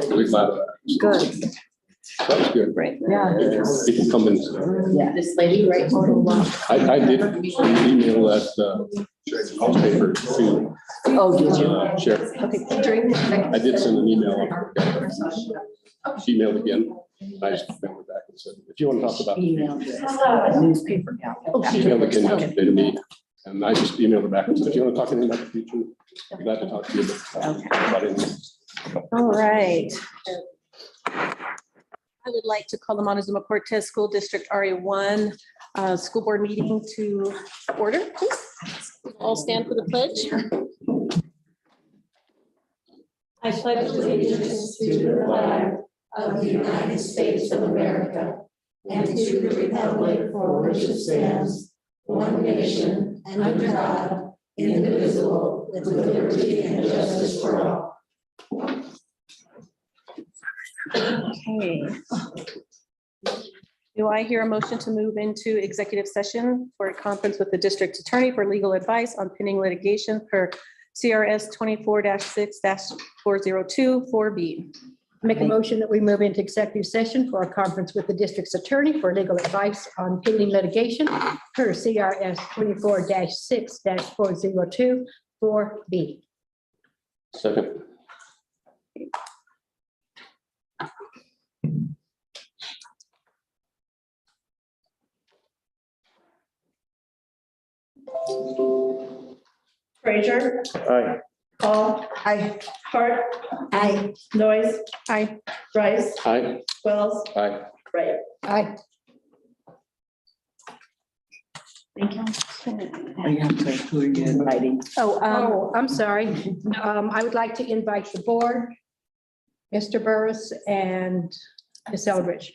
Really glad of that. Good. That was good. Right. Yeah. He can come in. Yeah, this lady, right? I did email that paper to Oh, did you? Sheriff. Okay. I did send an email. Emailed again. I just emailed it back and said, if you want to talk about. Newspaper now. Emailed again yesterday to me. And I just emailed it back and said, if you want to talk anything about the future, I'm glad to talk to you about anything. All right. I would like to call the Montezuma-Cortez School District RA1 school board meeting to order, please. All stand for the pledge. I pledge allegiance to the flag of the United States of America and to the republic for which it stands, one nation, under God, indivisible, with liberty and justice for all. Okay. Do I hear a motion to move into executive session for a conference with the district attorney for legal advice on pending litigation per CRS 24-6-402 4B? Make a motion that we move into executive session for a conference with the district's attorney for legal advice on pending litigation per CRS 24-6-402 4B. Second. Frazier, Aye. Paul, Aye. Hart, Aye. Noyes, Aye. Rice, Aye. Wells, Aye. Wright. Aye. Thank you. I have to, who are you inviting? Oh, I'm sorry. I would like to invite the board, Mr. Burris and Ms. Eldridge.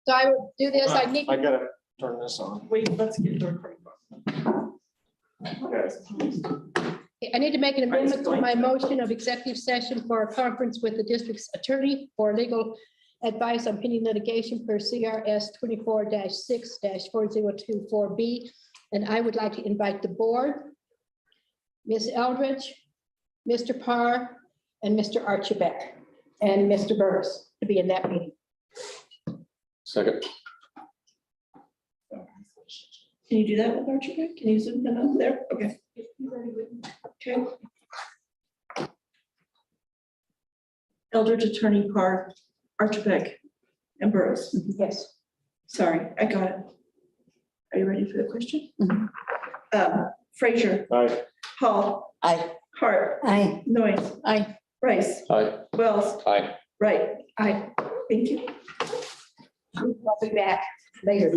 So I would do this, I need, I gotta turn this on. Wait, let's get the recording. I need to make an amendment to my motion of executive session for a conference with the district's attorney for legal advice on pending litigation per CRS 24-6-4024B. And I would like to invite the board, Ms. Eldridge, Mr. Parr, and Mr. Archibald, and Mr. Burris to be in that meeting. Second. Can you do that with Archibald? Can you zoom them up there? Okay. Okay. Eldridge, Attorney Parr, Archibald, and Burris. Yes. Sorry, I got it. Are you ready for the question? Mhm. Frazier, Aye. Hall, Aye. Hart, Aye. Noyes, Aye. Rice, Aye. Wells, Aye. Wright. Aye. Thank you. I'll be back later.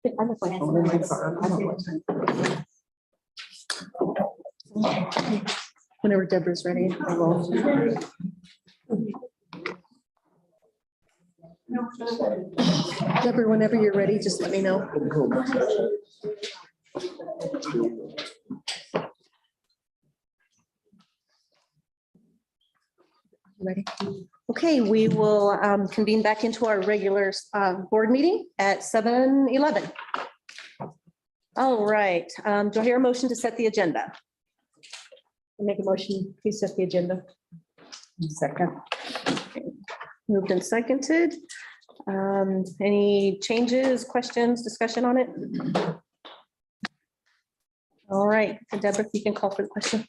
I left my phone in my car. I don't know what time. Whenever Deborah's ready, I will. Deborah, whenever you're ready, just let me know. Ready? Okay, we will convene back into our regular board meeting at 7:11. All right, do I hear a motion to set the agenda? Make a motion, please set the agenda. Second. Moved and seconded. Any changes, questions, discussion on it? All right, Deborah, if you can call for the question.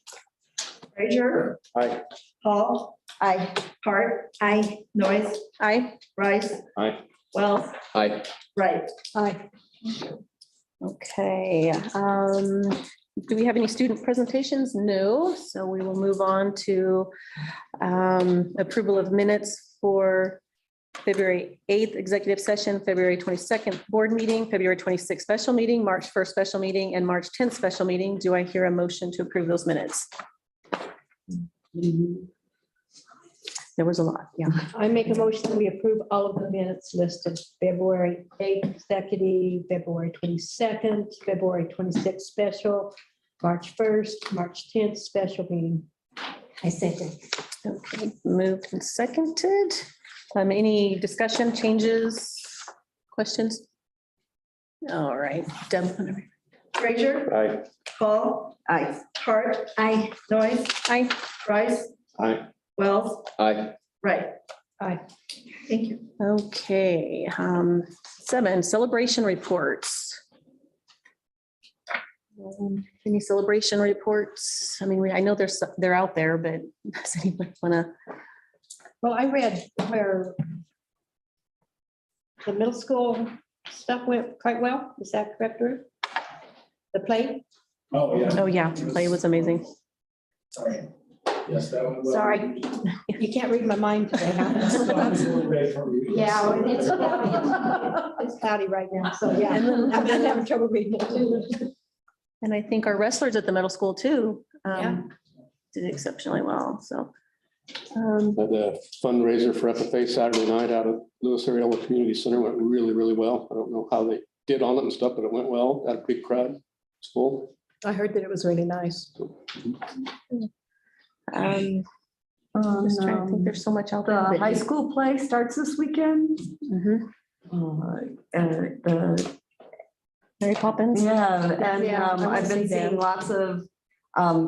Frazier, Aye. Hall, Aye. Hart, Aye. Noise, Aye. Rice, Aye. Wells, Aye. Wright. Aye. Okay, do we have any student presentations? No, so we will move on to approval of minutes for February 8th executive session, February 22nd board meeting, February 26th special meeting, March 1st special meeting, and March 10th special meeting. Do I hear a motion to approve those minutes? There was a lot, yeah. I make a motion that we approve all of the minutes listed, February 8th executive, February 22nd, February 26th special, March 1st, March 10th special meeting. I second. Okay, moved and seconded. Any discussion, changes, questions? All right, Deb. whenever. Frazier, Aye. Hall, Aye. Hart, Aye. Noise, Aye. Rice, Aye. Wells, Aye. Wright. Aye. Thank you. Okay, 7, celebration reports. Any celebration reports? I mean, I know they're out there, but does anybody wanna? Well, I read where the middle school stuff went quite well. Is that correct, Ruth? The play? Oh, yeah, Oh, yeah, play was amazing. sorry. Yes, that one. Sorry, you can't read my mind today. huh? Yeah, well, it's cloudy. It's cloudy right now, so yeah, I'm having trouble reading it too. And I think our wrestlers at the middle school too Yeah. did exceptionally well, so. Had a fundraiser for FFA Saturday night out of Lewis Ariella Community Center. Went really, really well. I don't know how they did on it and stuff, but it went well. Had a big crowd. It's full. I heard that it was really nice. Just trying to think, there's so much out there. The high school play starts this weekend. Mhm. The Mary Poppins. Yeah, and Yeah, I wanna I've been see that. seeing lots of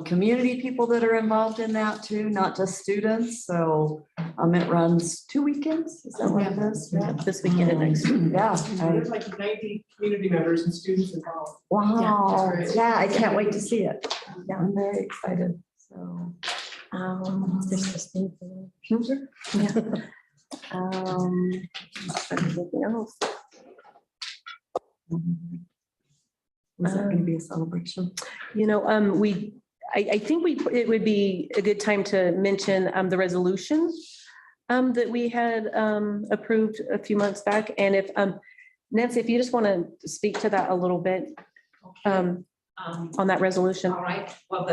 community people that are involved in that too, not just students. So it runs 2 weekends. Is that what it is? Yeah. This weekend and next. Yeah. There's like 90 community members and students involved. Wow. great. Yeah, I can't wait to see it. Yeah, I'm very excited. So. There's this thing. Yeah. Anything else? Was that going to be a celebration? You know, I think it would be a good time to mention the resolution that we had approved a few months back. And if Nancy, if you just want to speak to that a little bit on that resolution. All right, well,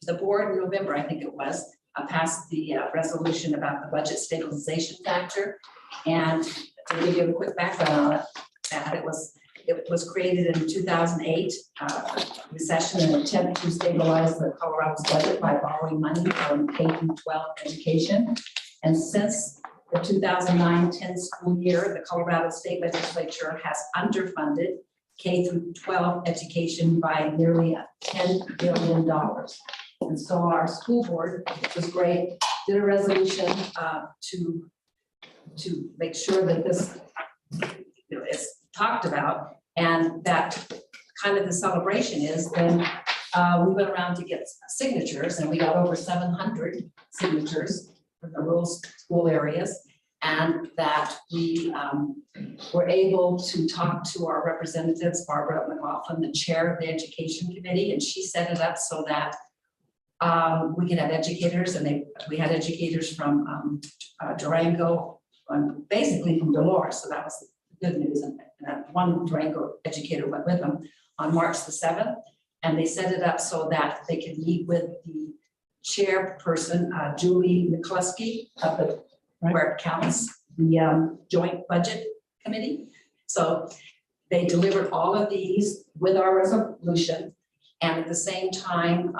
the board in November, I think it was, passed the resolution about the budget stabilization factor. And to give you a quick background on it, that it was created in 2008, recession, and attempt to stabilize the Colorado's budget by borrowing money from K through 12 education. And since the 2009-10 school year, the Colorado State Legislature has underfunded K through 12 education by nearly $10 billion. And so our school board, which was great, did a resolution to make sure that this is talked about, and that kind of the celebration is then we went around to get signatures, and we got over 700 signatures from the rural school areas, and that we were able to talk to our representatives, Barbara McLaughlin, the chair of the education committee, and she set it up so that we can have educators, and we had educators from Durango, basically from Dolores, so that was good news, and one Durango educator went with them on March the 7th. And they set it up so that they could meet with the chairperson, Julie McCluskey, of the, where it counts, the joint budget committee. So they delivered all of these with our resolution. And at the same time,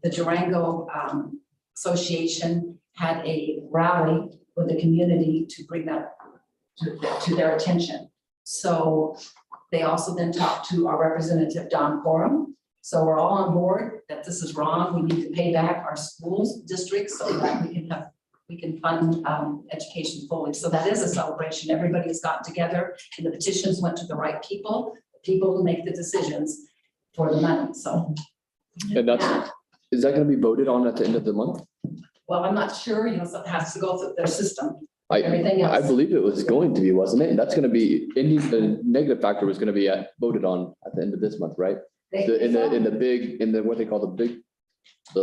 the Durango Association had a rally with the community to bring that to their attention. So they also then talked to our representative, Don Corum. So we're all on board that this is wrong. We need to pay back our schools districts so that we can fund education fully. So that is a celebration. Everybody's gotten together and the petitions went to the right people who make the decisions for the money. So. And that's, is that gonna be voted on at the end of the month? Well, I'm not sure, something has to go through their system. I Everything else. believe it was going to be, wasn't it? And that's gonna be, the negative factor was gonna be voted on at the end of this month, right? In the what they call the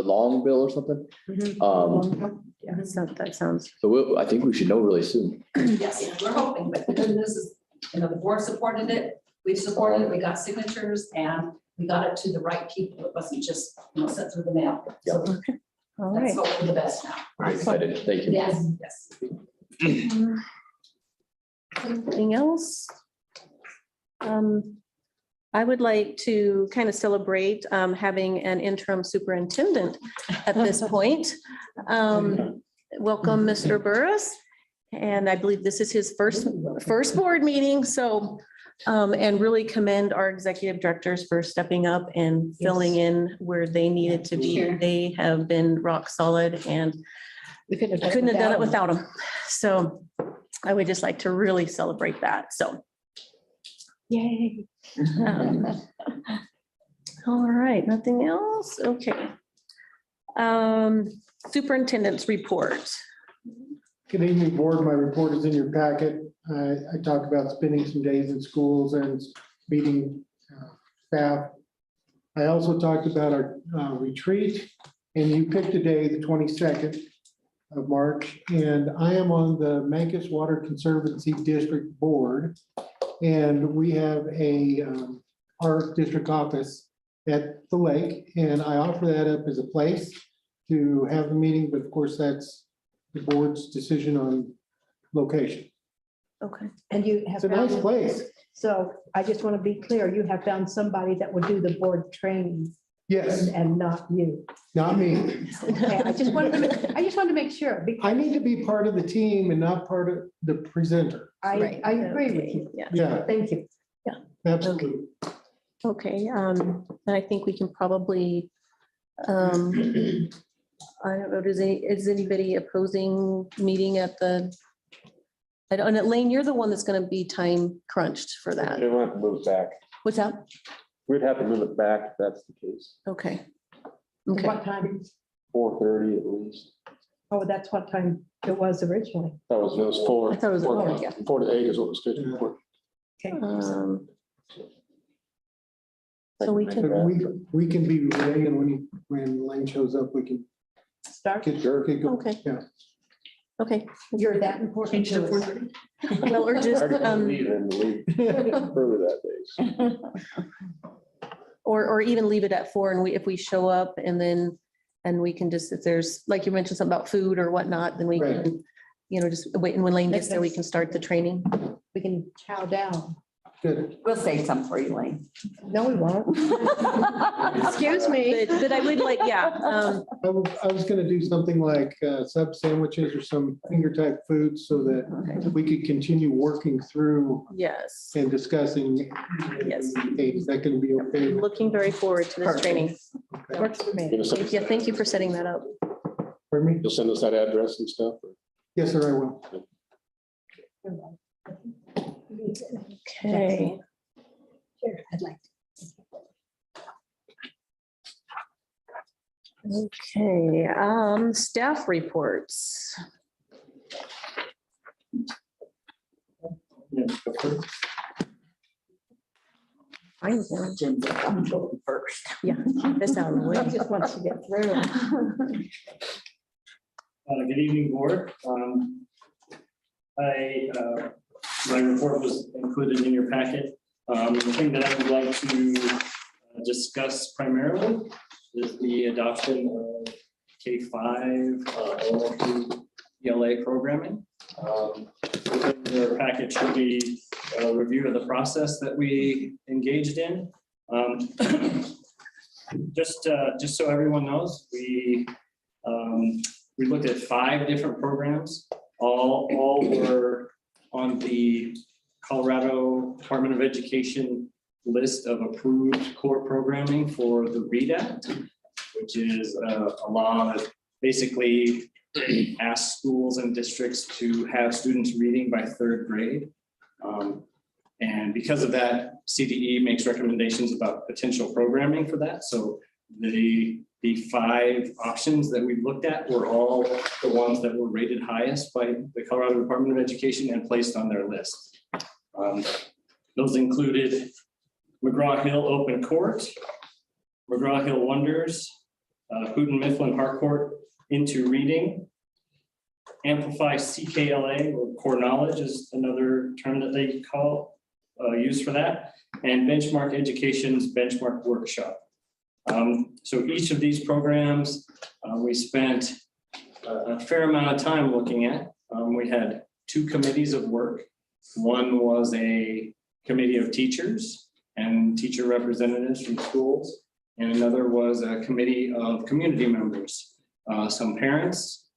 long bill or something. Yeah, that sounds. So I think we should know really soon. Yes, we're hoping, but the good news is, the board supported it, we've supported it, we got signatures, and we got it to the right people. It wasn't just, sent through the mail. So All let's right. hope for the best now. Very excited. Thank you. Yes, yes. Anything else? I would like to kind of celebrate having an interim superintendent at this point. Welcome, Mr. Burris. And I believe this is his first board meeting. So, and really commend our executive directors for stepping up and filling in where they needed to be. Sure. They have been rock solid and We couldn't couldn't have done it without them. So I would just like to really celebrate that. So. Yay. All right, nothing else? Okay. Superintendent's report. Good evening, board. My report is in your packet. I talked about spending some days in schools and meeting staff. I also talked about our retreat, and you picked a day, the 22nd of March, and I am on the Mancos Water Conservancy District Board, and we have our district office at the lake, and I offer that up as a place to have the meeting, but of course, that's the board's decision on location. Okay. And you have. It's a nice found- place. So I just want to be clear, you have found somebody that will do the board training Yes, and not you. not me. Okay, I just wanted to make sure. because I need to be part of the team and not part of the presenter. I agree with you. Yeah. Yeah, Thank you. absolutely. Okay, and I think we can probably, I don't know, is anybody opposing meeting at the, I don't, and Elaine, you're the one that's gonna be time crunched for that. We'll have to move it back. What's that? We'd have to move it back if that's the case. Okay. Okay, What time? 4:30 at least. Oh, that's what time it was originally. It was 4. I thought it was 4, yeah. 4 to 8 is what was scheduled for. Okay. So we But can, we can be ready, and when Lane shows up, we can Start. get going. okay. Yeah. Okay, You're that important. Change to to us. 4:30. well, or just, Leave and leave early that day. or even leave it at 4 and if we show up and then, and we can just, if there's, like you mentioned something about food or whatnot, then we Right. can, just wait, and when Lane gets there, we can start the training. We can chow down. Good. We'll save some for you, Lane. No, we won't. Excuse me. But I would like, yeah, I was gonna do something like sub sandwiches or some finger type foods so that we could continue working through yes. and discussing. Yes. Hey, is that gonna be okay? I'm looking very forward to this Perfect. training. Works for me. You'll send us Yeah, that- thank you for setting that up. Pardon me? You'll send us that address and stuff. or- Yes, sir, I will. Okay. Sure, I'd like. Okay, staff reports. Fine, yeah. First. Yeah, keep this out of the way. She just wants to get through. Good evening, board. I My report was included in your packet. The thing that I would like to discuss primarily is the adoption of K-5 all through ELA programming. Within your packet should be a review of the process that we engaged in. Just so everyone knows, we looked at 5 different programs. All were on the Colorado Department of Education list of approved core programming for the READ Act, which is a law that basically asks schools and districts to have students reading by 3rd grade. And because of that, CDE makes recommendations about potential programming for that. So the 5 options that we looked at were all the ones that were rated highest by the Colorado Department of Education and placed on their list. Those included McGraw-Hill Open Court, McGraw-Hill Wonders, Houghton Mifflin Harcourt Into Reading, Amplify CKLA, or Core Knowledge is another term that they use for that, and Benchmark Education's Benchmark Workshop. So each of these programs, we spent a fair amount of time looking at. We had 2 committees of work. One was a committee of teachers and teacher representatives from schools, and another was a committee of community members, some parents,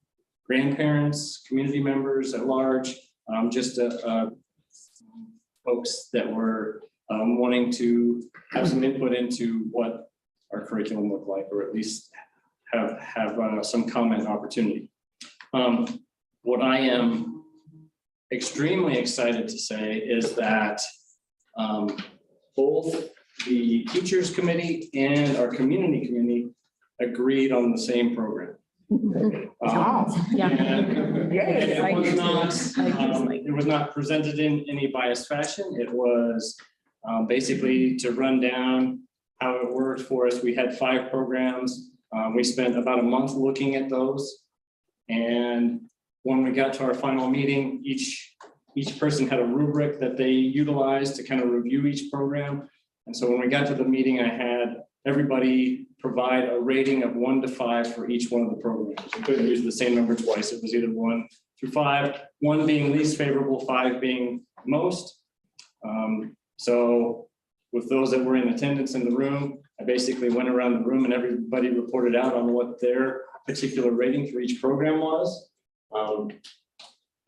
grandparents, community members at large, just folks that were wanting to have some input into what our curriculum looked like, or at least have some comment opportunity. What I am extremely excited to say is that both the teachers committee and our community committee agreed on the same program. It was not presented in any biased fashion. It was basically to run down how it worked for us. We had 5 programs. We spent about a month looking at those. And when we got to our final meeting, each person had a rubric that they utilized to kind of review each program. And so when we got to the meeting, I had everybody provide a rating of 1 to 5 for each one of the programs. We couldn't use the same number twice. It was either 1 through 5, 1 being least favorable, 5 being most. So with those that were in attendance in the room, I basically went around the room and everybody reported out on what their particular rating for each program was.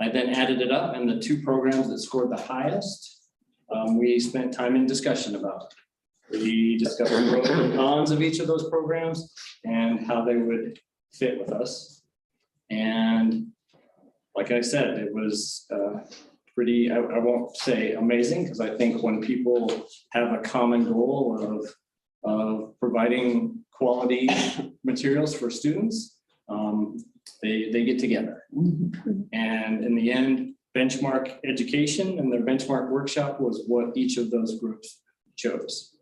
I then added it up, and the 2 programs that scored the highest, we spent time in discussion about. We discussed the pros and cons of each of those programs and how they would fit with us. And like I said, it was pretty, I won't say amazing, because I think when people have a common goal of providing quality materials for students, they get together. And in the end, Benchmark Education and their Benchmark Workshop was what each of those groups chose.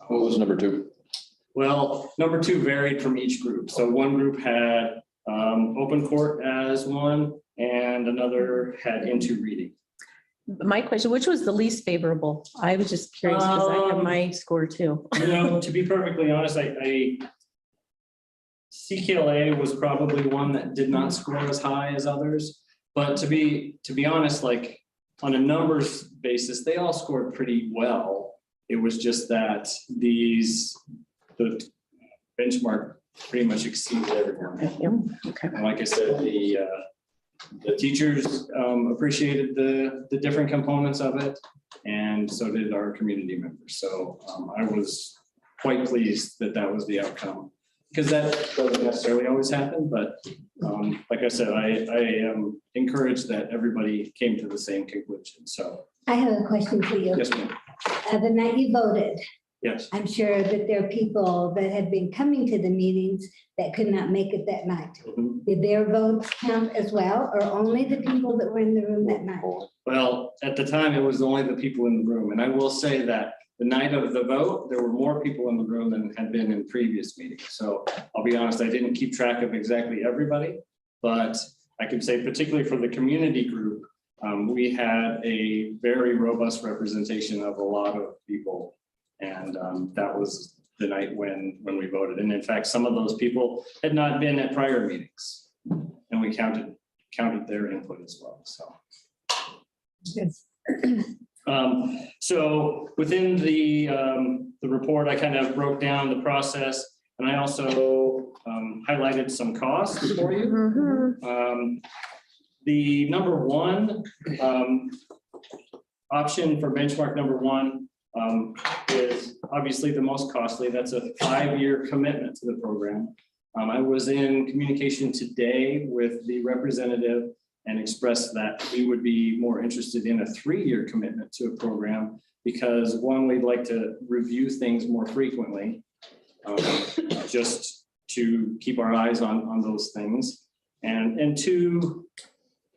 What was number 2? Well, number 2 varied from each group. So one group had Open Court as one, and another had Into Reading. My question, which was the least favorable? I was just curious because I have my score too. To be perfectly honest, CKLA was probably one that did not score as high as others. But to be honest, like on a numbers basis, they all scored pretty well. It was just that the benchmark pretty much exceeded everyone. Okay. And like I said, the teachers appreciated the different components of it, and so did our community members. So I was quite pleased that that was the outcome, because that doesn't necessarily always happen. But like I said, I am encouraged that everybody came to the same conclusion. So I have a question for you. yes, ma'am. The night you voted, Yes. I'm sure that there are people that had been coming to the meetings that could not make it that night. Mhm. Did their votes count as well, or only the people that were in the room that night? Well, at the time, it was only the people in the room. And I will say that the night of the vote, there were more people in the room than had been in previous meetings. So I'll be honest, I didn't keep track of exactly everybody, but I can say particularly for the community group, we had a very robust representation of a lot of people. And that was the night when we voted. And in fact, some of those people had not been at prior meetings. And we counted their input as well, so. Yes. So within the report, I kind of broke down the process, and I also highlighted some costs for you. The number one option for benchmark number one is obviously the most costly. That's a 5-year commitment to the program. I was in communication today with the representative and expressed that we would be more interested in a 3-year commitment to a program because one, we'd like to review things more frequently, just to keep our eyes on those things. And two,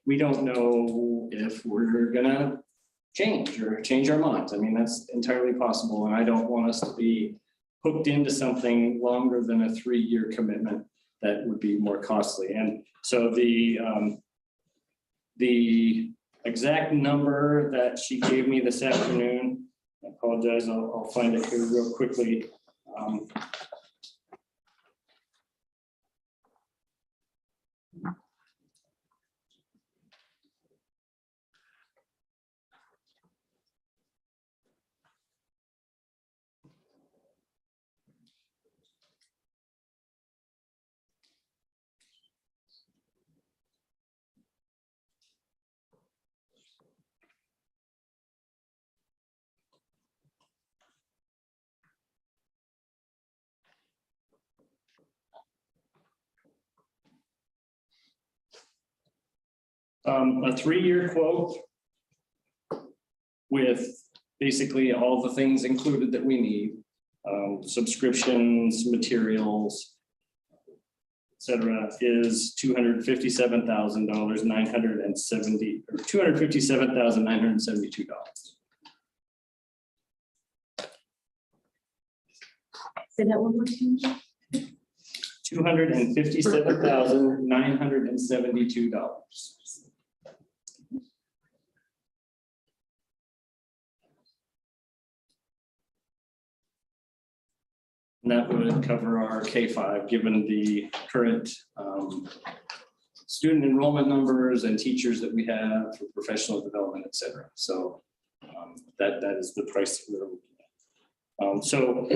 we don't know if we're gonna change our minds. I mean, that's entirely possible. And I don't want us to be hooked into something longer than a 3-year commitment that would be more costly. And so the exact number that she gave me this afternoon, I apologize, I'll find it here real quickly. A 3-year quote with basically all the things included that we need, subscriptions, materials, etc., is $257,970 or $257,972. Say that one more time. $257,972. And that would cover our K-5, given the current student enrollment numbers and teachers that we have for professional development, et cetera. So that is the price that we're looking at. So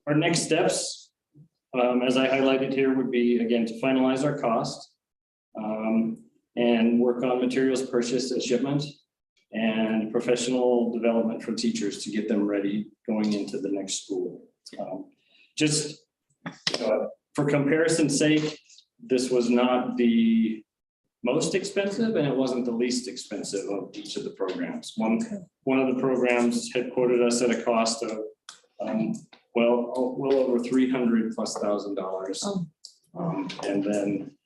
our next steps, as I highlighted here, would be, again, to finalize our cost and work on materials purchased and shipment and professional development for teachers to get them ready going into the next school. Just for comparison's sake, this was not the most expensive and it wasn't the least expensive of each of the programs. One of the programs had quoted us at a cost of well over $300,000+. And then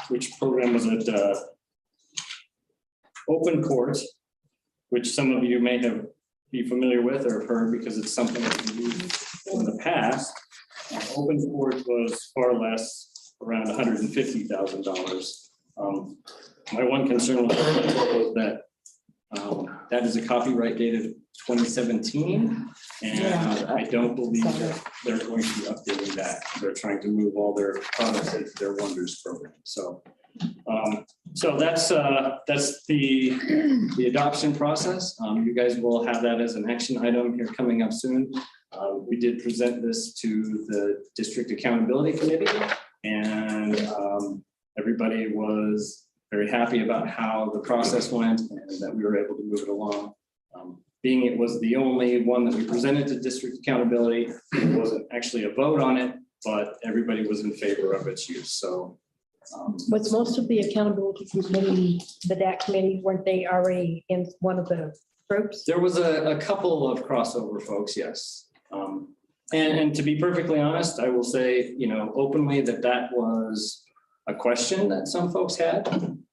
which program was it? Open Court, which some of you may be familiar with or have heard because it's something that we used in the past. Open Court was far less, around $150,000. My one concern was that that is a copyright dated 2017, and I don't believe that they're going to be updating that. They're trying to move all their products into their Wonders program. So that's the adoption process. You guys will have that as an action item here coming up soon. We did present this to the District Accountability Committee, and everybody was very happy about how the process went and that we were able to move it along. Being it was the only one that we presented to District Accountability, it wasn't actually a vote on it, but everybody was in favor of its use. So Was most of the accountability committee, the DAC committee, weren't they already in one of the groups? there was a couple of crossover folks, yes. And to be perfectly honest, I will say, openly that was a question that some folks had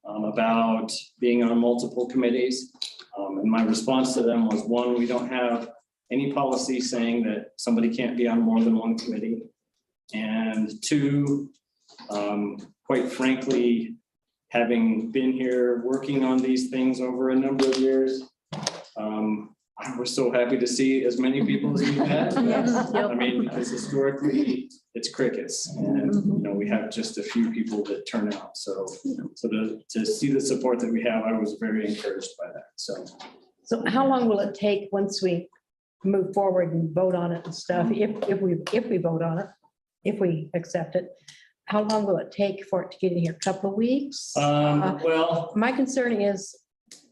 about being on multiple committees. And my response to them was, one, we don't have any policy saying that somebody can't be on more than one committee. And two, Quite frankly, having been here working on these things over a number of years, we're so happy to see as many people as we've had. Yes. I mean, because historically, it's crickets, and we have just a few people that turn out. So to see the support that we have, I was very encouraged by that. So how long will it take once we move forward and vote on it and stuff? If we vote on it, if we accept it, how long will it take for it to get in here? A couple of weeks? Well, My concern is,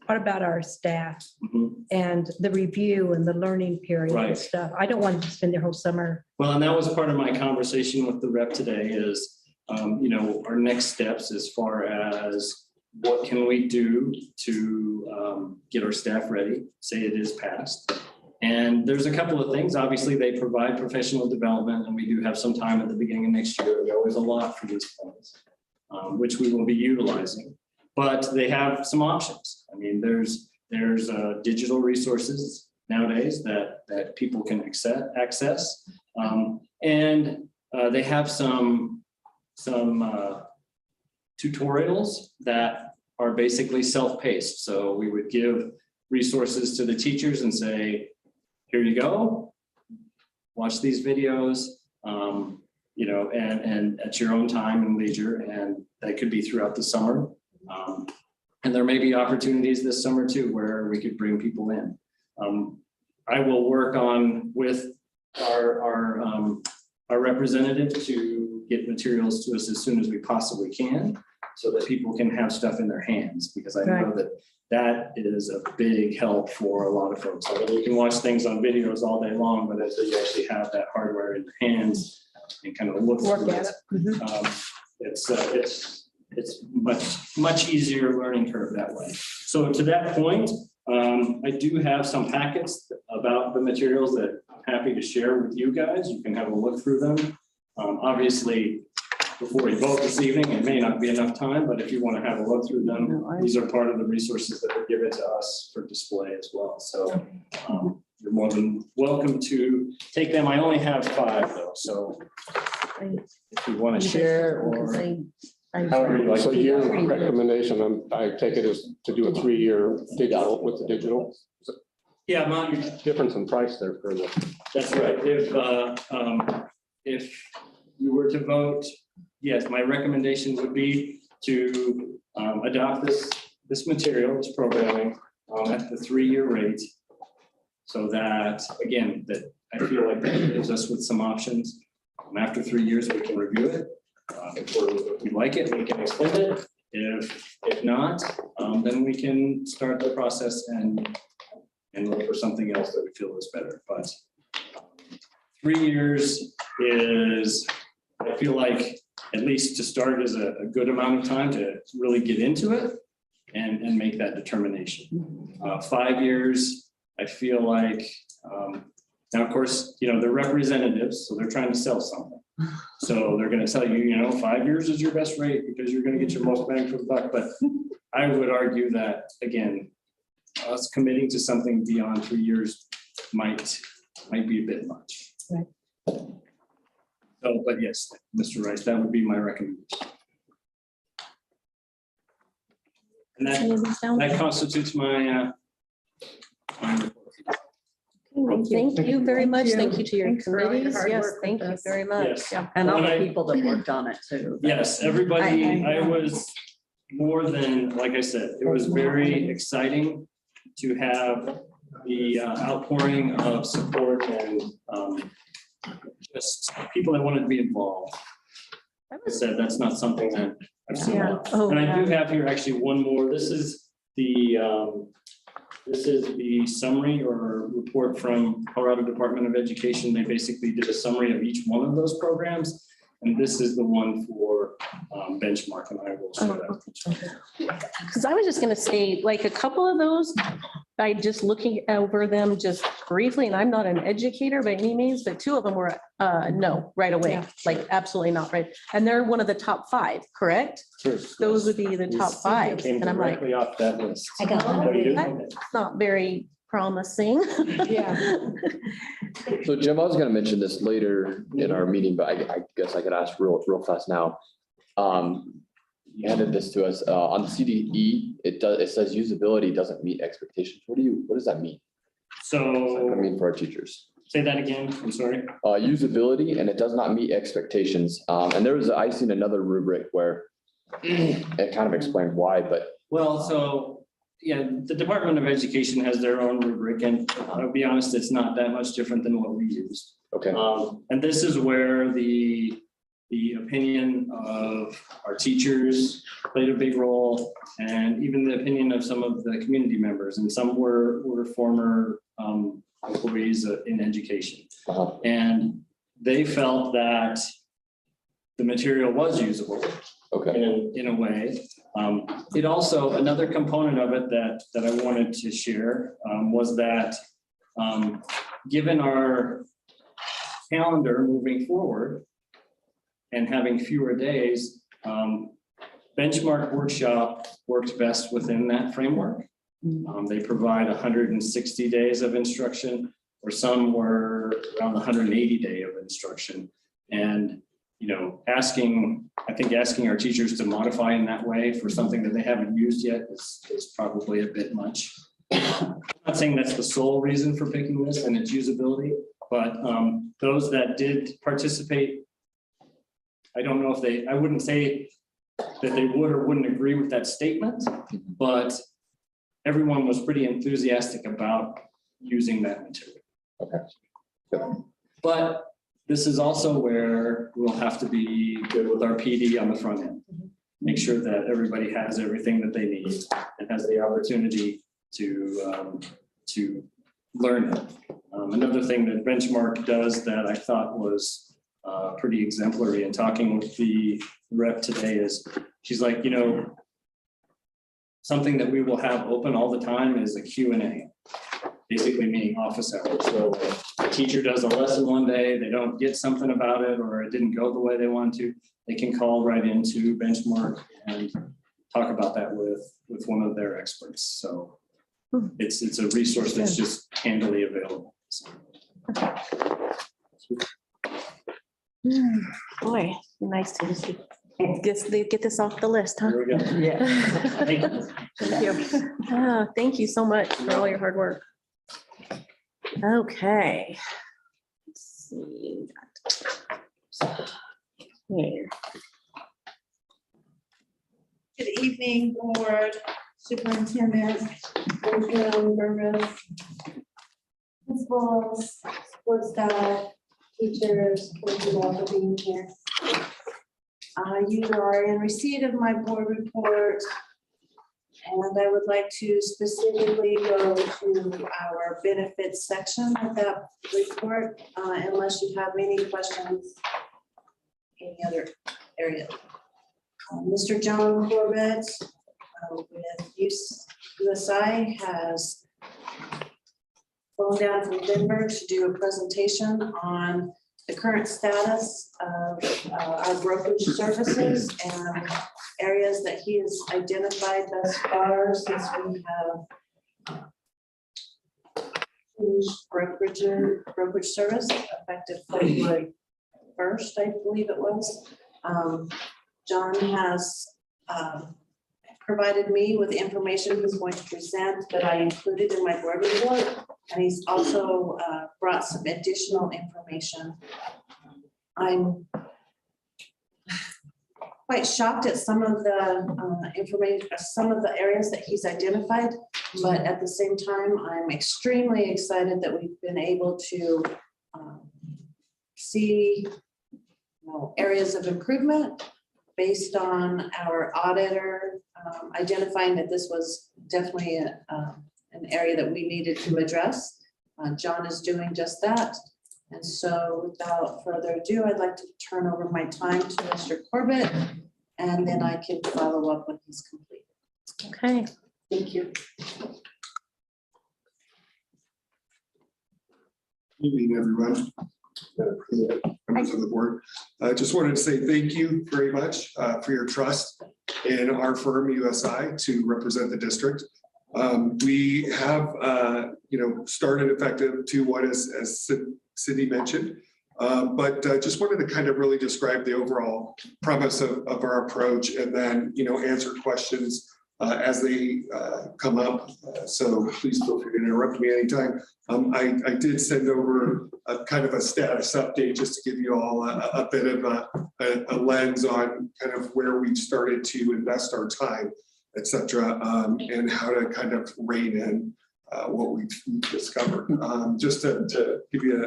what about our staff mhm. and the review and the learning period and Right. stuff? I don't want them to spend their whole summer. Well, and that was part of my conversation with the rep today is, our next steps as far as what can we do to get our staff ready, say it is passed. And there's a couple of things. Obviously, they provide professional development, and we do have some time at the beginning of next year. There's always a lot for these things, which we will be utilizing. But they have some options. I mean, there's digital resources nowadays that people can access. And they have some tutorials that are basically self-paced. So we would give resources to the teachers and say, here you go, watch these videos, and at your own time and leisure, and that could be throughout the summer. And there may be opportunities this summer too, where we could bring people in. I will work on with our representative to get materials to us as soon as we possibly can, so that people can have stuff in their hands, because I know that is a big help for a lot of folks. I mean, you can watch things on videos all day long, but if you actually have that hardware in your hands and kind of look through Work at it, it's much easier learning curve that way. So to that point, I do have some packets about the materials that I'm happy to share with you guys. You can have a look through them. Obviously, before we vote this evening, it may not be enough time, but if you want to have a look through them, these are part of the resources that are given to us for display as well. So you're more than welcome to take them. I only have 5 though, so if you want to share or however you like. So your recommendation, I take it is to do a 3-year dig out with the digital. Yeah, Difference in price there for the. that's right. If you were to vote, yes, my recommendation would be to adopt this material, this programming at the 3-year rate. So that, again, that I feel like that gives us with some options. After 3 years, we can review it. If we like it, we can extend it. If not, then we can start the process and look for something else that we feel is better. But 3 years is, I feel like, at least to start, is a good amount of time to really get into it and make that determination. 5 years, I feel like, now of course, they're representatives, so they're trying to sell something. So they're going to tell you, 5 years is your best rate because you're going to get your most bang for the buck. But I would argue that, again, us committing to something beyond 3 years might be a bit much. Right. So, but yes, Mr. Rice, that would be my recommendation. And that constitutes my report. Thank you very much. you. Thank you to your Thanks for all your committees. hard Yes, work thank with you us. very much. Yes. Yeah. And all When the I- people that worked on it too. Yes, everybody, I- I was more than, like I said, it was very exciting to have the outpouring of support and just people that wanted to be involved. Like I said, that's not something that I've seen. Yeah. Oh, And I do yeah. have here actually one more. This is the summary or report from Colorado Department of Education. They basically did a summary of each one of those programs. And this is the one for benchmark, and I will show that. Because I was just gonna say, like, a couple of those, by just looking over them just briefly, and I'm not an educator by any means, but 2 of them were, no, right away, Yeah. like absolutely not right. And they're one of the top 5, correct? Those would be the top 5. Came And I'm like, directly off that list. I got one. Oh, you did? that's not very promising. Yeah. So Jim, I was gonna mention this later in our meeting, but I guess I could ask real fast now. You handed this to us, on the CDE, it says usability doesn't meet expectations. What does that mean? What does that So mean for our teachers? say that again, I'm sorry. Usability, and it does not meet expectations. And I seen another rubric where it kind of explained why, but Well, so, yeah, the Department of Education has their own rubric, and I'll be honest, it's not that much different than what we used. okay, And this is where the opinion of our teachers played a big role, and even the opinion of some of the community members, and some were former employees in education. uh-huh, And they felt that the material was usable okay, in a way. It also, another component of it that I wanted to share was that given our calendar moving forward and having fewer days, benchmark workshop works best within that framework. They provide 160 days of instruction, or some were around the 180 day of instruction. And, you know, I think asking our teachers to modify in that way for something that they haven't used yet is probably a bit much. I'm not saying that's the sole reason for picking this and its usability, but those that did participate, I don't know if I wouldn't say that they would or wouldn't agree with that statement, but everyone was pretty enthusiastic about using that material. okay. But this is also where we'll have to be good with our PD on the front end. Make sure that everybody has everything that they need and has the opportunity to learn it. Another thing that Benchmark does that I thought was pretty exemplary in talking with the rep today is, she's like, you know, something that we will have open all the time is a Q&A, basically meaning office hours. So a teacher does a lesson one day, they don't get something about it, or it didn't go the way they want to, they can call right into Benchmark and talk about that with one of their experts. So it's a resource that's just handily available. So. Boy, nice to just get this off the list, huh? Here we go. Yeah. Thank you. Thank you. Thank you so much for all your hard work. Okay. Let's see. Here. Good evening, board, superintendent, members, principals, support staff, teachers, thank you all for being here. You are in receipt of my board report, and I would like to specifically go to our benefits section of that report, unless you have any questions, any other area. Mr. John Corbett with USI has flown down from Denver to do a presentation on the current status of our brokerage services and areas that he has identified thus far since we have changed brokerage service effective February 1st, I believe it was. John has provided me with the information he's going to present that I included in my board report. And he's also brought some additional information. I'm quite shocked at some of the information, some of the areas that he's identified, but at the same time, I'm extremely excited that we've been able to see areas of improvement based on our auditor identifying that this was definitely an area that we needed to address. John is doing just that. And so without further ado, I'd like to turn over my time to Mr. Corbett, and then I can follow up when he's complete. Okay. Thank you. Good evening, everyone. Members of the board. I just wanted to say thank you very much for your trust in our firm, USI, to represent the district. We have, started effective to what, as Sydney mentioned, But just wanted to kind of really describe the overall premise of our approach and then, answer questions as they come up. So please feel free to interrupt me anytime. I did send over a kind of a status update just to give you all a bit of a lens on kind of where we've started to invest our time, et cetera, and how to kind of rein in what we've discovered. Just to give you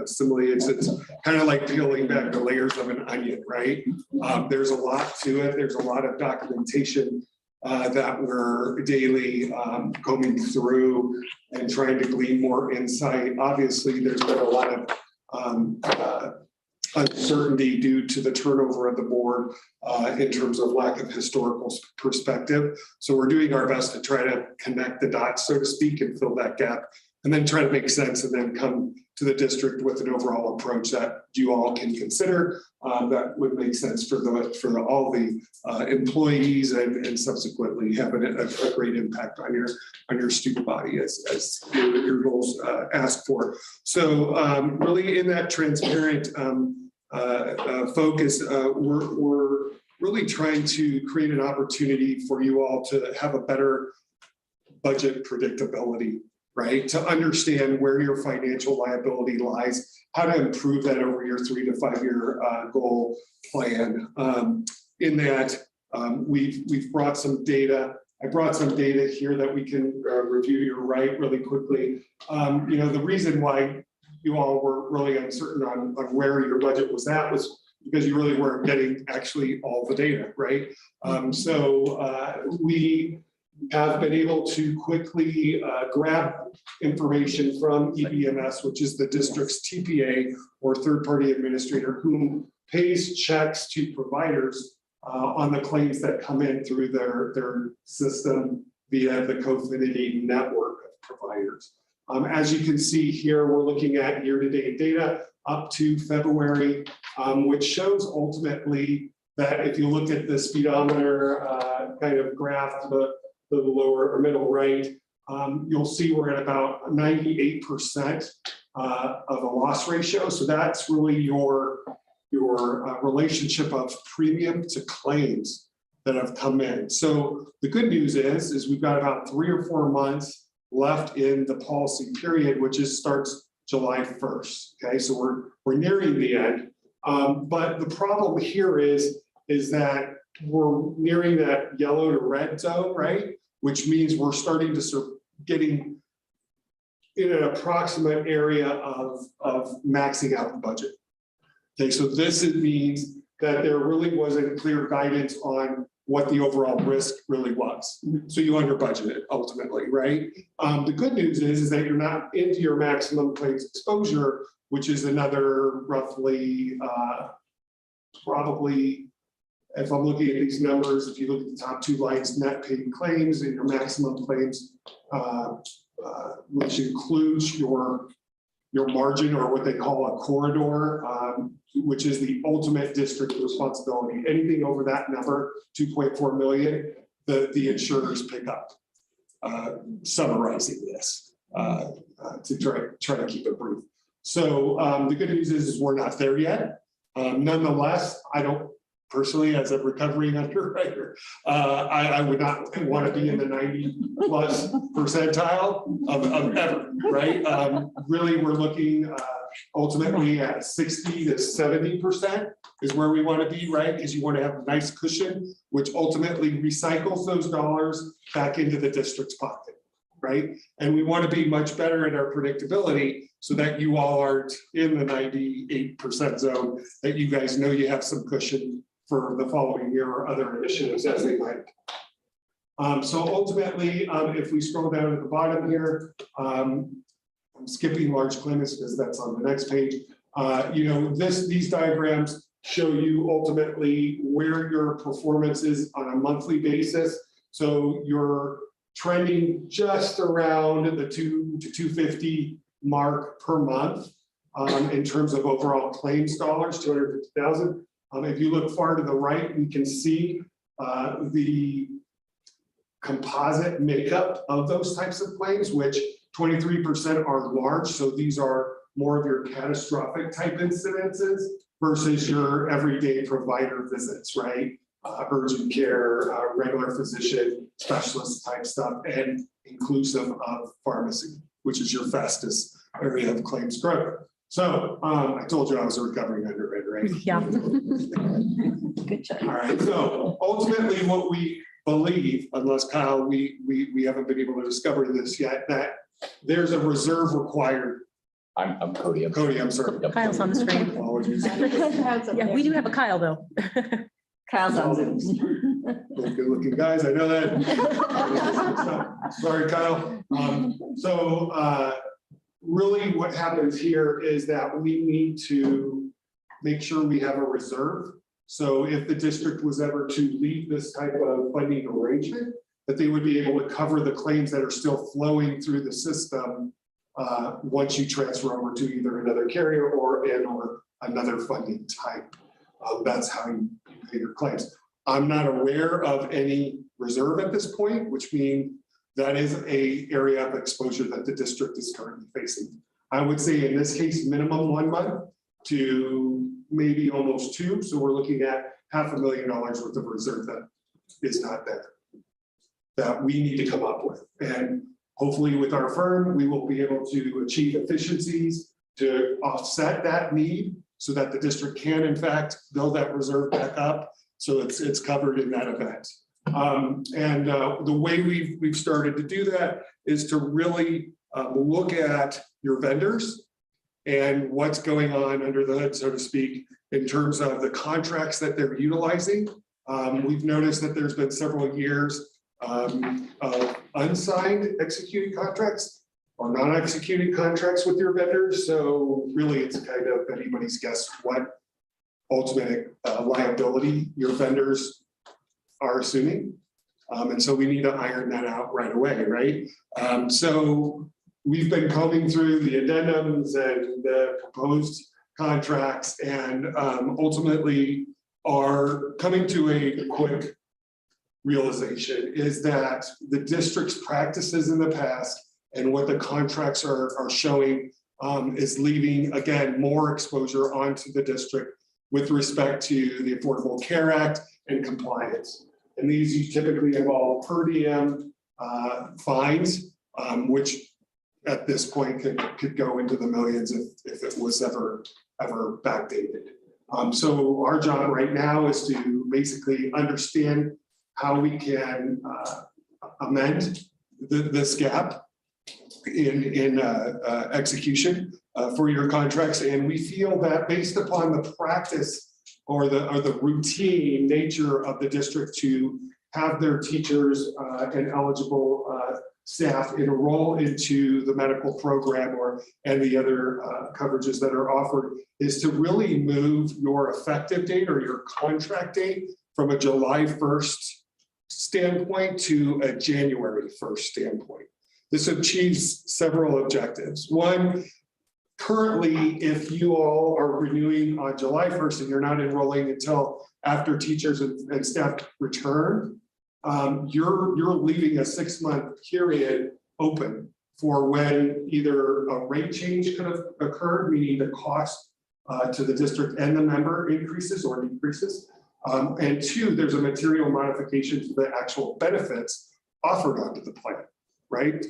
a simile, it's kind of like peeling back the layers of an onion, right? There's a lot to it. There's a lot of documentation that we're daily combing through and trying to glean more insight. Obviously, there's been a lot of uncertainty due to the turnover of the board in terms of lack of historical perspective. So we're doing our best to try to connect the dots, so to speak, and fill that gap, and then try to make sense and then come to the district with an overall approach that you all can consider that would make sense for all the employees and subsequently have a great impact on your student body as your goals ask for. So really in that transparent focus, we're really trying to create an opportunity for you all to have a better budget predictability, right? To understand where your financial liability lies, how to improve that over your 3 to 5 year goal plan. In that, we've brought some data. I brought some data here that we can review. You're right, really quickly. The reason why you all were really uncertain on where your budget was at was because you really weren't getting actually all the data, right? So we have been able to quickly grab information from EBMS, which is the district's TPA or third-party administrator who pays checks to providers on the claims that come in through their system via the Cofinity network of providers. As you can see here, we're looking at year-to-date data up to February, which shows ultimately that if you look at the speedometer kind of graph to the lower or middle right, you'll see we're at about 98% of a loss ratio. So that's really your relationship of premium to claims that have come in. So the good news is we've got about 3 or 4 months left in the policy period, which starts July 1st. Okay, so we're nearing the end. But the problem here is that we're nearing that yellow to red zone, right? Which means we're starting to start getting in an approximate area of maxing out the budget. Okay, so this means that there really wasn't clear guidance on what the overall risk really was. So you under budgeted ultimately, right? The good news is that you're not into your maximum claims exposure, which is another roughly, probably, if I'm looking at these numbers, if you look at the top 2 lines, net paid claims and your maximum claims, which includes your margin or what they call a corridor, which is the ultimate district responsibility. Anything over that number, 2.4 million, the insurers pick up. Summarizing this to try to keep it brief. So the good news is we're not there yet. Nonetheless, I don't personally, as a recovering underwriter, I would not want to be in the 90+ percentile of ever, right? Really, we're looking ultimately at 60 to 70% is where we want to be, right? Because you want to have a nice cushion, which ultimately recycles those dollars back into the district's pocket, right? And we want to be much better at our predictability so that you all aren't in the 98% zone, that you guys know you have some cushion for the following year or other initiatives as they might. So ultimately, if we scroll down at the bottom here, I'm skipping large claimants because that's on the next page. These diagrams show you ultimately where your performance is on a monthly basis. So you're trending just around the 2 to 250 mark per month in terms of overall claims dollars, 250,000. If you look far to the right, we can see the composite makeup of those types of claims, which 23% are large. So these are more of your catastrophic type incidences versus your everyday provider visits, right? Urgent care, regular physician, specialist type stuff, and inclusive of pharmacy, which is your fastest area of claims growth. So I told you I was a recovering underwriter, right? Yeah. Good job. All right, so ultimately what we believe, unless Kyle, we haven't been able to discover this yet, that there's a reserve required. I'm Cody. Cody, I'm sorry. Kyle's on the screen. Apologies. Yeah, we do have a Kyle though. Kyle's on Zoom. Good looking guys, I know that. Sorry, Kyle. So really what happens here is that we need to make sure we have a reserve. So if the district was ever to leave this type of funding arrangement, that they would be able to cover the claims that are still flowing through the system once you transfer over to either another carrier or another funding type. That's how you pay your claims. I'm not aware of any reserve at this point, which means that is an area of exposure that the district is currently facing. I would say in this case, minimum 1 month to maybe almost 2. So we're looking at $500,000 worth of reserve that is not there, that we need to come up with. And hopefully with our firm, we will be able to achieve efficiencies to offset that need so that the district can in fact build that reserve back up. So it's covered in that event. The way we've started to do that is to really look at your vendors and what's going on under the hood, so to speak, in terms of the contracts that they're utilizing. We've noticed that there's been several years of unsigned executed contracts or non-executed contracts with your vendors. So really it's kind of anybody's guess what ultimate liability your vendors are assuming. And so we need to iron that out right away, right? So we've been combing through the addendums and the proposed contracts and ultimately are coming to a quick realization is that the district's practices in the past and what the contracts are showing is leaving, again, more exposure onto the district with respect to the Affordable Care Act and compliance. And these typically involve per diem fines, which at this point could go into the millions if it was ever backdated. So our job right now is to basically understand how we can amend this gap in execution for your contracts. And we feel that based upon the practice or the routine nature of the district to have their teachers and eligible staff enroll into the medical program and the other coverages that are offered is to really move your effective date or your contract date from a July 1st standpoint to a January 1st standpoint. This achieves several objectives. One, currently, if you all are renewing on July 1st and you're not enrolling until after teachers and staff return, you're leaving a 6-month period open for when either a rate change could have occurred, meaning the cost to the district and the member increases or decreases. And 2, there's a material modification to the actual benefits offered onto the plan, right?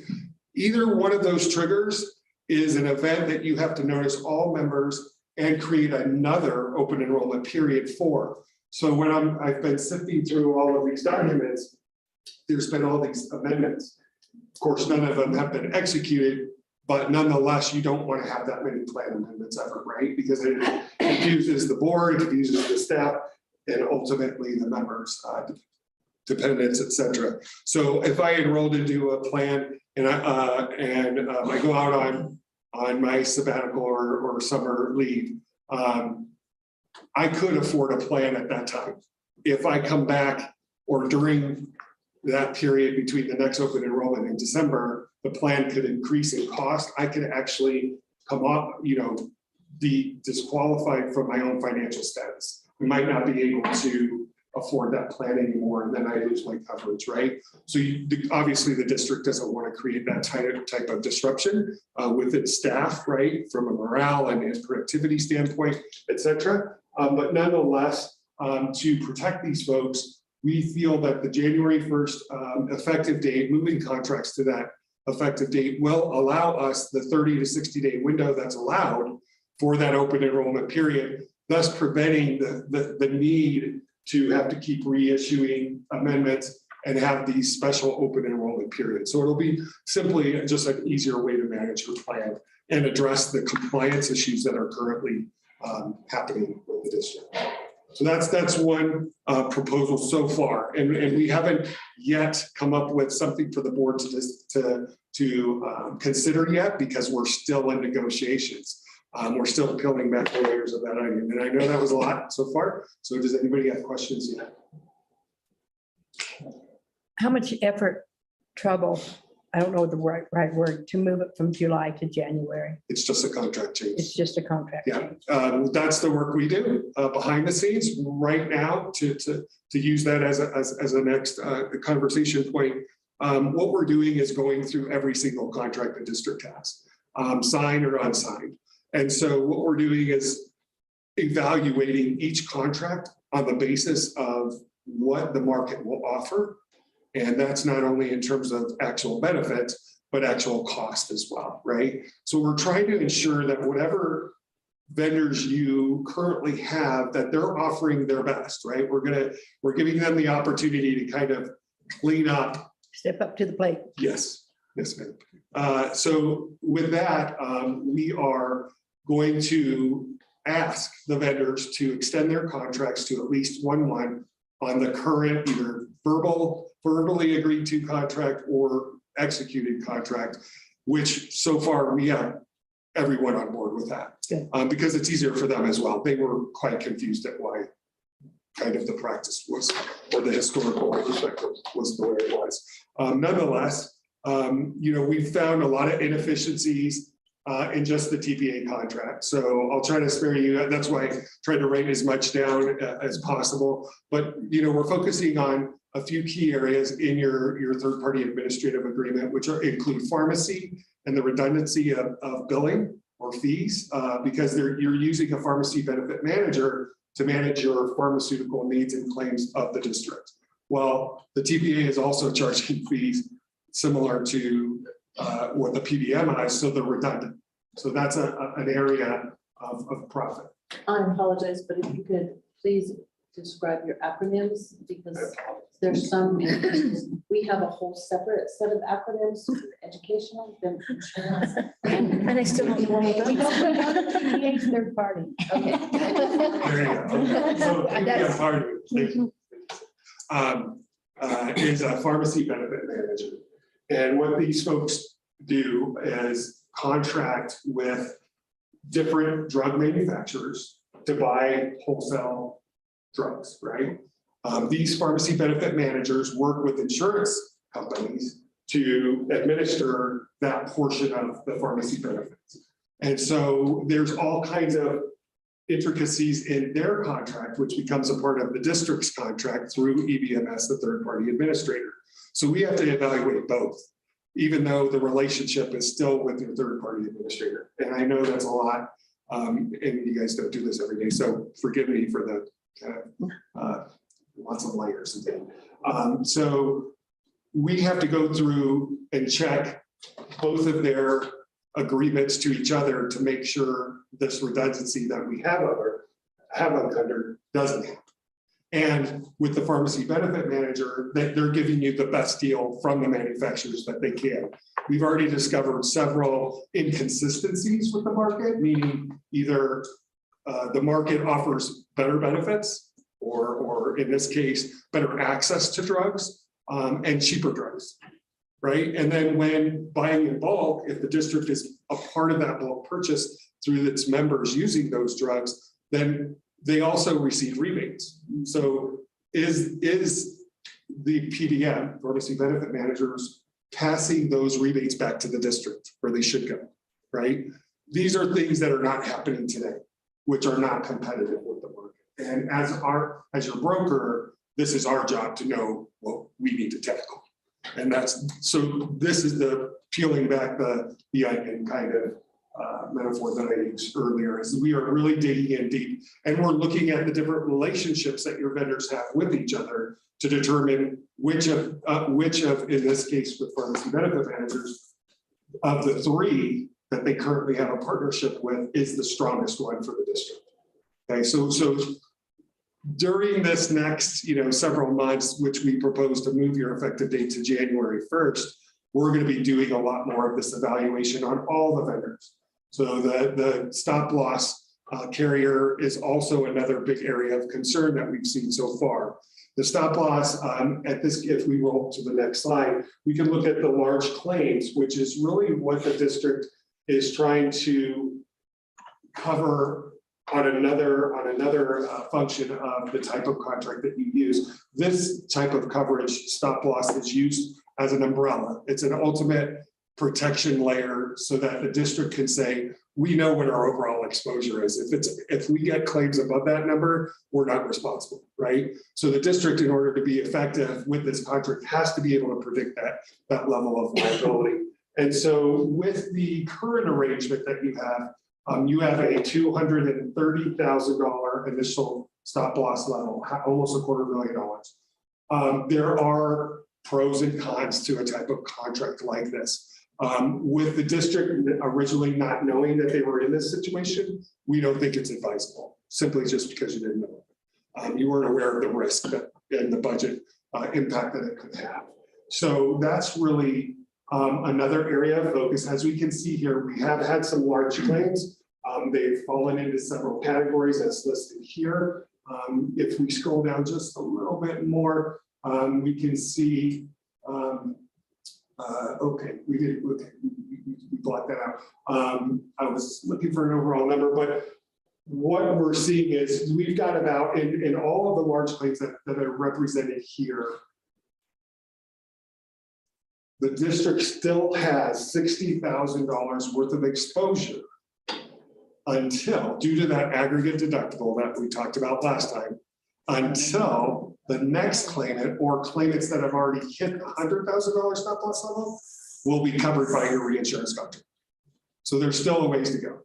Either one of those triggers is an event that you have to notice all members and create another open enrollment period for. So when I've been sifting through all of these documents, there's been all these amendments. Of course, none of them have been executed, but nonetheless, you don't want to have that many plan amendments ever, right? Because it confuses the board, it confuses the staff, and ultimately the members, dependents, et cetera. So if I enrolled into a plan and I go out on my sabbatical or summer leave, I could afford a plan at that time. If I come back or during that period between the next open enrollment in December, the plan could increase in cost. I could actually come up, be disqualified from my own financial status. We might not be able to afford that plan anymore, and then I lose my coverage, right? So obviously the district doesn't want to create that type of disruption with its staff, right? From a morale and productivity standpoint, et cetera. But nonetheless, to protect these folks, we feel that the January 1st effective date, moving contracts to that effective date will allow us the 30 to 60-day window that's allowed for that open enrollment period, thus preventing the need to have to keep reissuing amendments and have these special open enrollment periods. So it'll be simply just an easier way to manage your plan and address the compliance issues that are currently happening with the district. So that's one proposal so far, and we haven't yet come up with something for the board to consider yet, because we're still in negotiations. We're still peeling back the layers of that onion, and I know that was a lot so far. So does anybody have questions yet? How much effort, trouble, I don't know the right word, to move it from July to January? It's just a contract change. It's just a contract Yeah, change. that's the work we do behind the scenes right now to use that as a next conversation point. What we're doing is going through every single contract the district has, signed or unsigned. And so what we're doing is evaluating each contract on the basis of what the market will offer. And that's not only in terms of actual benefits, but actual cost as well, right? So we're trying to ensure that whatever vendors you currently have, that they're offering their best, right? We're giving them the opportunity to kind of clean up. Step up to the plate. Yes, ma'am. So with that, we are going to ask the vendors to extend their contracts to at least 1/1 on the current either verbally agreed to contract or executed contract, which so far we have everyone on board with that. Because it's easier for them as well. They were quite confused at why kind of the practice was, or the historical perspective was the way it was. Nonetheless, we found a lot of inefficiencies in just the TPA contract. So I'll try to spare you. That's why I tried to write as much down as possible. But, we're focusing on a few key areas in your third-party administrative agreement, which include pharmacy and the redundancy of billing or fees, because you're using a pharmacy benefit manager to manage your pharmaceutical needs and claims of the district. Well, the TPA is also charging fees similar to what the PBM is, so they're redundant. So that's an area of profit. I apologize, but if you could please describe your acronyms, because there's some, we have a whole separate set of acronyms, educational, then insurance. And I still don't know what We those don't put out the PA third party. Okay. There you go. So PBM part of it is a pharmacy benefit manager. And what these folks do is contract with different drug manufacturers to buy wholesale drugs, right? These pharmacy benefit managers work with insurance companies to administer that portion of the pharmacy benefits. And so there's all kinds of intricacies in their contract, which becomes a part of the district's contract through EBMS, the third-party administrator. So we have to evaluate both, even though the relationship is still with your third-party administrator. And I know that's a lot, and you guys don't do this every day, so forgive me for the lots of layers of things. So we have to go through and check both of their agreements to each other to make sure this redundancy that we have under doesn't happen. And with the pharmacy benefit manager, that they're giving you the best deal from the manufacturers that they can. We've already discovered several inconsistencies with the market, meaning either the market offers better benefits or in this case, better access to drugs and cheaper drugs, right? And then when buying in bulk, if the district is a part of that bulk purchase through its members using those drugs, then they also receive rebates. So is the PBM, pharmacy benefit managers, passing those rebates back to the district where they should go, right? These are things that are not happening today, which are not competitive with the market. And as your broker, this is our job to know what we need to tackle. And so this is the peeling back the onion kind of metaphor that I used earlier, is we are really digging in deep, and we're looking at the different relationships that your vendors have with each other to determine which of, in this case with pharmacy benefit managers, of the three that they currently have a partnership with is the strongest one for the district. Okay, so during this next, several months, which we propose to move your effective date to January 1st, we're going to be doing a lot more of this evaluation on all the vendors. So the stop loss carrier is also another big area of concern that we've seen so far. The stop loss if we roll to the next slide, we can look at the large claims, which is really what the district is trying to cover on another function of the type of contract that you use. This type of coverage, stop loss, is used as an umbrella. It's an ultimate protection layer so that the district can say, we know what our overall exposure is. If we get claims above that number, we're not responsible, right? So the district, in order to be effective with this contract, has to be able to predict that level of liability. And so with the current arrangement that you have a $230,000 initial stop loss level, almost $250,000. There are pros and cons to a type of contract like this. With the district originally not knowing that they were in this situation, we don't think it's advisable, simply just because you didn't know. You weren't aware of the risk and the budget impact that it could have. So that's really another area of focus. As we can see here, we have had some large claims. They've fallen into several categories as listed here. If we scroll down just a little bit more, we can see, we blocked that out. I was looking for an overall number, but what we're seeing is we've got about, in all of the large claims that are represented here, the district still has $60,000 worth of exposure until, due to that aggregate deductible that we talked about last time, until the next claimant or claimants that have already hit the $100,000 stop loss level will be covered by your reinsurance contract. So there's still a ways to go.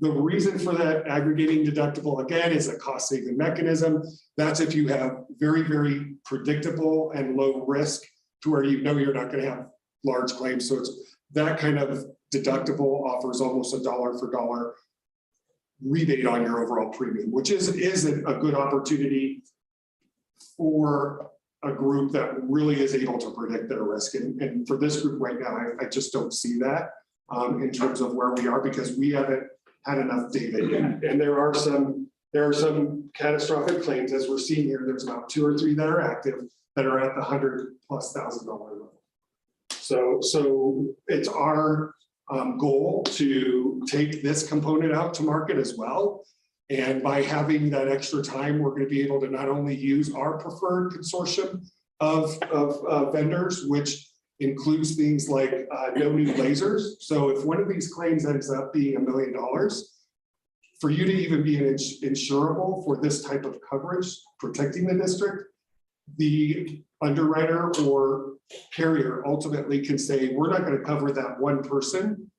The reason for that aggregating deductible, again, is a cost saving mechanism. That's if you have very, very predictable and low risk to where you know you're not going to have large claims. So it's that kind of deductible offers almost a dollar for dollar rebate on your overall premium, which is a good opportunity for a group that really is able to predict their risk. And for this group right now, I just don't see that in terms of where we are, because we haven't had enough data yet. And there are some catastrophic claims, as we're seeing here. There's about 2 or 3 that are active that are at the $100,000+ level. So it's our goal to take this component out to market as well. And by having that extra time, we're going to be able to not only use our preferred consortium of vendors, which includes things like no new lasers. So if one of these claims ends up being $1 million, for you to even be insurable for this type of coverage, protecting the district, the underwriter or carrier ultimately can say, we're not going to cover that one person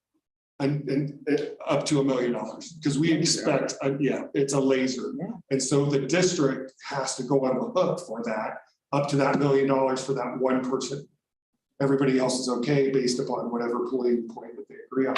and up to $1 million, because we expect, it's a laser. Yeah. And so the district has to go on the hook for that, up to that $1 million for that one person. Everybody else is okay based upon whatever polling point that they agree on.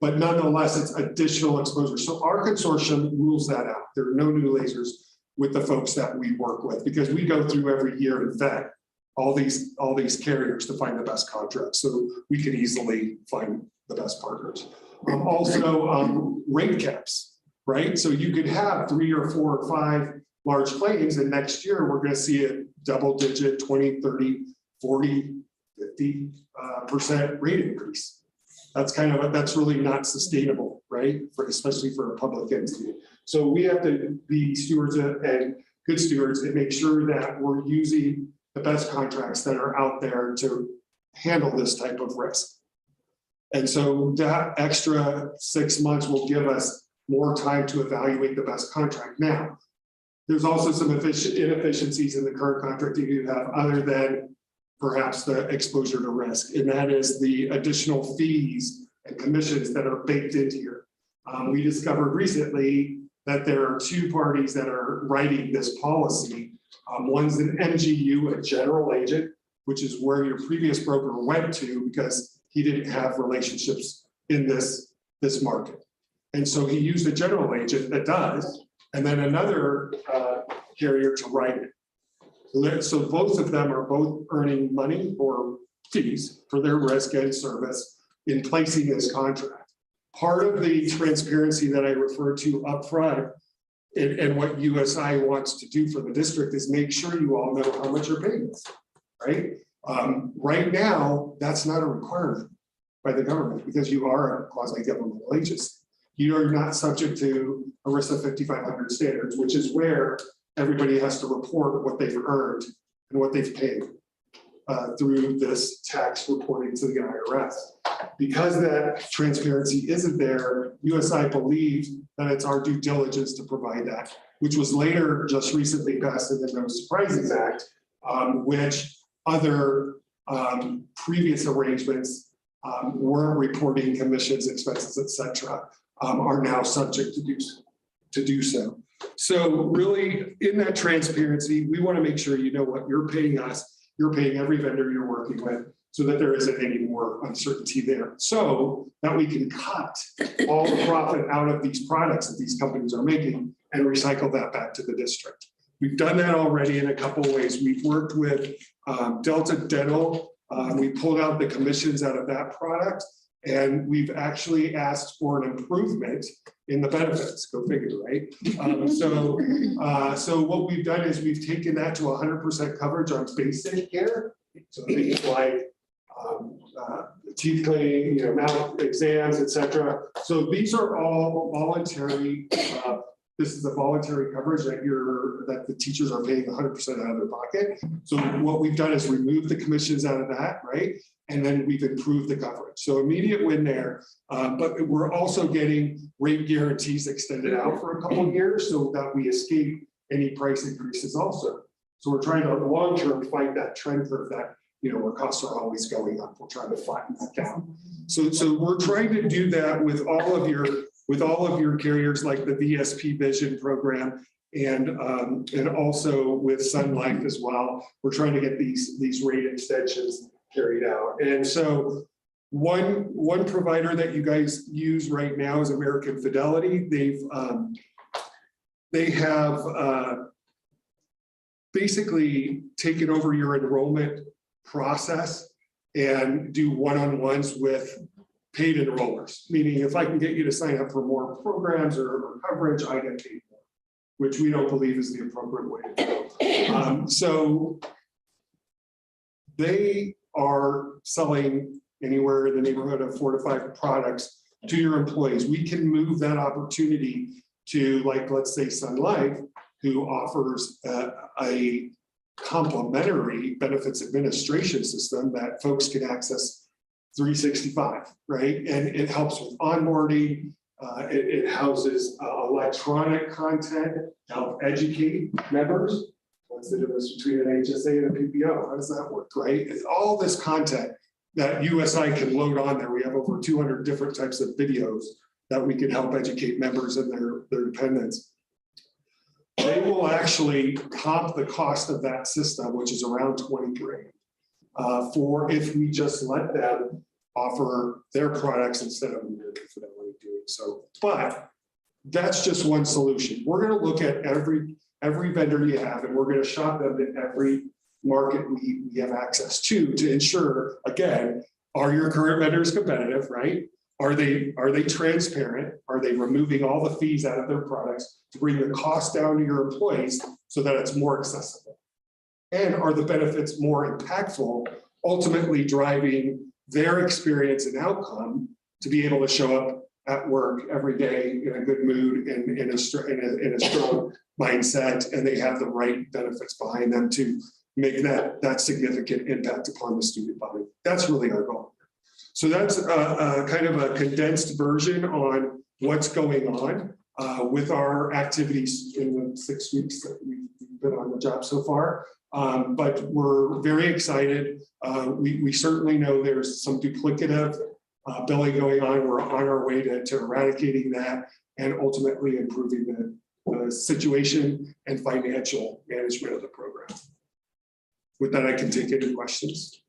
But nonetheless, it's additional exposure. So our consortium rules that out. There are no new lasers with the folks that we work with, because we go through every year and vet all these carriers to find the best contracts, so we can easily find the best partners. Also, rate caps, right? So you could have 3 or 4 or 5 large claims, and next year we're going to see a double-digit 20, 30, 40, 50% rate increase. That's really not sustainable, right? Especially for a public entity. So we have to be stewards and good stewards and make sure that we're using the best contracts that are out there to handle this type of risk. And so that extra 6 months will give us more time to evaluate the best contract. Now, There's also some inefficiencies in the current contract that you have other than perhaps the exposure to risk, and that is the additional fees and commissions that are baked into here. We discovered recently that there are two parties that are writing this policy. One's an MGU, a general agent, which is where your previous broker went to because he didn't have relationships in this market. And so he used a general agent that does, and then another carrier to write it. So both of them are both earning money or fees for their risk and service in placing this contract. Part of the transparency that I referred to upfront and what USI wants to do for the district is make sure you all know how much you're paying us, right? Right now, that's not a requirement by the government because you are a quasi-governmental agency. You are not subject to ERISA 5500 standards, which is where everybody has to report what they've earned and what they've paid through this tax reporting to the IRS. Because that transparency isn't there, USI believes that it's our due diligence to provide that, which was later just recently passed in the No Surprises Act, which other previous arrangements weren't reporting commissions, expenses, et cetera, are now subject to do so. So really, in that transparency, we want to make sure you know what you're paying us, you're paying every vendor you're working with, so that there isn't any more uncertainty there. So that we can cut all the profit out of these products that these companies are making and recycle that back to the district. We've done that already in a couple of ways. We've worked with Delta Dental. We pulled out the commissions out of that product, and we've actually asked for an improvement in the benefits. Go figure, right? So what we've done is we've taken that to 100% coverage on basic care. So things like teeth cleaning, mouth exams, et cetera. So these are all voluntary. This is a voluntary coverage that the teachers are paying 100% out of their pocket. So what we've done is remove the commissions out of that, right? And then we've improved the coverage. So immediate win there, but we're also getting rate guarantees extended out for a couple of years so that we escape any price increases also. So we're trying to long-term fight that trend curve that where costs are always going up. We're trying to flatten that down. So we're trying to do that with all of your carriers, like the VSP Vision program, and also with Sun Life as well. We're trying to get these rate extensions carried out. And so one provider that you guys use right now is American Fidelity. They have basically taken over your enrollment process and do one-on-ones with paid enrollers, meaning if I can get you to sign up for more programs or coverage, I get paid more, which we don't believe is the appropriate way to go. So they are selling anywhere in the neighborhood of 4 to 5 products to your employees. We can move that opportunity to, like, let's say Sun Life, who offers a complementary benefits administration system that folks can access 365, right? And it helps with onboarding. It houses electronic content to help educate members. What's the difference between an HSA and a PPO? How does that work, right? It's all this content that USI can load on there. We have over 200 different types of videos that we can help educate members and their dependents. They will actually comp the cost of that system, which is around 20 grand, for if we just let them offer their products instead of American Fidelity doing so. But that's just one solution. We're going to look at every vendor you have, and we're going to shop them to every market we have access to ensure, again, are your current vendors competitive, right? Are they transparent? Are they removing all the fees out of their products to bring the cost down to your employees so that it's more accessible? And are the benefits more impactful, ultimately driving their experience and outcome to be able to show up at work every day in a good mood and in a strong mindset, and they have the right benefits behind them to make that significant impact upon the student body? That's really our goal. So that's a kind of a condensed version on what's going on. with our activities in the 6 weeks that we've been on the job so far. But we're very excited. We certainly know there's some duplicative billing going on. We're on our way to eradicating that and ultimately improving the situation and financial management of the program. With that, I can take any questions.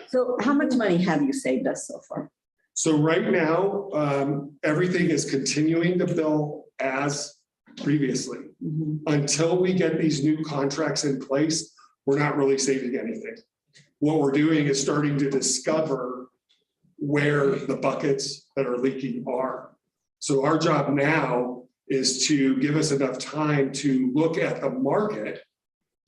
So how much money have you saved us so far? So right now, everything is continuing to bill as previously. Until we get these new contracts in place, we're not really saving anything. What we're doing is starting to discover where the buckets that are leaking are. So our job now is to give us enough time to look at the market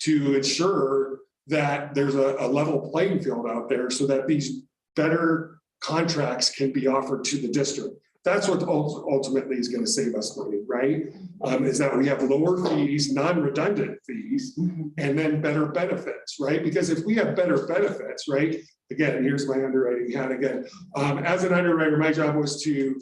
to ensure that there's a level playing field out there so that these better contracts can be offered to the district. That's what ultimately is going to save us money, right? Is that we have lower fees, non-redundant fees, and then better benefits, right? Because if we have better benefits, right? Again, here's my underwriting hat again. As an underwriter, my job was to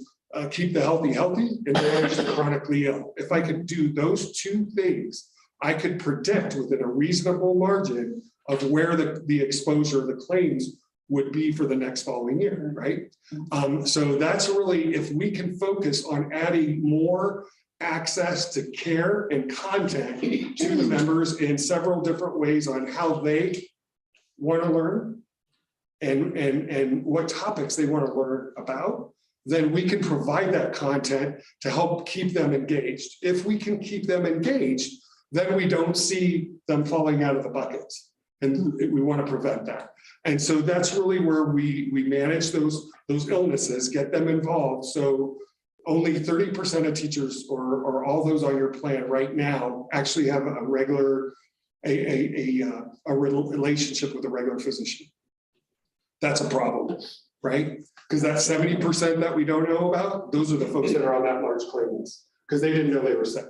keep the healthy and manage the chronically ill. If I could do those two things, I could predict within a reasonable margin of where the exposure, the claims would be for the next following year, right? So that's really, if we can focus on adding more access to care and content to the members in several different ways on how they want to learn and what topics they want to learn about, then we can provide that content to help keep them engaged. If we can keep them engaged, then we don't see them falling out of the buckets. And we want to prevent that. And so that's really where we manage those illnesses, get them involved. So only 30% of teachers or all those on your plan right now actually have a regular relationship with a regular physician. That's a problem, right? Because that 70% that we don't know about, those are the folks that are on that large claim list because they didn't know they were sick.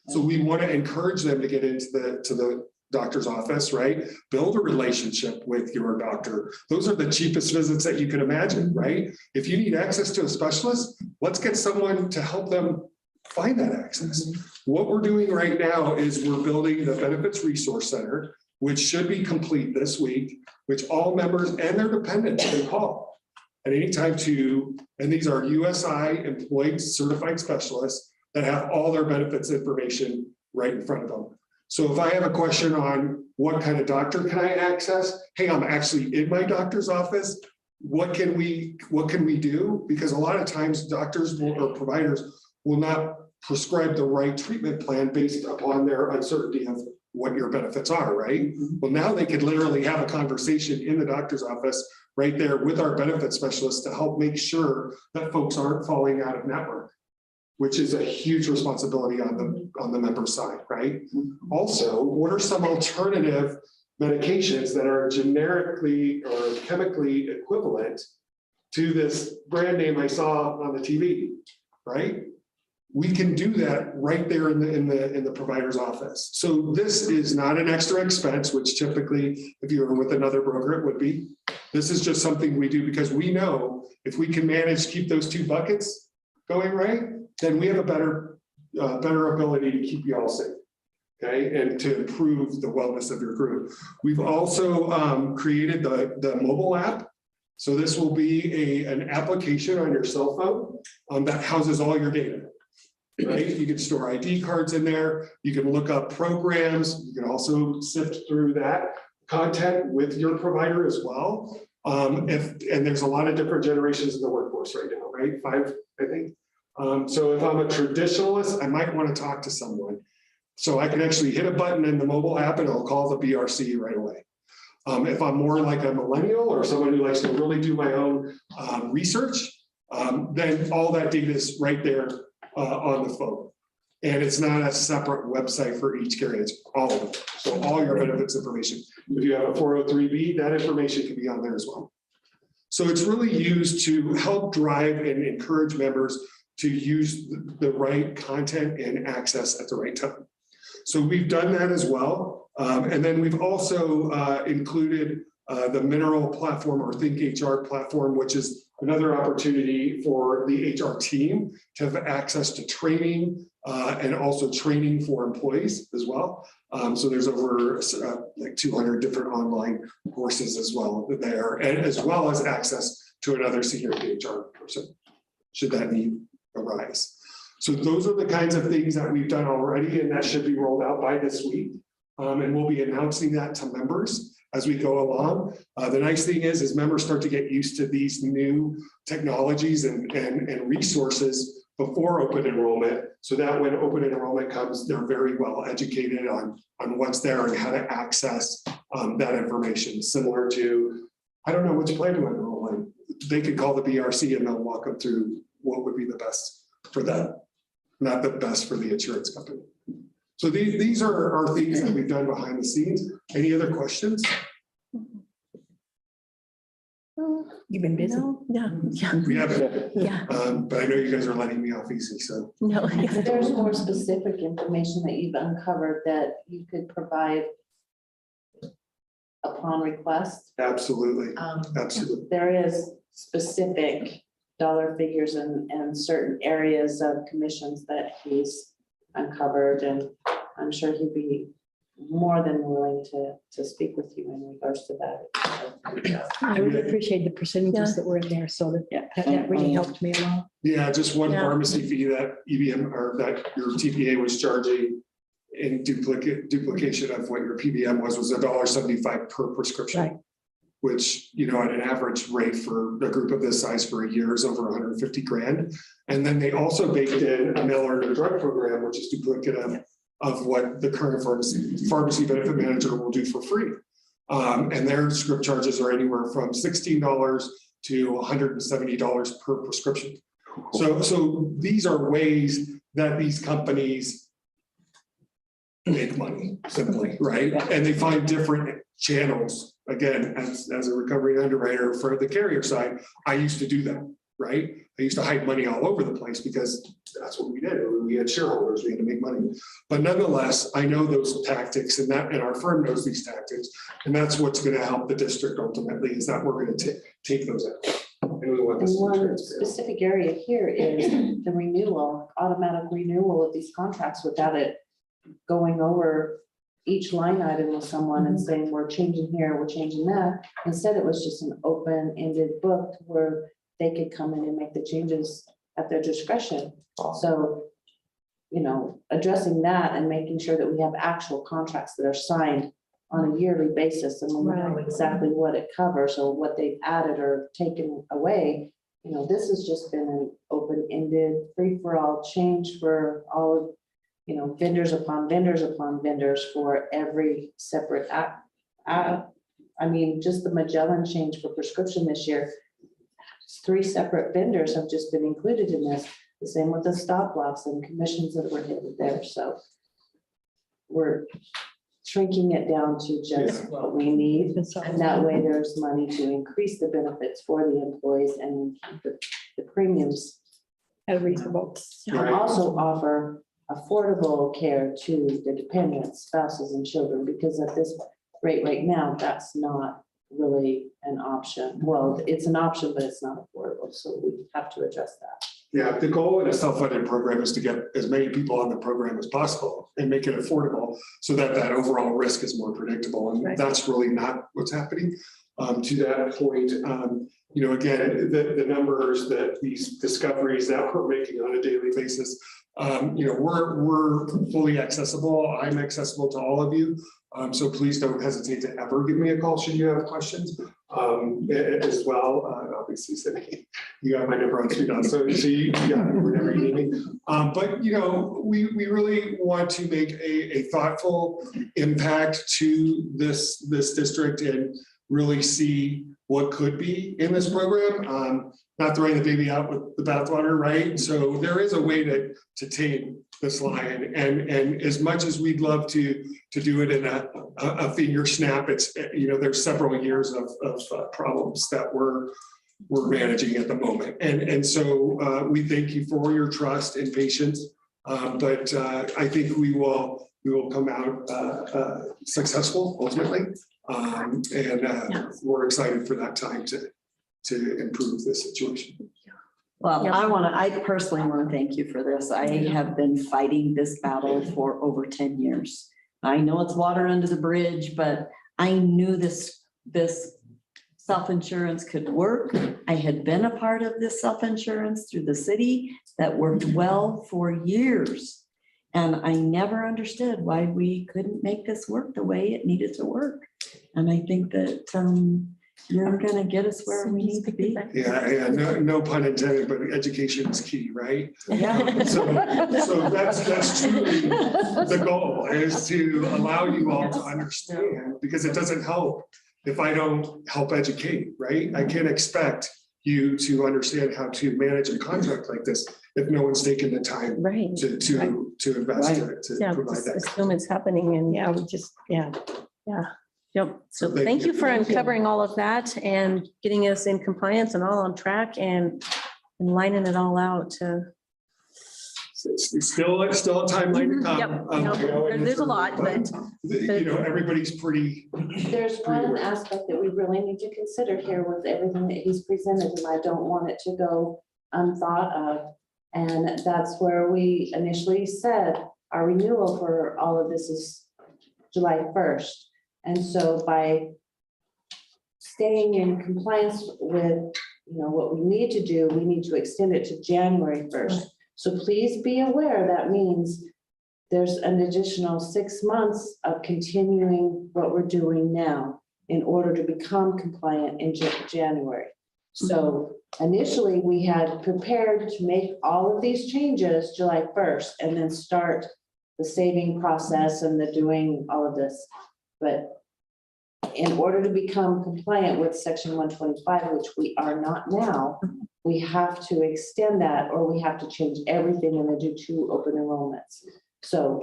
So we want to encourage them to get into the doctor's office, right? Build a relationship with your doctor. Those are the cheapest visits that you can imagine, right? If you need access to a specialist, let's get someone to help them find that access. What we're doing right now is we're building the Benefits Resource Center, which should be complete this week, which all members and their dependents can call at any time to, and these are USI employed certified specialists that have all their benefits information right in front of them. So if I have a question on what kind of doctor can I access? Hey, I'm actually in my doctor's office. What can we do? Because a lot of times doctors or providers will not prescribe the right treatment plan based upon their uncertainty of what your benefits are, right? Well, now they could literally have a conversation in the doctor's office right there with our benefit specialists to help make sure that folks aren't falling out of network, which is a huge responsibility on the member side, right? Also, what are some alternative medications that are generically or chemically equivalent to this brand name I saw on the TV, right? We can do that right there in the provider's office. So this is not an extra expense, which typically, if you were with another broker, it would be. This is just something we do because we know if we can manage, keep those two buckets going right, then we have a better ability to keep you all safe, okay, and to improve the wellness of your group. We've also created the mobile app. So this will be an application on your cell phone that houses all your data, right? You can store ID cards in there. You can look up programs. You can also sift through that content with your provider as well. And there's a lot of different generations in the workforce right now, right? 5, I think. So if I'm a traditionalist, I might want to talk to someone. So I can actually hit a button in the mobile app and it'll call the BRC right away. If I'm more like a millennial or someone who likes to really do my own research, then all that data is right there on the phone. And it's not a separate website for each carrier, it's all of it. So all your benefits information. If you have a 403B, that information can be on there as well. So it's really used to help drive and encourage members to use the right content and access at the right time. So we've done that as well. And then we've also included the Mineral platform or Think HR platform, which is another opportunity for the HR team to have access to training and also training for employees as well. So there's over like 200 different online courses as well there, and as well as access to another senior HR person, should that need arise. So those are the kinds of things that we've done already, and that should be rolled out by this week. And we'll be announcing that to members as we go along. The nice thing is members start to get used to these new technologies and resources before open enrollment, so that when open enrollment comes, they're very well educated on what's there and how to access that information. Similar to, I don't know which plan to enroll in. They could call the BRC and they'll walk them through what would be the best for them, not the best for the insurance company. So these are things that we've done behind the scenes. Any other questions? You've been busy. No, yeah, We haven't, yeah, but I know you guys are letting me off easy, so. no. If there's more specific information that you've uncovered that you could provide upon request. Absolutely, absolutely. There is specific dollar figures and certain areas of commissions that he's uncovered, and I'm sure he'd be more than willing to speak with you in regards to that. I really appreciate the percentages that were in there, so that really helped me a lot. Yeah, just one Yeah. pharmacy fee that EBM or that your TPA was charging in duplication of what your PBM was $1.75 per prescription. Right. Which, you know, at an average rate for a group of this size for a year is over 150 grand. And then they also baked in a mail order drug program, which is duplicative of what the current pharmacy benefit manager will do for free. And their script charges are anywhere from $16 to $170 per prescription. So these are ways that these companies make money simply, right? And they find different channels. Again, as a recovery underwriter for the carrier side, I used to do that, right? I used to hide money all over the place because that's what we did. We had shareholders, we had to make money. But nonetheless, I know those tactics, and our firm knows these tactics, and that's what's going to help the district ultimately, is that we're going to take those out. And we want And this one transparent. specific area here is the renewal, automatic renewal of these contracts without it going over each line item with someone and saying, we're changing here, we're changing that. Instead, it was just an open-ended book where they could come in and make the changes at their discretion. So, you know, addressing that and making sure that we have actual contracts that are signed on a yearly basis, and we know exactly what it covers or what they've added or taken away. You know, this has just been an open-ended, free-for-all change for all of, you know, vendors upon vendors upon vendors for every separate app. I mean, just the Magellan change for prescription this year, 3 separate vendors have just been included in this. The same with the stop loss and commissions that were hit there. So we're shrinking it down to just what we need. And that way there's money to increase the benefits for the employees and the premiums. Reasonable. And also offer affordable care to the dependents, spouses and children, because at this rate right now, that's not really an option. Well, it's an option, but it's not affordable. So we have to address that. Yeah, the goal in a self-funded program is to get as many people on the program as possible and make it affordable so that that overall risk is more predictable. And that's really not what's happening. To that point, you know, again, the numbers that these discoveries that we're making on a daily basis, you know, we're fully accessible. I'm accessible to all of you. So please don't hesitate to ever give me a call should you have questions as well. Obviously, Cindy, you have my number on speed on, so you whenever you need me. But you know, we really want to make a thoughtful impact to this district and really see what could be in this program. Not throwing the baby out with the bathwater, right? So there is a way to tame this lion, and as much as we'd love to do it in a finger snap, it's, you know, there's several years of problems that we're managing at the moment, and so we thank you for your trust and patience, but I think we will come out successful ultimately. We're excited for that time to improve this situation. Well, Yep. I personally want to thank you for this. I have been fighting this battle for over 10 years. I know it's water under the bridge, but I knew this self-insurance could work. I had been a part of this self-insurance through the city that worked well for years. And I never understood why we couldn't make this work the way it needed to work. And I think that you're gonna get us where we need to be. Yeah, no pun intended, but education is key, right? Yeah. So that's truly the goal, is to allow you all to understand, because it doesn't help if I don't help educate, right? I can't expect you to understand how to manage a contract like this if no one's taken the time Right. to invest in it, to Yeah, provide just that. assume it's happening and Yeah, we just, yeah. Yep. So Thank thank you. you for uncovering all of that and getting us in compliance and all on track and lining it all out to. It's still a timeline to come. Yep. I know it is There's a early, lot, but everybody's pretty. There's one aspect that we really need to consider here with everything that he's presented, and I don't want it to go unthought of. And that's where we initially said our renewal for all of this is July 1st. And so by staying in compliance with, what we need to do, we need to extend it to January 1st. So please be aware that means there's an additional 6 months of continuing what we're doing now in order to become compliant in January. So initially, we had prepared to make all of these changes July 1st and then start the saving process and the doing all of this. But in order to become compliant with section 125, which we are not now, we have to extend that, or we have to change everything and then do 2 open enrollments. So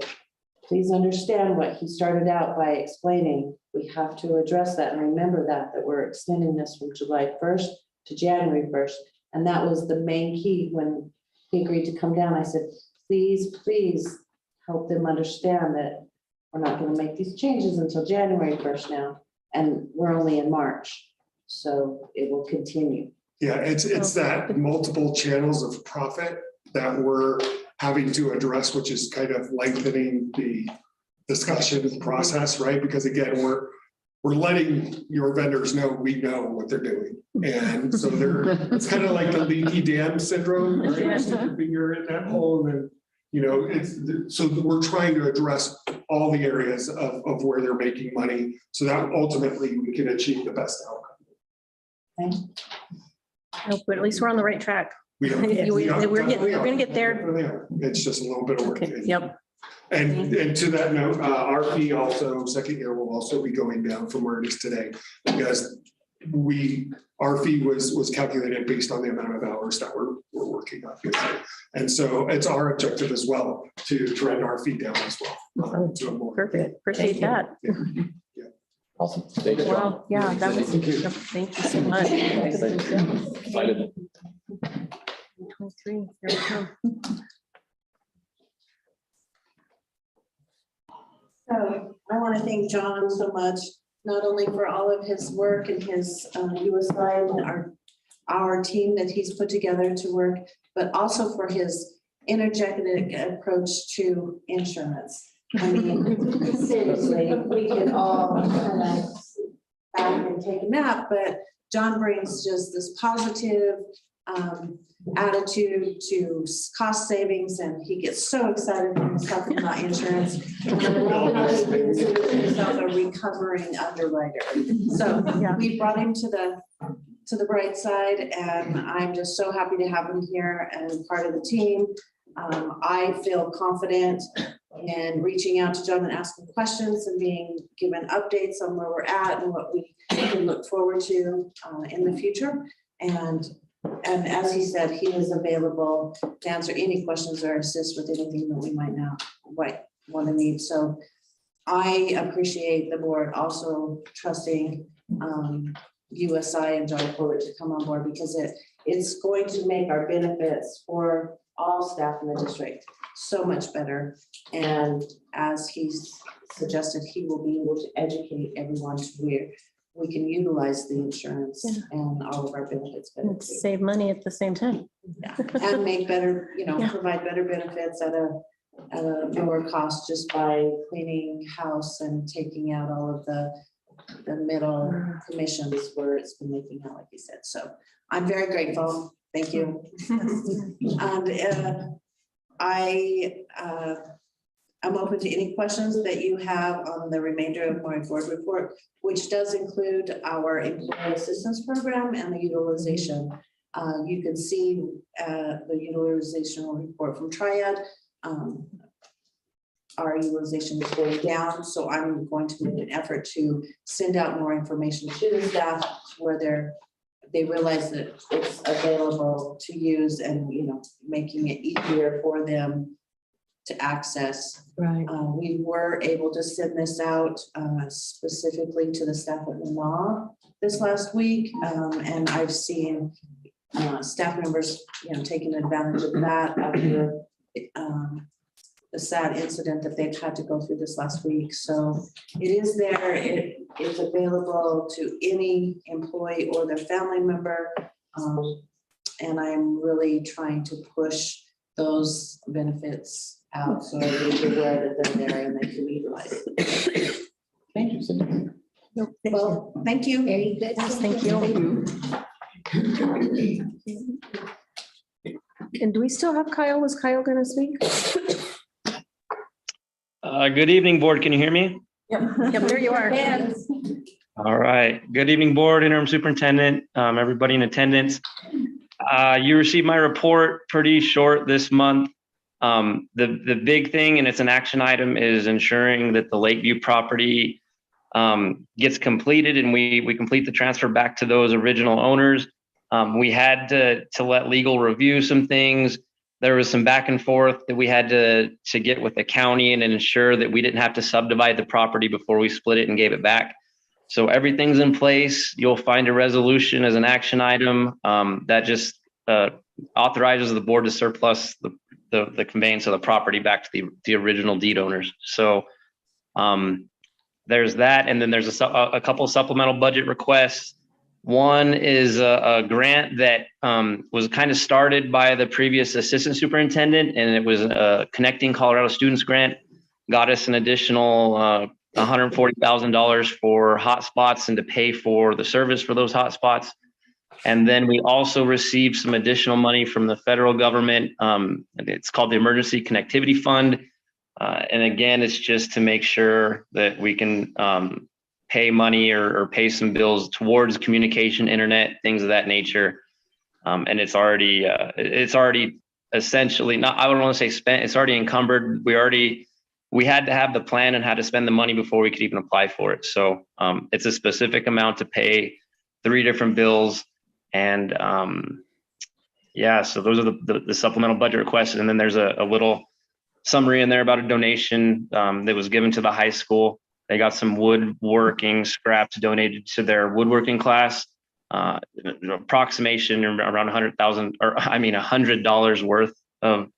please understand what he started out by explaining. We have to address that and remember that we're extending this from July 1st to January 1st. And that was the main key when he agreed to come down. I said, please help them understand that we're not going to make these changes until January 1st now. And we're only in March, so it will continue. Yeah, it's that multiple channels of profit that we're having to address, which is kind of lengthening the discussion process, right? Because again, we're letting your vendors know we know what they're doing. And so it's kind of like the leaky dam syndrome, right? You stick your finger in that hole and then, so we're trying to address all the areas of where they're making money so that ultimately we can achieve the best outcome. no, but at least we're on the right track. We're gonna get there. It's just a little bit of work. Okay, yep. And to that note, our fee also, second year will also be going down from where it is today, because our fee was calculated based on the amount of hours that we're working on. And so it's our objective as well to trend our fee down as well. To a more. Perfect. Appreciate that. Yeah. Awesome. Thank you. Wow, yeah, that was, Thank you. yep, thank you so much. Excited. 23, here we come. So I want to thank John so much, not only for all of his work and his USI and our team that he's put together to work, but also for his energetic approach to insurance. I mean, seriously, we can all kind of sit back and take a nap, but John brings just this positive attitude to cost savings, and he gets so excited when he's talking about insurance. And I love how he considers himself a recovering underwriter. So Yeah. we brought him to the bright side, and I'm just so happy to have him here and part of the team. I feel confident in reaching out to John and asking questions and being given updates on where we're at and what we can look forward to in the future. And as he said, he is available to answer any questions or assist with anything that we might want to need. So I appreciate the board also trusting USI and John Fuller to come on board, because it's going to make our benefits for all staff in the district so much better. And as he's suggested, he will be able to educate everyone to where we can utilize the insurance and all of our benefits better. And save money at the same time. Yeah, and make better, Yeah. provide better benefits at a lower cost just by cleaning house and taking out all of the middle commissions where it's been making out, like you said. So I'm very grateful. Thank you. And I'm open to any questions that you have on the remainder of my board report, which does include our employee assistance program and the utilization. You can see the utilization report from Triad. Our utilization is going down, so I'm going to make an effort to send out more information to the staff where they realize that it's available to use and, making it easier for them to access. Right. We were able to send this out specifically to the staff at the law this last week. And I've seen staff members, taking advantage of that after the sad incident that they've had to go through this last week. So it is there. It is available to any employee or their family member. And I'm really trying to push those benefits out so they're aware that they're there and they can utilize it. Thank you, Cindy. Well, thank you. Very good. Thank you. And do we still have Kyle? Was Kyle going to speak? Good evening, board. Can you hear me? Yep, there you are. All right. Good evening, board, interim superintendent, everybody in attendance. You received my report pretty short this month. The big thing, and it's an action item, is ensuring that the Lakeview property gets completed and we complete the transfer back to those original owners. We had to let legal review some things. There was some back and forth that we had to get with the county and ensure that we didn't have to subdivide the property before we split it and gave it back. So everything's in place. You'll find a resolution as an action item that just authorizes the board to surplus the conveyance of the property back to the original deed owners. So there's that. And then there's a couple of supplemental budget requests. One is a grant that was kind of started by the previous assistant superintendent, and it was a Connecting Colorado Students grant, got us an additional $140,000 for hotspots and to pay for the service for those hotspots. And then we also received some additional money from the federal government. It's called the Emergency Connectivity Fund. And again, it's just to make sure that we can pay money or pay some bills towards communication, internet, things of that nature. And it's already essentially not, I don't want to say spent, it's already encumbered. We had to have the plan and had to spend the money before we could even apply for it. So it's a specific amount to pay 3 different bills. And so those are the supplemental budget requests. And then there's a little summary in there about a donation that was given to the high school. They got some woodworking scraps donated to their woodworking class, approximation around $100 worth of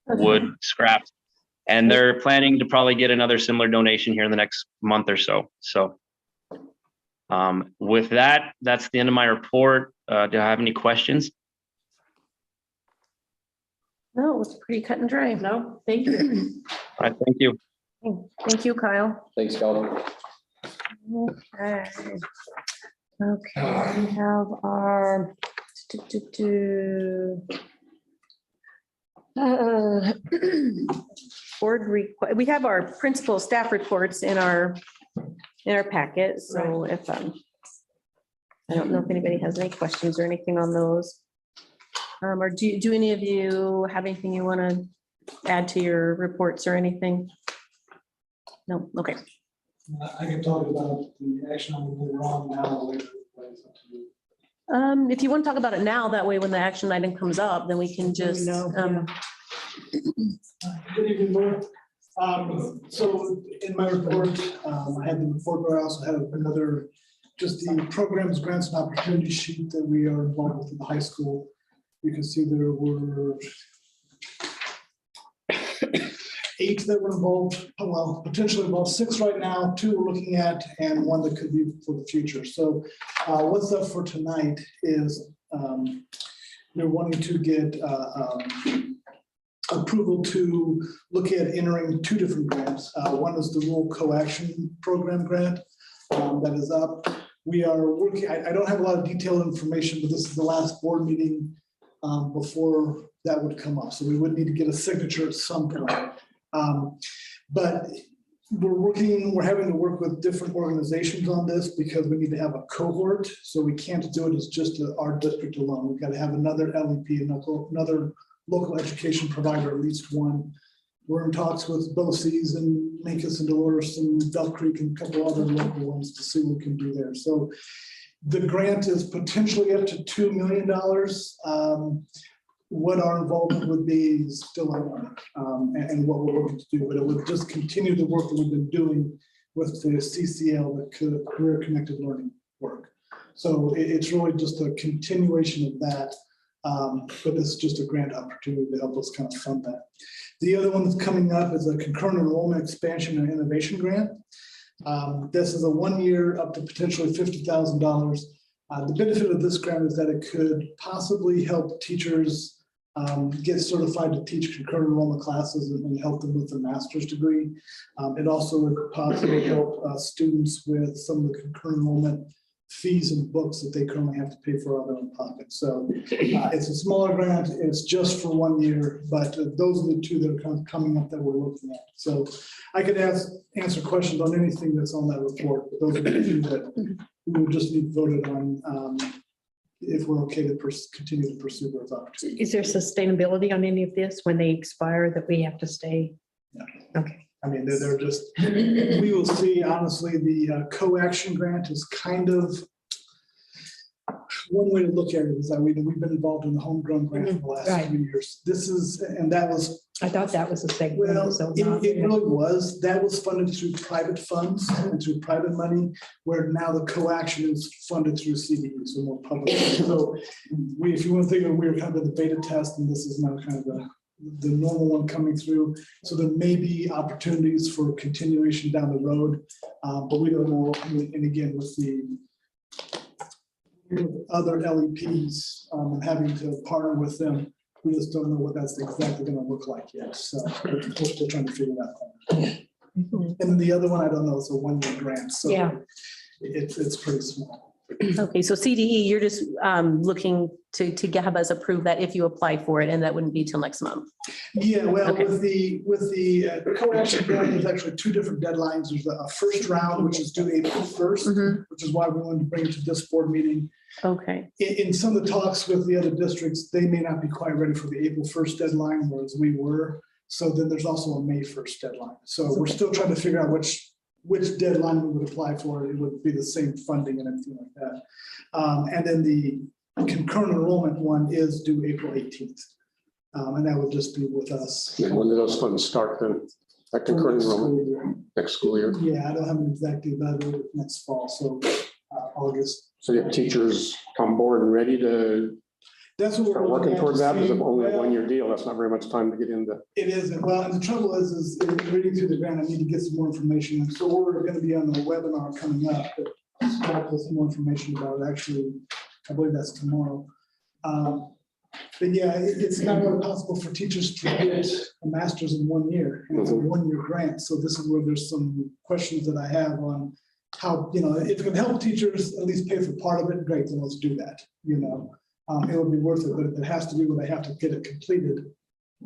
wood scraps. And they're planning to probably get another similar donation here in the next month or so. So with that, that's the end of my report. Do I have any questions? No, it's pretty cut and dry. No, thank you. All right, thank you. Thank you, Kyle. Thanks, Calvin. Okay. Okay, we have our board request. We have our principal staff reports in our packet. So if I don't know if anybody has any questions or anything on those. Or do any of you have anything you want to add to your reports or anything? No, okay. I can talk about the action on the wrong now. Later. If you want to talk about it now, that way when the action item comes up, then we can just. Good evening, board. So in my report, I had the report, but I also have another, just the programs, grants and opportunity sheet that we are involved with in the high school. You can see there were 8 that were involved, well, potentially involved 6 right now, 2 we're looking at, and 1 that could be for the future. So what's up for tonight is we're wanting to get approval to look at entering 2 different grants. One is the Rural Co-Action Program grant that is up. We are working, I don't have a lot of detailed information, but this is the last board meeting before that would come up. So we would need to get a signature at some point. But we're having to work with different organizations on this because we need to have a cohort. So we can't do it as just our district alone. We've got to have another LEP, another local education provider, at least one. We're in talks with BOCES and Minkus and Dolores and Bell Creek and a couple other local ones to see what we can do there. So the grant is potentially up to $2 million. What our involvement would be is still unknown, and what we're looking to do, but it would just continue the work that we've been doing with the CCL, the Career Connected Learning work. So it's really just a continuation of that, but this is just a grant opportunity to help us kind of fund that. The other one that's coming up is a Concurrent Enrollment Expansion and Innovation Grant. This is a 1-year up to potentially $50,000. The benefit of this grant is that it could possibly help teachers get certified to teach concurrent enrollment classes and help them with a master's degree. It also would possibly help students with some of the concurrent enrollment fees and books that they currently have to pay for out of their own pocket. So it's a smaller grant. It's just for 1 year, but those are the 2 that are kind of coming up that we're looking at. So I could answer questions on anything that's on that report, but those are the 2 that we will just need voted on if we're okay to continue to pursue those opportunities. Is there sustainability on any of this when they expire that we have to stay? No. Okay. I mean, they're just, we will see, honestly, the co-action grant is kind of, one way to look at it is that we've been involved in the homegrown grant for the last few years. This is, and that was. I thought that was a segment. Well, so it not- really was. That was funded through private funds and through private money, where now the co-action is funded through CDE, so more public. So if you want to think of, we were kind of in the beta test, and this is now kind of the normal one coming through. So there may be opportunities for continuation down the road, but we don't know. And again, with the other LEPs and having to partner with them, we just don't know what that's exactly going to look like yet. So we're still trying to figure that out. And then the other one, I don't know, it's a 1-year grant. So Yeah. it's pretty small. Okay, so CDE, you're just looking to have us approve that if you apply for it, and that wouldn't be till next month. Yeah, well, Okay. with the co-action grant, there's actually 2 different deadlines. There's a first round, which is due April 1st, which is why we wanted to bring it to this board meeting. Okay, In some of the talks with the other districts, they may not be quite ready for the April 1st deadline, whereas we were. So then there's also a May 1st deadline. So we're still trying to figure out which deadline we would apply for. It would be the same funding and everything like that. And then the concurrent enrollment one is due April 18th. And that would just be with us. And when do those funds start then? That concurrent enrollment next school year? Yeah, I don't have an exact date, but it'll be next fall, so August. So you have teachers on board and ready to That's what start we're working towards that? Is it only a Well, 1-year deal? That's not very much time to get into. It isn't. Well, and the trouble is in reading through the grant, I need to get some more information. And so we're going to be on a webinar coming up that has some more information about it. Actually, I believe that's tomorrow. But yeah, it's not really possible for teachers to get a master's in 1 year. And it's a 1-year grant. So this is where there's some questions that I have on how, if it can help teachers at least pay for part of it, great, then let's do that, it would be worth it, but if it has to be where they have to get it completed,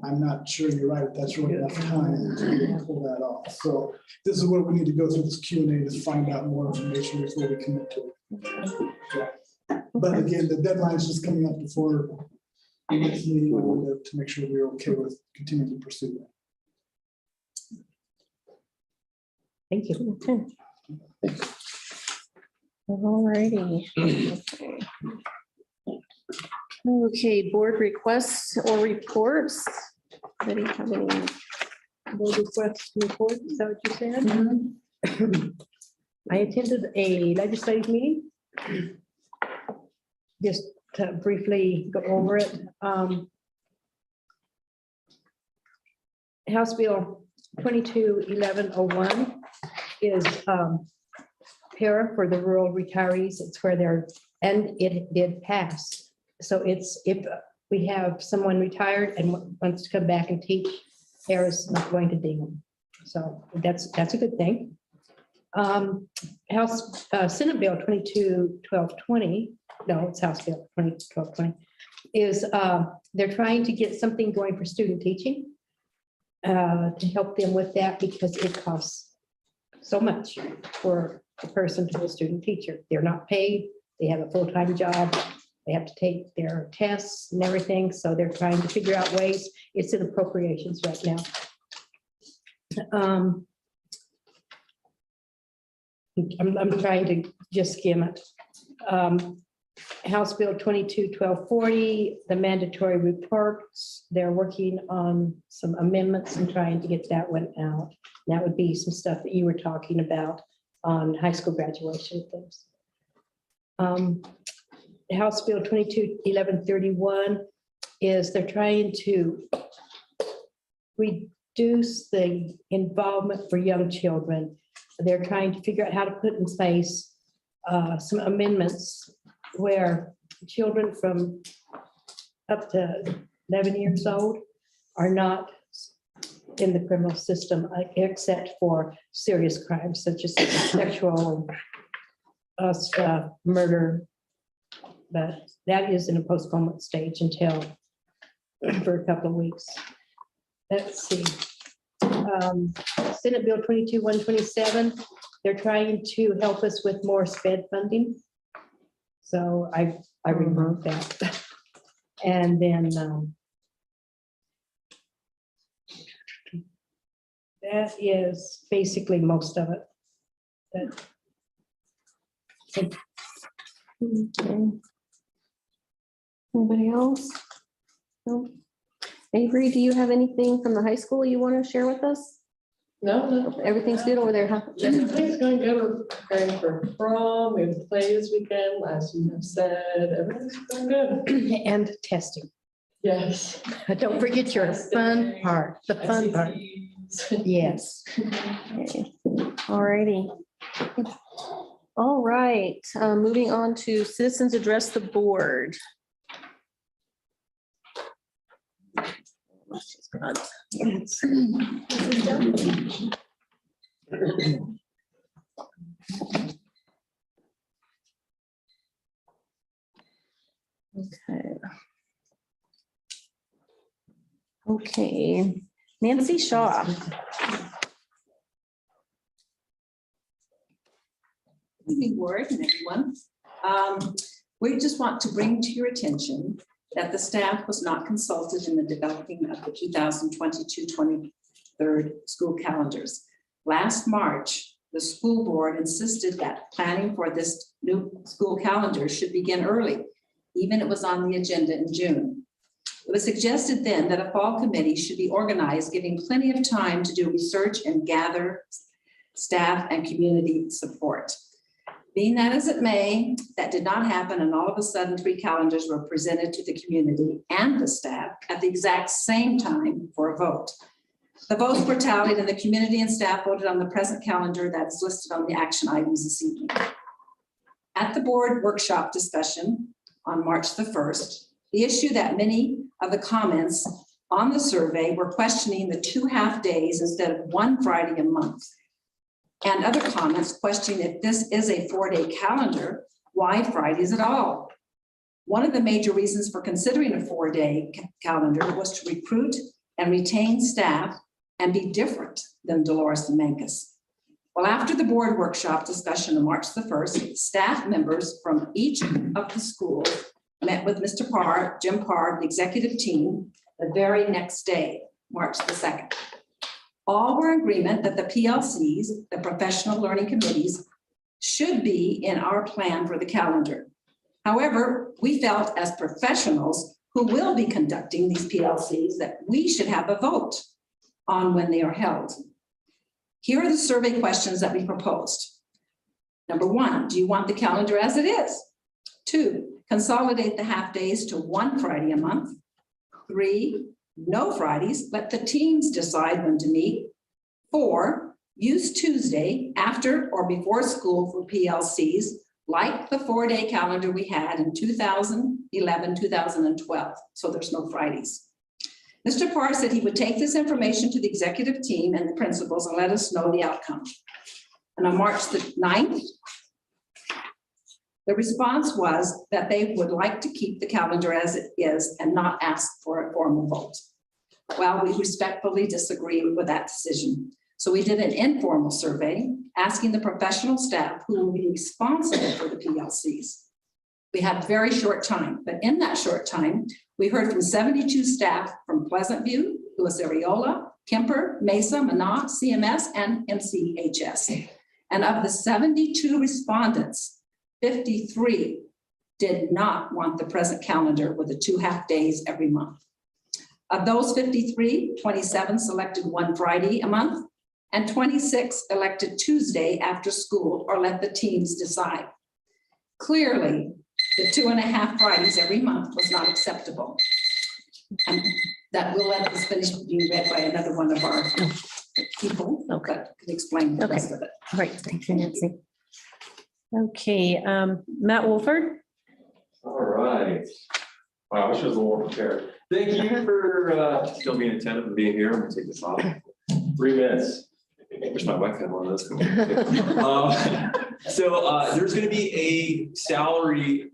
I'm not sure you're right, if that's really enough time to pull that off. So this is where we need to go through this Q&A to find out more information before we commit to it. Yeah. But again, the deadline is just coming up before the next meeting to make sure we're okay with continuing to pursue that. Thank you. okay. All righty. Okay, board requests or reports. Anybody have any? Board requests to report, is that what you said? I attended a legislative meeting. Just to briefly go over it. House Bill 22-1101 is para for the rural retirees. It's where they're, and it did pass. So it's, if we have someone retired and wants to come back and teach, para's not going to ding them. So that's a good thing. House, Senate Bill 22-1220, no, it's House Bill 22-1220, is they're trying to get something going for student teaching to help them with that because it costs so much for a person to be a student teacher. They're not paid, they have a full-time job, they have to take their tests and everything, so they're trying to figure out ways. It's in appropriations right now. I'm trying to just skim it. House Bill 22-1240, the mandatory reports, they're working on some amendments and trying to get that one out. That would be some stuff that you were talking about on high school graduation things. House Bill 22-1131 is they're trying to reduce the involvement for young children. They're trying to figure out how to put in place some amendments where children from up to 11 years old are not in the criminal system, except for serious crimes such as sexual murder. But that is in a postponement stage until for a couple of weeks. Let's see. Senate Bill 22-127, they're trying to help us with more SPED funding. So I removed that. And then that is basically most of it. Okay. Anybody else? No. Avery, do you have anything from the high school you want to share with us? No. Everything's good over there, huh? Everything's going good. We're preparing for prom. We have a play this weekend, as you have said. Everything's going good. And testing. Yes. Don't forget your fun part, the fun part. Yes. Okay. All righty. All right, moving on to citizens address the board. Okay. Okay, Nancy Shaw. Good evening, board and everyone. We just want to bring to your attention that the staff was not consulted in the developing of the 2022-23 school calendars. Last March, the school board insisted that planning for this new school calendar should begin early, even it was on the agenda in June. It was suggested then that a fall committee should be organized, giving plenty of time to do research and gather staff and community support. Being that as it may, that did not happen, and all of a sudden 3 calendars were presented to the community and the staff at the exact same time for a vote. The votes were tallied and the community and staff voted on the present calendar that is listed on the action items this evening. At the board workshop discussion on March the 1st, the issue that many of the comments on the survey were questioning the 2 half days instead of 1 Friday a month. And other comments questioning if this is a 4-day calendar, why Fridays at all? One of the major reasons for considering a 4-day calendar was to recruit and retain staff and be different than Dolores and Mancus. Well, after the board workshop discussion on March the 1st, staff members from each of the schools met with Mr. Parr, Jim Parr, the executive team, the very next day, March the 2nd. All were in agreement that the PLCs, the professional learning committees, should be in our plan for the calendar. However, we felt as professionals who will be conducting these PLCs that we should have a vote on when they are held. Here are the survey questions that we proposed. Number 1, do you want the calendar as it is? 2, consolidate the half days to 1 Friday a month. 3, no Fridays, let the teams decide when to meet. 4, use Tuesday after or before school for PLCs, like the 4-day calendar we had in 2011, 2012. So there's no Fridays. Mr. Parr said he would take this information to the executive team and the principals and let us know the outcome. And on March the 9th, the response was that they would like to keep the calendar as it is and not ask for a formal vote. Well, we respectfully disagree with that decision. So we did an informal survey asking the professional staff who will be responsible for the PLCs. We had very short time, but in that short time, we heard from 72 staff from Pleasant View, Louis Ariola, Kemper, Mesa, Minot, CMS, and MCHS. And of the 72 respondents, 53 did not want the present calendar with the 2 half-days every month. Of those 53, 27 selected one Friday a month, and 26 elected Tuesday after school or let the teams decide. Clearly, the 2.5 Fridays every month was not acceptable. And that will let this finish being read by another one of our people that can explain the rest of it. All right, thank you, Nancy. Okay, Matt Wolford. All right. Wow, I wish I was a little more prepared. Thank you for still being attentive and being here. I'm gonna take this off. 3 minutes. I wish my wife had one of those. So there's gonna be a salary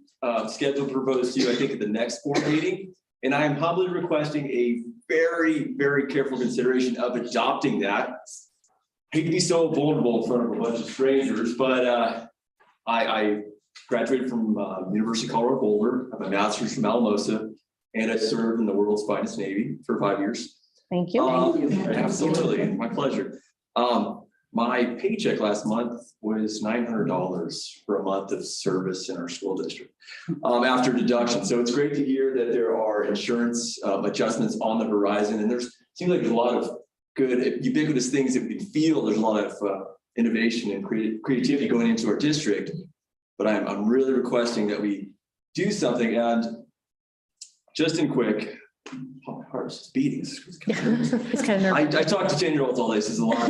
schedule proposed to you, I think, at the next board meeting. And I am humbly requesting a very, very careful consideration of adopting that. I hate to be so vulnerable in front of a bunch of strangers, but I graduated from University of Colorado Boulder. I have a master's from Alamosa, and I served in the world's finest Navy for 5 years. Thank you. Absolutely, my pleasure. My paycheck last month was $900 for a month of service in our school district after deduction. So it's great to hear that there are insurance adjustments on the horizon, and seems like there's a lot of good ubiquitous things that we feel. There's a lot of innovation and creativity going into our district, but I'm really requesting that we do something. And just in quick, oh, my heart's just beating. It's kind of nervous. I talk to 10-year-olds all day. This is a lot. I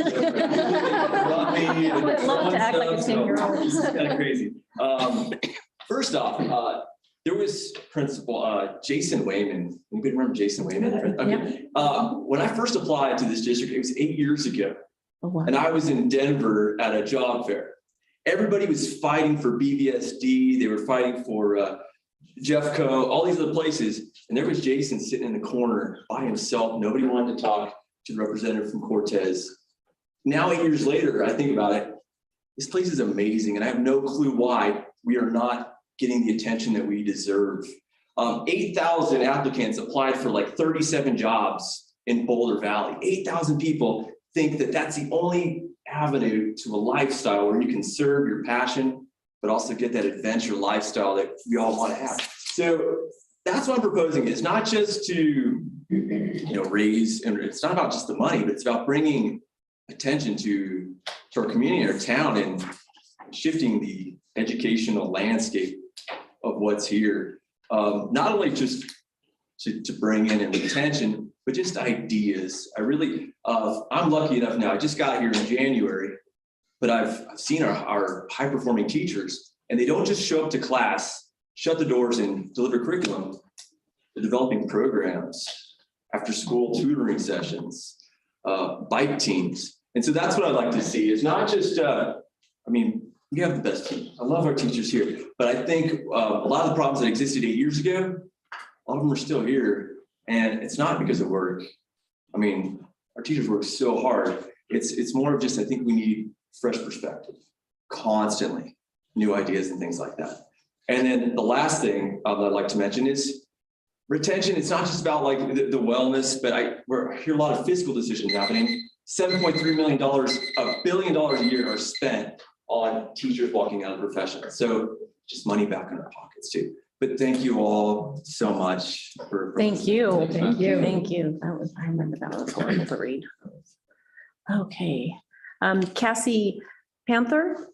would love to act like a 10-year-old. This is kind of crazy. First off, there was Principal Jason Wayman. Anybody remember Jason Wayman? Okay. When I first applied to this district, it was 8 years ago. Oh, wow. And I was in Denver at a job fair. Everybody was fighting for BVSD. They were fighting for Jeffco, all these other places. And there was Jason sitting in the corner by himself. Nobody wanted to talk to the representative from Cortez. Now, 8 years later, I think about it, this place is amazing. And I have no clue why we are not getting the attention that we deserve. 8,000 applicants applied for like 37 jobs in Boulder Valley. 8,000 people think that that's the only avenue to a lifestyle where you can serve your passion, but also get that adventure lifestyle that we all want to have. So that's what I'm proposing. It's not just to, raise, and it's not about just the money, but it's about bringing attention to our community, our town, and shifting the educational landscape of what's here. Not only just to bring in attention, but just ideas. I'm lucky enough now, I just got here in January, but I've seen our high performing teachers, and they don't just show up to class, shut the doors and deliver curriculum. They're developing programs, after school tutoring sessions, bike teams. And so that's what I'd like to see. It's not just, we have the best team. I love our teachers here, but I think a lot of the problems that existed 8 years ago, a lot of them are still here. And it's not because of work. Our teachers work so hard. It's more of just, I think we need fresh perspective, constantly, new ideas and things like that. And then the last thing that I'd like to mention is retention. It's not just about like the wellness, but I hear a lot of fiscal decisions happening. $7.3 million, $1 billion a year are spent on teachers walking out of the profession. So just money back in our pockets too. But thank you all so much for. Thank you. Thank you. Thank you. I remember that was horrible to read. Okay. Cassie Panther.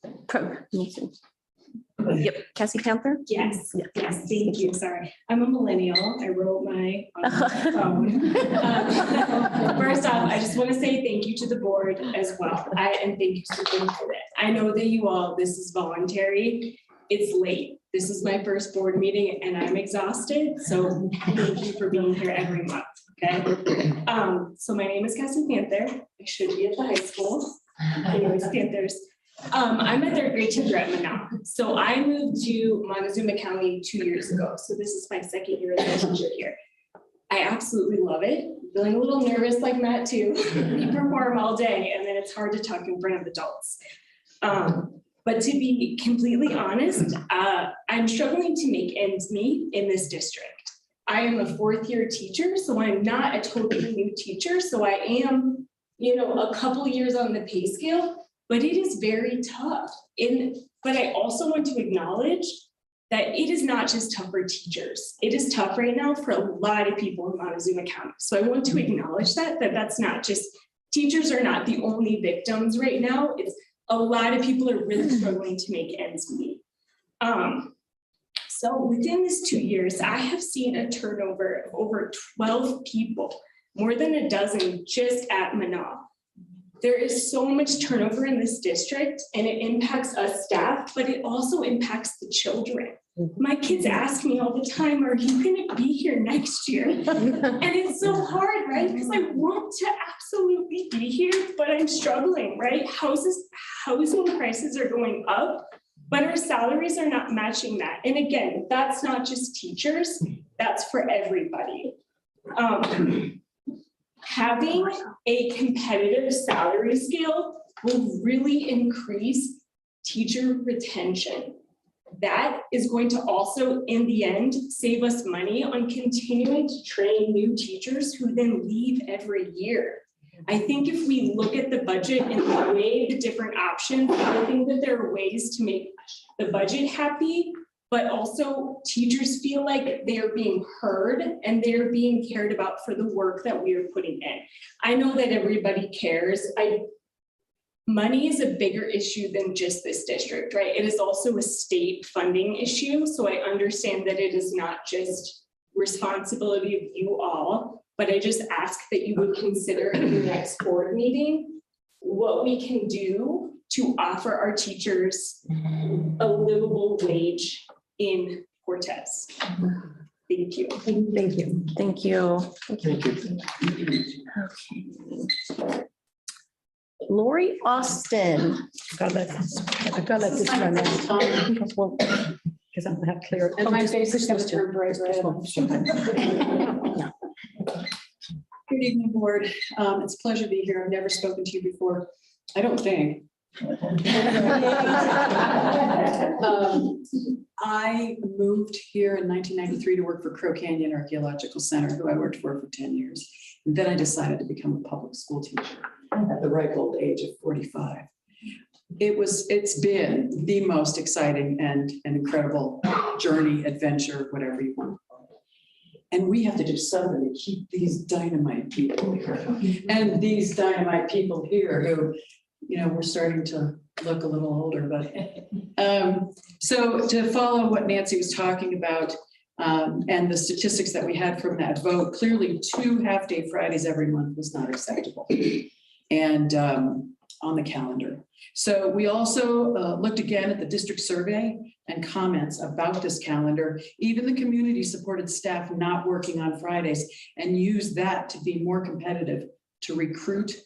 Yep, Cassie Panther? Yes, Yeah. yes, thank you, sorry. I'm a millennial. I wrote my on my phone. First off, I just want to say thank you to the board as well. And thank you, Superintendent. I know that you all, this is voluntary. It's late. This is my first board meeting and I'm exhausted. So thank you for being here every month, okay? So my name is Cassie Panther. I should be at the high school. Anyways, Panthers. I'm a third grade teacher at Minot. So I moved to Montezuma County 2 years ago. So this is my second year as a teacher here. I absolutely love it. Feeling a little nervous like Matt too. We perform all day and then it's hard to talk in front of adults. But to be completely honest, I'm struggling to make ends meet in this district. I am a 4th year teacher, so I'm not a totally new teacher. So I am, a couple years on the pay scale, but it is very tough. But I also want to acknowledge that it is not just tough for teachers. It is tough right now for a lot of people in Montezuma County. So I want to acknowledge that's not just, teachers are not the only victims right now. It's a lot of people are really struggling to make ends meet. So within this 2 years, I have seen a turnover of over 12 people, more than a dozen just at Minot. There is so much turnover in this district and it impacts us staff, but it also impacts the children. My kids ask me all the time, are you gonna be here next year? And it's so hard, right? Because I want to absolutely be here, but I'm struggling, right? Housing prices are going up, but our salaries are not matching that. And again, that's not just teachers, that's for everybody. Having a competitive salary scale will really increase teacher retention. That is going to also, in the end, save us money on continuing to train new teachers who then leave every year. I think if we look at the budget and weigh the different options, I think that there are ways to make the budget happy, but also teachers feel like they are being heard and they're being cared about for the work that we are putting in. I know that everybody cares. Money is a bigger issue than just this district, right? It is also a state funding issue. So I understand that it is not just responsibility of you all, but I just ask that you would consider in the next board meeting what we can do to offer our teachers a livable wage in Cortez. Thank you. Thank you. Thank you. Thank you. Okay. Lori Austin. I've got to let this run out. Because I'm gonna have clear. And my face is gonna turn bright red. Good evening, board. It's a pleasure to be here. I've never spoken to you before. I don't think. I moved here in 1993 to work for Crow Canyon Archaeological Center, who I worked for 10 years. And then I decided to become a public school teacher at the ripe old age of 45. It's been the most exciting and incredible journey, adventure, whatever you want to call it. And we have to do something to keep these dynamite people here. And these dynamite people here who, we're starting to look a little older, but so to follow what Nancy was talking about and the statistics that we had from that vote, clearly 2 half-day Fridays every month was not acceptable and on the calendar. So we also looked again at the district survey and comments about this calendar. Even the community supported staff not working on Fridays and used that to be more competitive to recruit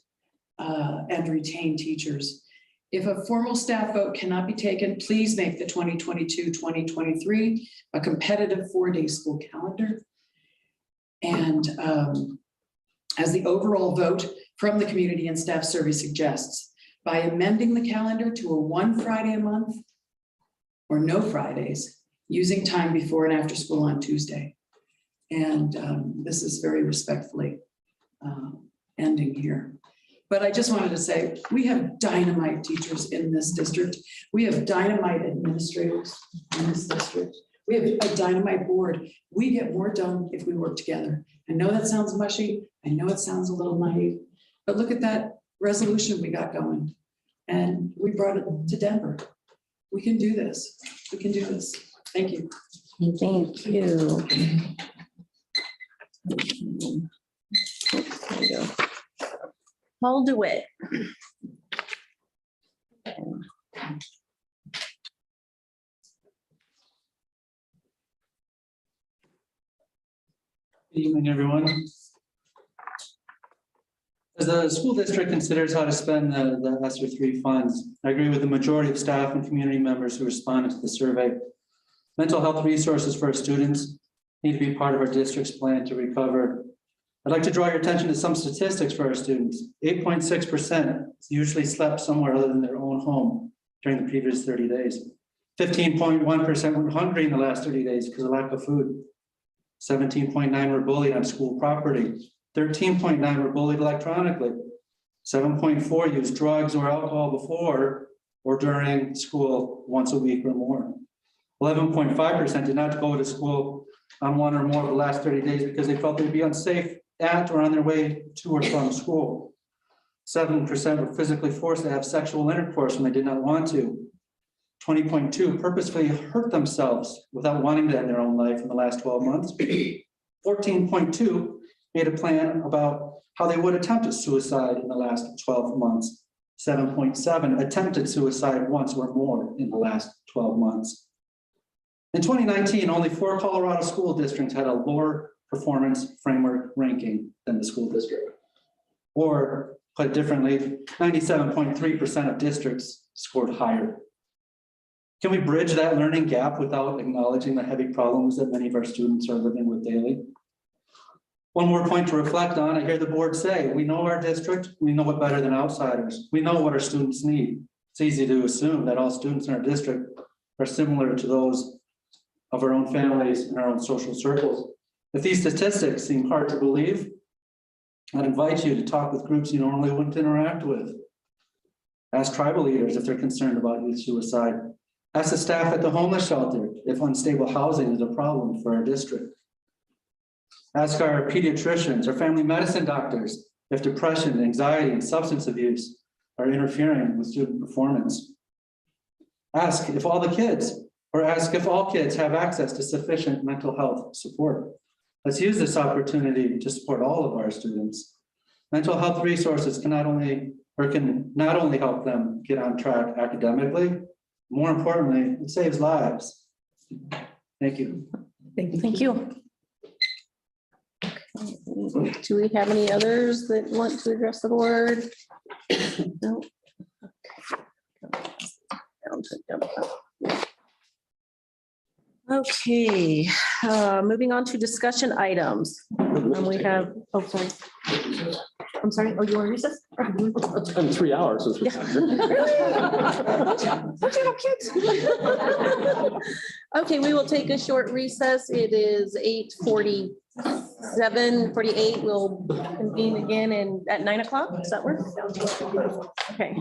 and retain teachers. If a formal staff vote cannot be taken, please make the 2022-2023 a competitive 4-day school calendar. And as the overall vote from the community and staff survey suggests, by amending the calendar to a 1 Friday a month or no Fridays, using time before and after school on Tuesday. And this is very respectfully ending here. But I just wanted to say, we have dynamite teachers in this district. We have dynamite administrators in this district. We have a dynamite board. We get more done if we work together. I know that sounds mushy. I know it sounds a little naive, but look at that resolution we got going. And we brought it to Denver. We can do this. We can do this. Thank you. Thank you. There you go. Paul DeWitt. Good evening, everyone. As the school district considers how to spend the ESSER III funds, I agree with the majority of staff and community members who responded to the survey. Mental health resources for our students need to be part of our district's plan to recover. I'd like to draw your attention to some statistics for our students. 8.6% usually slept somewhere other than their own home during the previous 30 days. 15.1% were hungry in the last 30 days because of lack of food. 17.9 were bullied on school property. 13.9 were bullied electronically. 7.4 used drugs or alcohol before or during school once a week or more. 11.5% did not go to school on one or more of the last 30 days because they felt they'd be unsafe at or on their way to or from school. 7% were physically forced to have sexual intercourse when they did not want to. 20.2 purposefully hurt themselves without wanting to end their own life in the last 12 months. 14.2 made a plan about how they would attempt suicide in the last 12 months. 7.7 attempted suicide once or more in the last 12 months. In 2019, only 4 Colorado school districts had a lower performance framework ranking than the school district. Or put differently, 97.3% of districts scored higher. Can we bridge that learning gap without acknowledging the heavy problems that many of our students are living with daily? One more point to reflect on, I hear the board say, we know our district, we know it better than outsiders. We know what our students need. It's easy to assume that all students in our district are similar to those of our own families and our own social circles. If these statistics seem hard to believe, I'd invite you to talk with groups you normally wouldn't interact with. Ask tribal leaders if they're concerned about youth suicide. Ask the staff at the homeless shelter if unstable housing is a problem for our district. Ask our pediatricians or family medicine doctors if depression, anxiety, and substance abuse are interfering with student performance. Ask if all kids have access to sufficient mental health support. Let's use this opportunity to support all of our students. Mental health resources can not only help them get on track academically, more importantly, it saves lives. Thank you. Thank you. Do we have any others that want to address the board? No. Okay, moving on to discussion items. And we have, oh, sorry. I'm sorry, oh, you want to recess? It's been 3 hours since we. Don't you have kids? Okay, we will take a short recess. It is 8:47, we'll convene again at 9 o'clock. Does that work? Okay.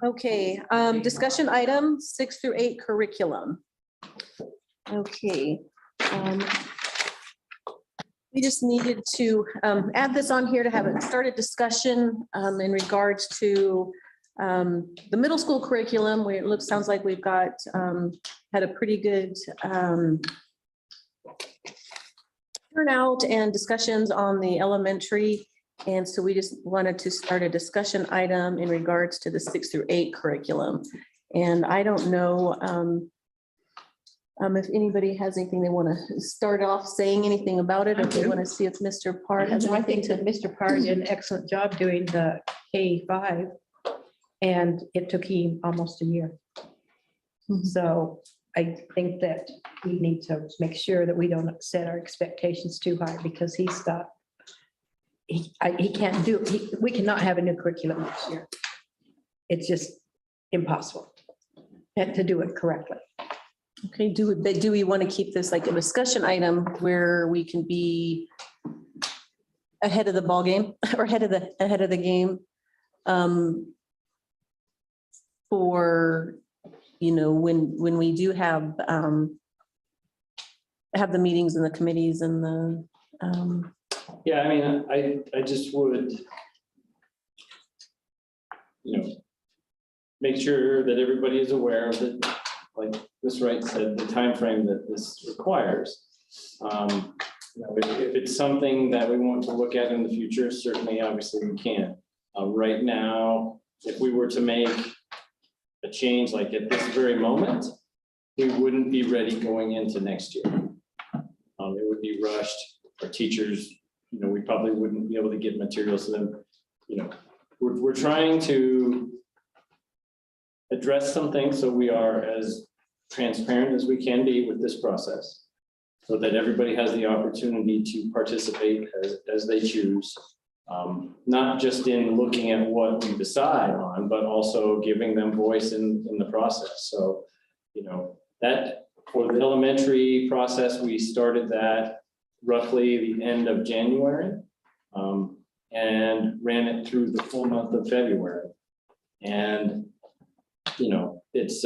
Okay, discussion item 6 through 8 curriculum. Okay. We just needed to add this on here to have a started discussion in regards to the middle school curriculum. Where it sounds like we've got had a pretty good turnout and discussions on the elementary. And so we just wanted to start a discussion item in regards to the 6 through 8 curriculum. And I don't know if anybody has anything they want to start off saying anything about it, or if they want to see if Mr. Part has I anything think to. that Mr. Parr did an excellent job doing the K-5, and it took him almost a year. So I think that we need to make sure that we don't set our expectations too high, because he can't do, we cannot have a new curriculum this year. It's just impossible to do it correctly. Okay, do we want to keep this like a discussion item where we can be ahead of the ball game or ahead of the game? For, you know, when we do have the meetings and the committees and the Yeah, I mean, I just would, you know, make sure that everybody is aware of it, like Ms. Wright said, the time frame that this requires. You know, if it's something that we want to look at in the future, certainly, obviously, we can. Right now, if we were to make a change like at this very moment, we wouldn't be ready going into next year. It would be rushed. Our teachers, you know, we probably wouldn't be able to get materials to them. You know, we're trying to address some things so we are as transparent as we can be with this process, so that everybody has the opportunity to participate as they choose. Not just in looking at what we decide on, but also giving them voice in the process. So, you know, that for the elementary process, we started that roughly the end of January and ran it through the full month of February. And, you know, it's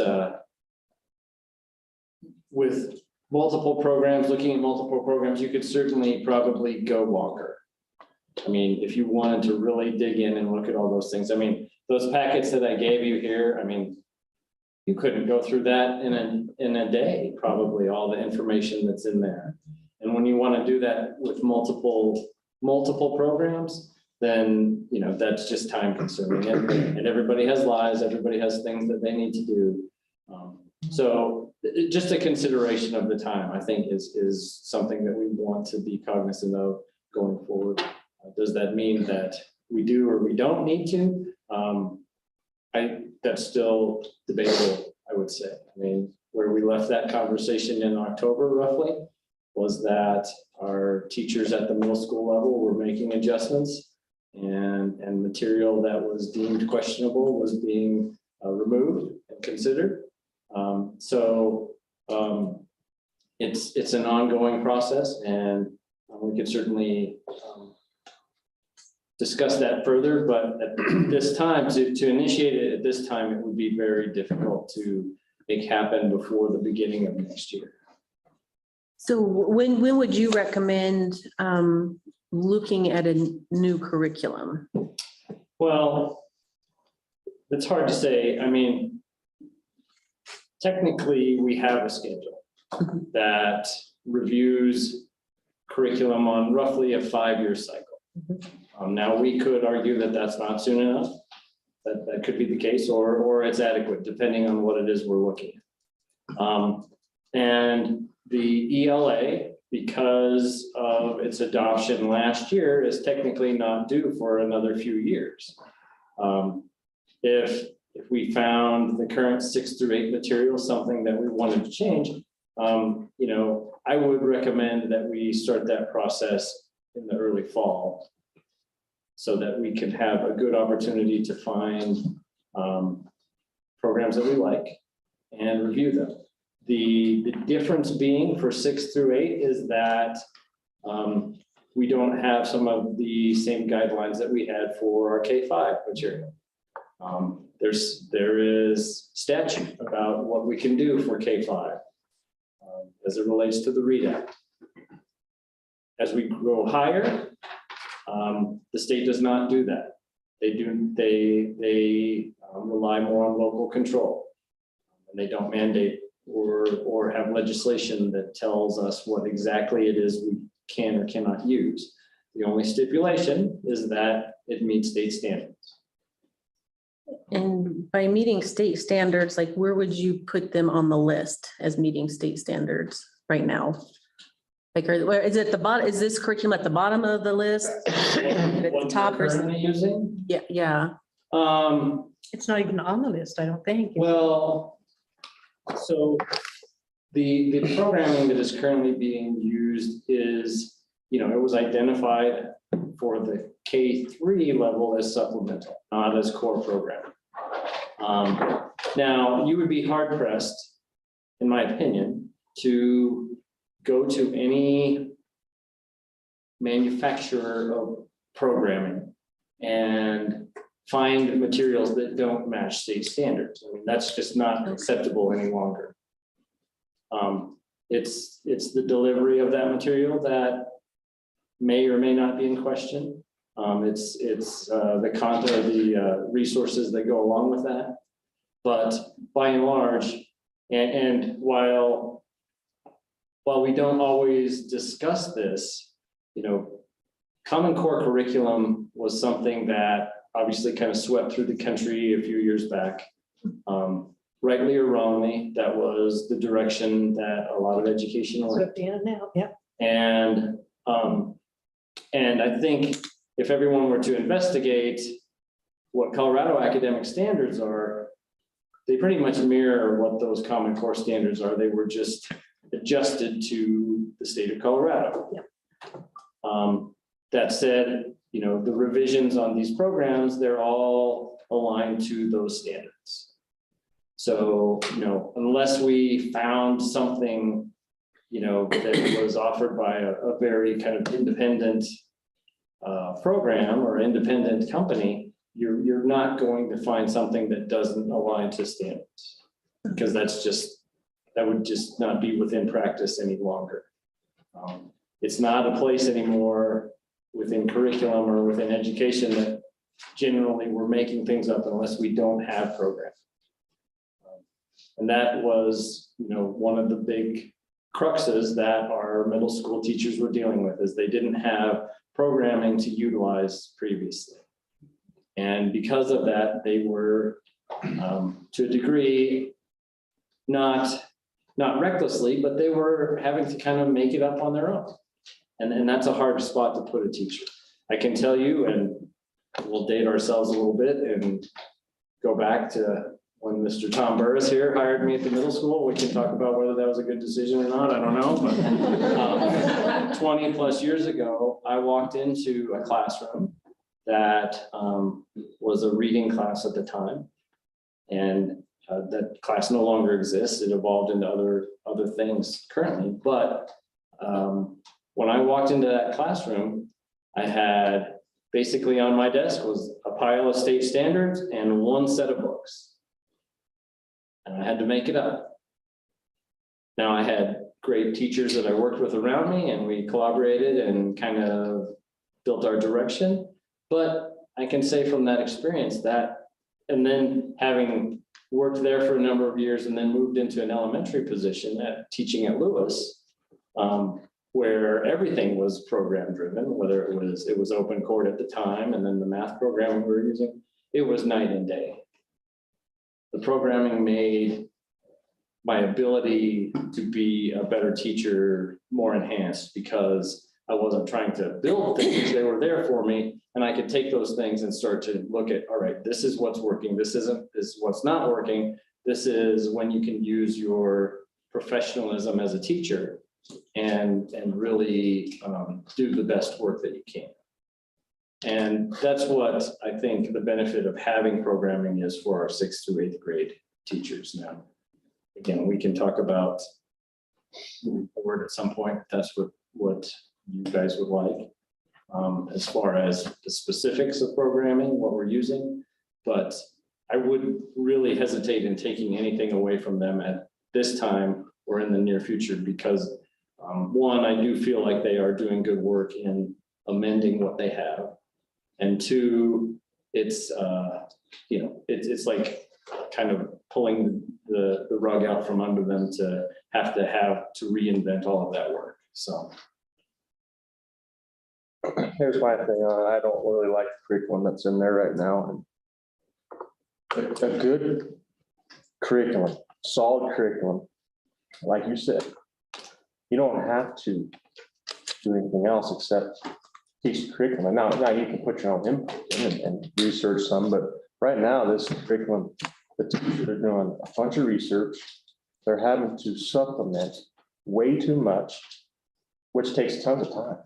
with multiple programs, looking at multiple programs, you could certainly probably go longer. I mean, if you wanted to really dig in and look at all those things, I mean, those packets that I gave you here, I mean, you couldn't go through that in a day, probably all the information that's in there. And when you want to do that with multiple programs, then, you know, that's just time consuming. And everybody has lives, everybody has things that they need to do. So just a consideration of the time, I think, is something that we want to be cognizant of going forward. Does that mean that we do or we don't need to? That's still debatable, I would say. I mean, where we left that conversation in October roughly was that our teachers at the middle school level were making adjustments, and material that was deemed questionable was being removed and considered. It's an ongoing process, and we could certainly discuss that further, but at this time, to initiate it at this time, it would be very difficult to make happen before the beginning of next year. So when would you recommend looking at a new curriculum? Well, it's hard to say. I mean, technically, we have a schedule that reviews curriculum on roughly a 5-year cycle. Now, we could argue that that's not soon enough. That could be the case, or it's adequate, depending on what it is we're looking at. And the ELA, because of its adoption last year, is technically not due for another few years. If we found the current 6 through 8 material something that we wanted to change, you know, I would recommend that we start that process in the early fall, so that we can have a good opportunity to find programs that we like and review them. The difference being for 6 through 8 is that we don't have some of the same guidelines that we had for our K-5 material. There is statute about what we can do for K-5 as it relates to the READ Act. As we grow higher, the state does not do that. They rely more on local control. And they don't mandate or have legislation that tells us what exactly it is we can or cannot use. The only stipulation is that it meets state standards. And by meeting state standards, like where would you put them on the list as meeting state standards right now? Like, where is it the bottom? Is this curriculum at the bottom of the list? At the What top we're or currently using? Yeah, yeah. It's not even on the list, I don't think. Well, so the programming that is currently being used is, it was identified for the K3 level as supplemental, not as core programming. Now, you would be hard pressed, in my opinion, to go to any manufacturer of programming and find materials that don't match state standards. I mean, that's just not acceptable any longer. It's the delivery of that material that may or may not be in question. It's the content, the resources that go along with that. But by and large, and while we don't always discuss this, Common Core curriculum was something that obviously kind of swept through the country a few years back. Rightly or wrongly, that was the direction that a lot of education went. Swept in and out, yep. And I think if everyone were to investigate what Colorado academic standards are, they pretty much mirror what those Common Core standards are. They were just adjusted to the state of Colorado. Yep. That said, the revisions on these programs, they're all aligned to those standards. So, unless we found something, that was offered by a very kind of independent program or independent company, you're not going to find something that doesn't align to standards, because that would just not be within practice any longer. It's not a place anymore within curriculum or within education that generally we're making things up unless we don't have programs. And that was, one of the big cruxes that our middle school teachers were dealing with, is they didn't have programming to utilize previously. And because of that, they were, to a degree, not recklessly, but they were having to kind of make it up on their own. And that's a hard spot to put a teacher. I can tell you, and we'll date ourselves a little bit and go back to when Mr. Tom Burris here hired me at the middle school. We can talk about whether that was a good decision or not, I don't know, but 20 plus years ago, I walked into a classroom that was a reading class at the time. And that class no longer exists. It evolved into other things currently. But when I walked into that classroom, I had basically on my desk was a pile of state standards and one set of books. And I had to make it up. Now, I had great teachers that I worked with around me, and we collaborated and kind of built our direction. But I can say from that experience that, and then having worked there for a number of years and then moved into an elementary position at teaching at Lewis, where everything was program driven, whether it was open court at the time, and then the math program we were using, it was night and day. The programming made my ability to be a better teacher more enhanced, because I wasn't trying to build things, they were there for me, and I could take those things and start to look at, all right, this is what's working, this is what's not working, this is when you can use your professionalism as a teacher and really do the best work that you can. And that's what I think the benefit of having programming is for our 6th through 8th grade teachers now. Again, we can talk about a word at some point, if that's what you guys would like, as far as the specifics of programming, what we're using. But I would really hesitate in taking anything away from them at this time or in the near future, because one, I do feel like they are doing good work in amending what they have. And two, it's, it's like kind of pulling the rug out from under them to have to reinvent all of that work, so. Here's my thing on it. I don't really like the curriculum that's in there right now. A good curriculum, solid curriculum, like you said, you don't have to do anything else except teach the curriculum. Now you can put your own input in and research some, but right now this curriculum, the teachers are doing a bunch of research. They're having to supplement way too much, which takes tons of time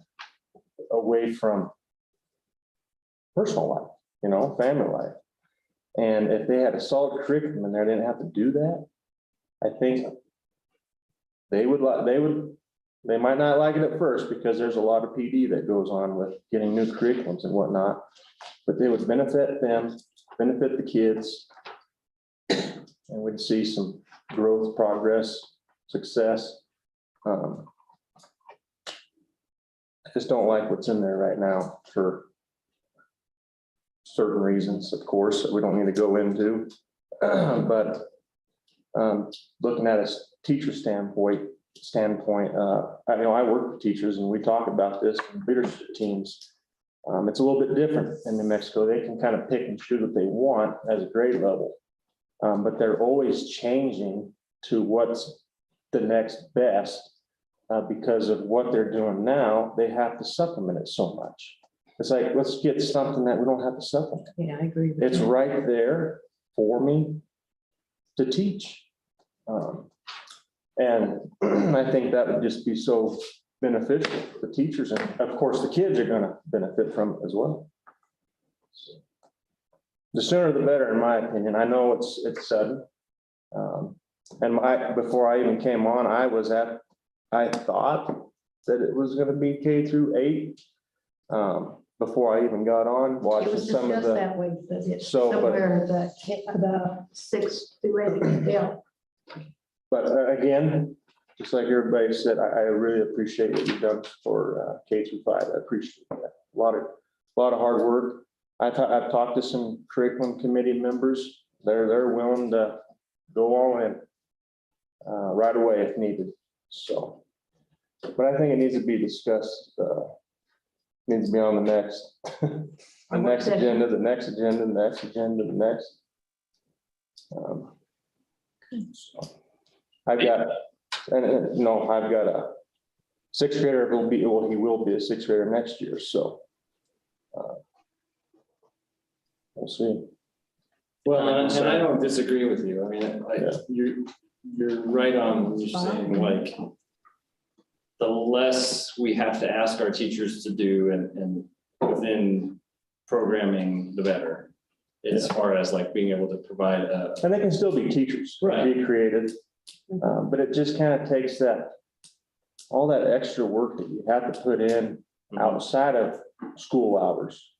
away from personal life, family life. And if they had a solid curriculum in there, they didn't have to do that. I think they might not like it at first because there's a lot of PD that goes on with getting new curriculums and whatnot, but they would benefit them, benefit the kids, and we'd see some growth, progress, success. I just don't like what's in there right now for certain reasons, of course, that we don't need to go into. But looking at a teacher standpoint, I work with teachers and we talk about this in leadership teams. It's a little bit different in New Mexico. They can kind of pick and choose what they want as a grade level, but they're always changing to what's the next best because of what they're doing now. They have to supplement it so much. It's like, let's get something that we don't have to supplement. Yeah, I agree with It's you. right there for me to teach. And I think that would just be so beneficial for the teachers. And of course, the kids are going to benefit from it as well. The sooner the better, in my opinion. I know it's sudden. And before I even came on, I thought that it was going to be K-8. Before I even got on, It watching was some of discussed the. that way, but it's So, but- somewhere the 6 through 8, yeah. But again, just like everybody said, I really appreciate what you've done for K-5. I appreciate that. A lot of hard work. I've talked to some curriculum committee members. They're willing to go all in right away if needed. So, but I think it needs to be discussed. Needs to be on the next, the next agenda, the next agenda, the next agenda, the next. So I've got a 6th grader. He will be a 6th grader next year. So we'll see. Well, and I don't disagree with you. I mean, you're right on when you're saying like, the less we have to ask our teachers to do and within programming, the better. As far as like being able to provide and they can still be teachers, right? Be creative, but it just kind of takes all that extra work that you have to put in outside of school hours.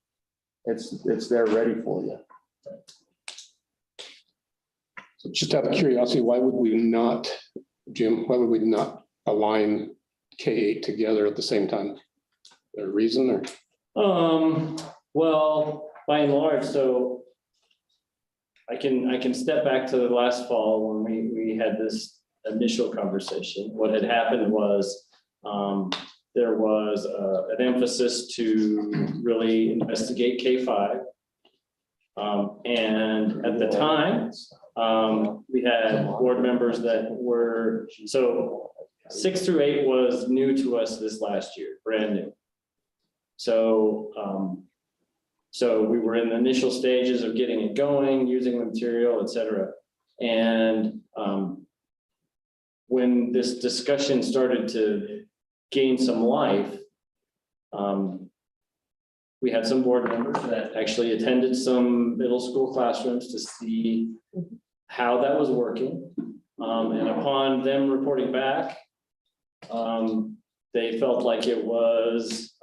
It's there ready for you. So just out of curiosity, why would we not, Jim, why would we not align K-8 together at the same time? Is there a reason or? Well, by and large, so I can step back to the last fall when we had this initial conversation. What had happened was there was an emphasis to really investigate K-5. And at the time, we had board members that were, so 6 through 8 was new to us this last year, brand new. So, so we were in the initial stages of getting it going, using the material, et cetera. And when this discussion started to gain some life, we had some board members that actually attended some middle school classrooms to see how that was working. And upon them reporting back, they felt like it was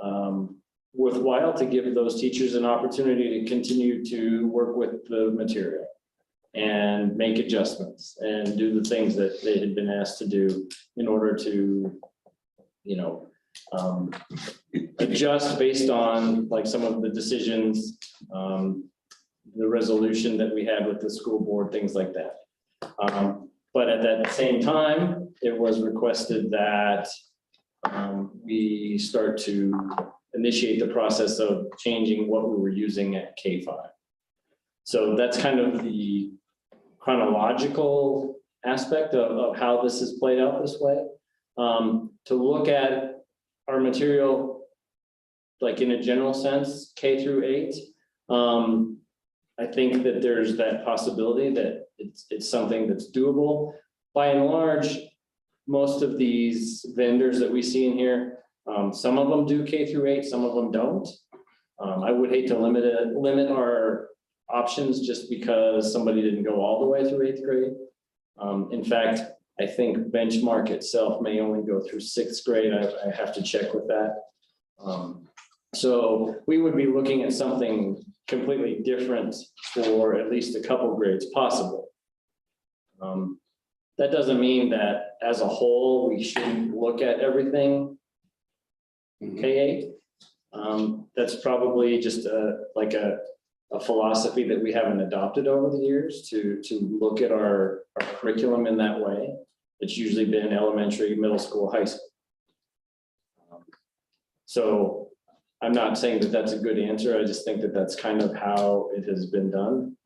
worthwhile to give those teachers an opportunity to continue to work with the material. and make adjustments and do the things that they had been asked to do in order to, adjust based on like some of the decisions, the resolution that we had with the school board, things like that. But at that same time, it was requested that we start to initiate the process of changing what we were using at K-5. So that's kind of the chronological aspect of how this is played out this way. To look at our material, like in a general sense, K through 8, I think that there's that possibility that it's something that's doable. By and large, most of these vendors that we see in here, some of them do K through 8, some of them don't. I would hate to limit our options just because somebody didn't go all the way through 8th grade. In fact, I think Benchmark itself may only go through 6th grade. I have to check with that. So we would be looking at something completely different for at least a couple grades possible. That doesn't mean that as a whole, we shouldn't look at everything K-8. That's probably just like a philosophy that we haven't adopted over the years to look at our curriculum in that way. It's usually been elementary, middle school, high school. So I'm not saying that that's a good answer. I just think that that's kind of how it has been done.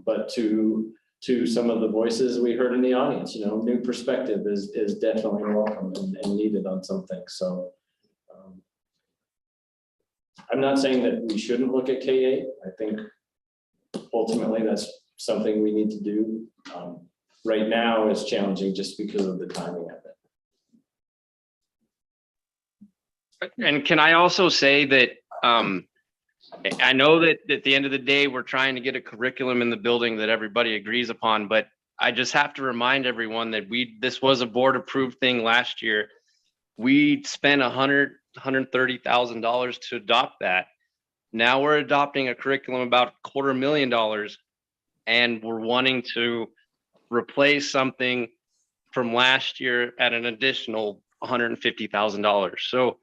But to some of the voices we heard in the audience, new perspective is definitely welcome and needed on something. So I'm not saying that we shouldn't look at K-8. I think ultimately that's something we need to do. Right now it's challenging just because of the timing of it. And can I also say that I know that at the end of the day, we're trying to get a curriculum in the building that everybody agrees upon, but I just have to remind everyone that this was a board approved thing last year. We spent $130,000 to adopt that. Now we're adopting a curriculum about $250,000, and we're wanting to replace something from last year at an additional $150,000. So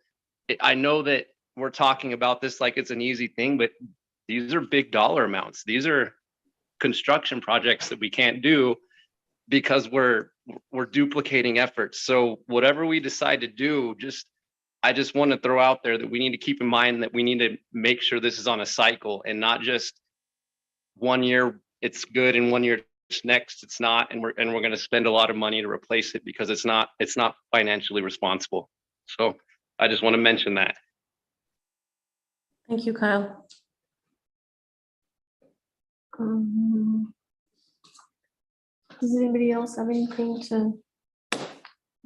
I know that we're talking about this like it's an easy thing, but these are big dollar amounts. These are construction projects that we can't do because we're duplicating efforts. So whatever we decide to do, I just want to throw out there that we need to keep in mind that we need to make sure this is on a cycle and not just 1 year it's good and 1 year next it's not, and we're going to spend a lot of money to replace it because it's not financially responsible. So I just want to mention that. Thank you, Kyle. Does anybody else have anything to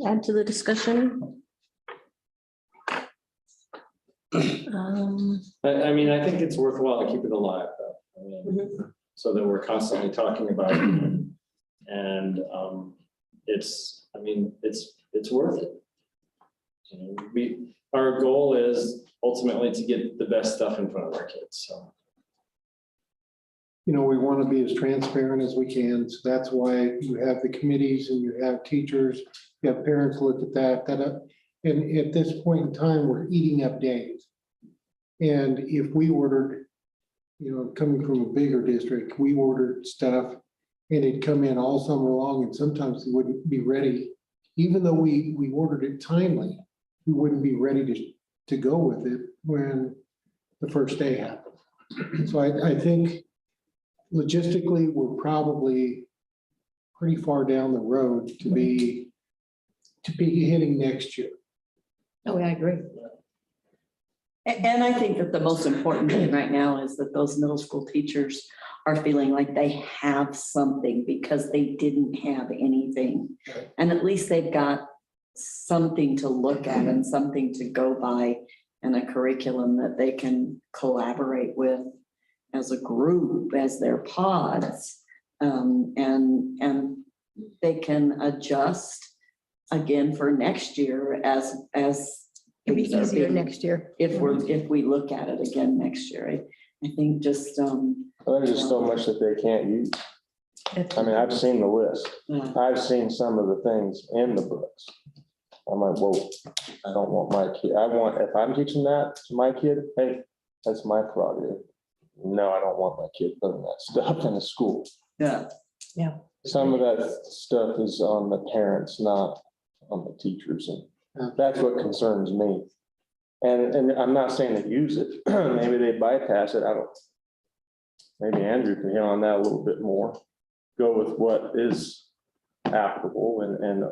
add to the discussion? I mean, I think it's worthwhile to keep it alive, though. So that we're constantly talking about it. And it's worth it. Our goal is ultimately to get the best stuff in front of our kids. So. We want to be as transparent as we can. So that's why you have the committees and you have teachers, you have parents look at that. And at this point in time, we're eating up days. And if we ordered, coming from a bigger district, we ordered stuff and it'd come in all summer long and sometimes it wouldn't be ready. Even though we ordered it timely, we wouldn't be ready to go with it when the first day happened. So I think logistically, we're probably pretty far down the road to be hitting next year. Oh, I agree. And I think that the most important thing right now is that those middle school teachers are feeling like they have something because they didn't have anything. And at least they've got something to look at and something to go by and a curriculum that they can collaborate with as a group, as their pods. And they can adjust again for next year as It'll be easier next year. If we look at it again next year. I think just there's just so much that they can't use. I mean, I've seen the list. I've seen some of the things in the books. I'm like, whoa, I don't want my kid, if I'm teaching that to my kid, hey, that's my prerogative. No, I don't want my kid putting that stuff in the school. Yeah. Yeah. Some of that stuff is on the parents, not on the teachers, and that's what concerns me. And I'm not saying to use it, maybe they bypass it, I don't. Maybe Andrew can hit on that a little bit more, go with what is applicable and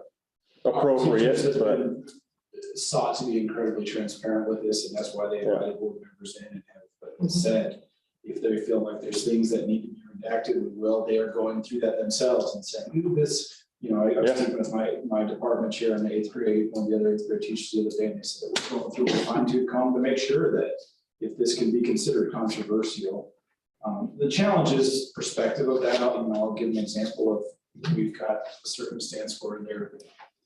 appropriate, Teachers have but. been sought to be incredibly transparent with this, and that's why they invited board members in and have said, if they feel like there's things that need to be redacted, we will. They are going through that themselves and saying, ooh, this, I was speaking with my department chair in the 8th grade, one of the other 8th grade teachers the other day, and they said that we're going through a fine-tooth comb to make sure that if this can be considered controversial. The challenge is perspective of that. I'll give an example of, we've got a circumstance where they're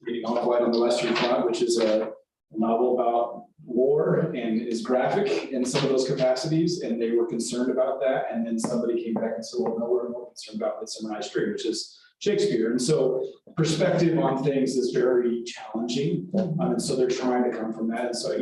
reading Untitled on the Western Front, which is a novel about war and is graphic in some of those capacities, and they were concerned about that. And then somebody came back and said, well, no, we're more concerned about Midsummer Night's Dream, which is Shakespeare. And so perspective on things is very challenging. And so they're trying to come from that. And so,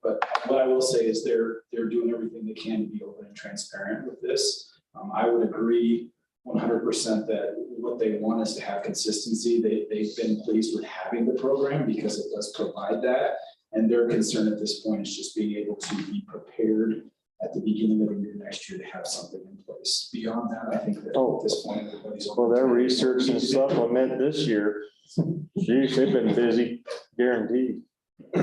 but what I will say is they're doing everything they can to be open and transparent with this. I would agree 100% that what they want is to have consistency. They've been pleased with having the program because it does provide that. And their concern at this point is just being able to be prepared at the beginning of the year next year to have something in place. Beyond that, I think that at this point, everybody's. Well, their research and supplement this year, geez, they've been busy, guaranteed. I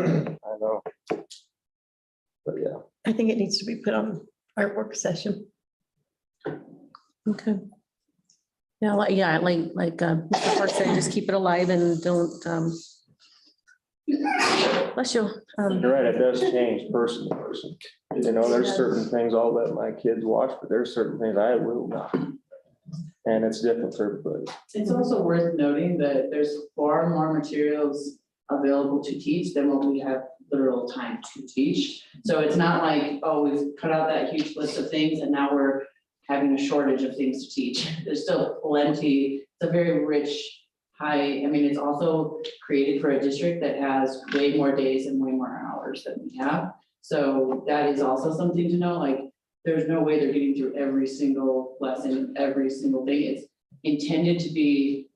know. But yeah. I think it needs to be put on our work session. Okay. Yeah, like Mr. Park said, just keep it alive and don't, bless you. You're right, it does change person to person. There's certain things I'll let my kids watch, but there's certain things I will not. And it's different for everybody. It's also worth noting that there's far more materials available to teach than what we have literal time to teach. So it's not like, oh, we've cut out that huge list of things and now we're having a shortage of things to teach. There's still plenty. It's a very rich, it's also created for a district that has way more days and way more hours than we have. So that is also something to know, like there's no way they're getting through every single lesson, every single thing. It's intended to be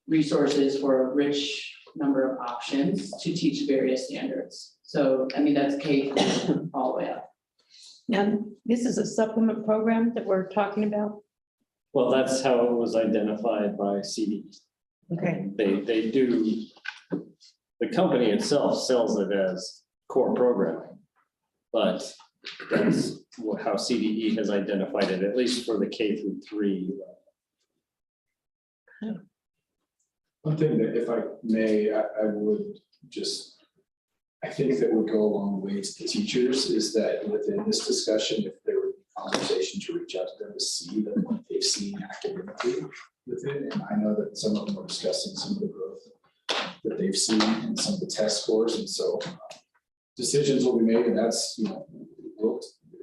resources for a rich number of options to teach various standards. So, that's K all the way up. And this is a supplement program that we're talking about. Well, that's how it was identified by CD. Okay. They do, the company itself sells it as core programming, but that's how CDE has identified it, at least for the K-3. One thing that, if I may, I would just, I think that would go a long way to the teachers is that within this discussion, if there would be conversation to reach out to them to see that what they've seen academically with it. And I know that some of them are discussing some of the growth that they've seen in some of the test scores. And so decisions will be made, and that's,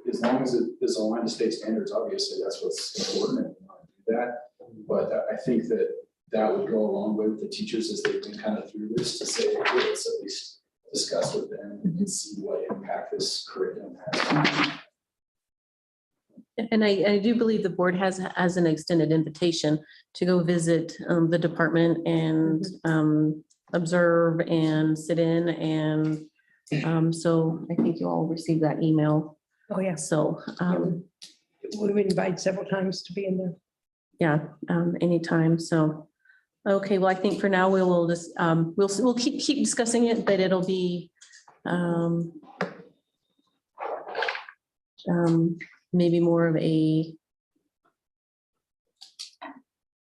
as long as it is aligned to state standards, obviously that's what's important, and we want to do that. But I think that would go a long way with the teachers as they've been kind of through this to say, hey, let's at least discuss with them and see what impact this curriculum has. And I do believe the board has an extended invitation to go visit the department and observe and sit in. And so I think you all received that email. Oh, yeah. So we've been invited several times to be in there. Yeah, anytime. So, okay, well, I think for now we will just, we'll keep discussing it, but it'll be maybe more of a,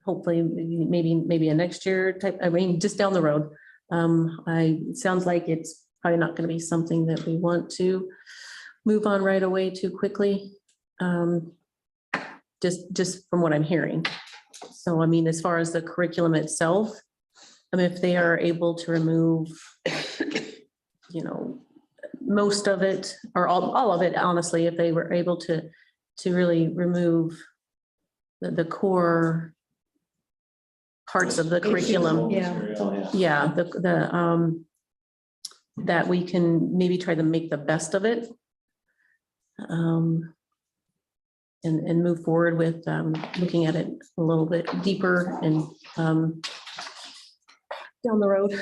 hopefully, maybe a next year type, just down the road. It sounds like it's probably not going to be something that we want to move on right away too quickly. Just from what I'm hearing. So, as far as the curriculum itself, if they are able to remove, most of it or all of it, honestly, if they were able to really remove the core parts of the curriculum. Yeah. Yeah, that we can maybe try to make the best of it. And move forward with looking at it a little bit deeper and down the road.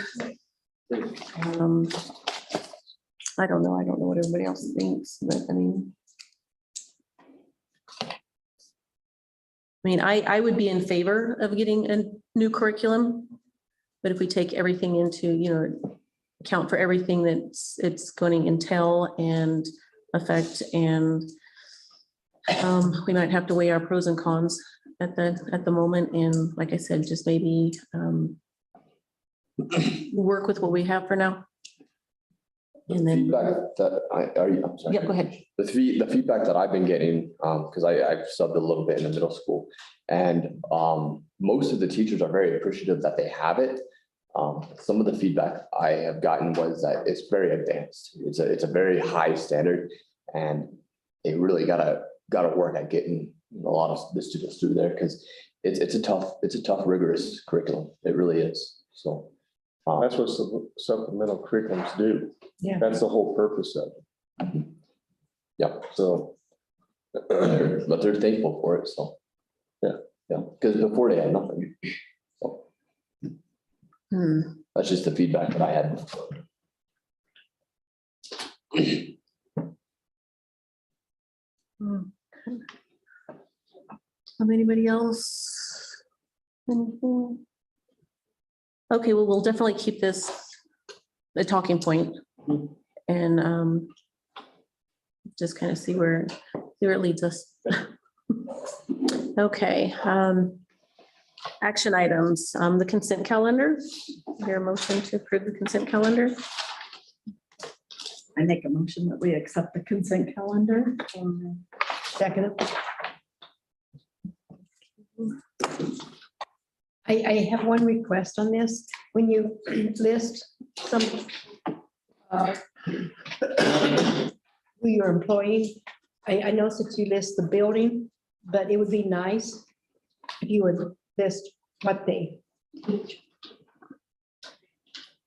I don't know what everybody else thinks, but I mean, I would be in favor of getting a new curriculum. But if we take everything into, account for everything that's it's going to entail and affect, and we might have to weigh our pros and cons at the moment. And like I said, just maybe work with what we have for now. And then, Feedback that I'm sorry. yeah, go ahead. The feedback that I've been getting, because I've subbed a little bit in the middle school, and most of the teachers are very appreciative that they have it. Some of the feedback I have gotten was that it's very advanced. It's a very high standard, and they really gotta work at getting a lot of the students through there, because it's a tough, rigorous curriculum. It really is. So That's what supplemental curriculums do. Yeah. That's the whole purpose of it. yeah. So, But they're thankful for it. So yeah, because before they had nothing. So that's just the feedback that I had before. Anybody else? Anything? Okay, well, we'll definitely keep this a talking point and just kind of see where it leads us. Okay, action items, the consent calendar. Is there a motion to approve the consent calendar? I make a motion that we accept the consent calendar. Second. I have one request on this. When you list some who you're employing, I noticed that you list the building, but it would be nice if you would list what they teach.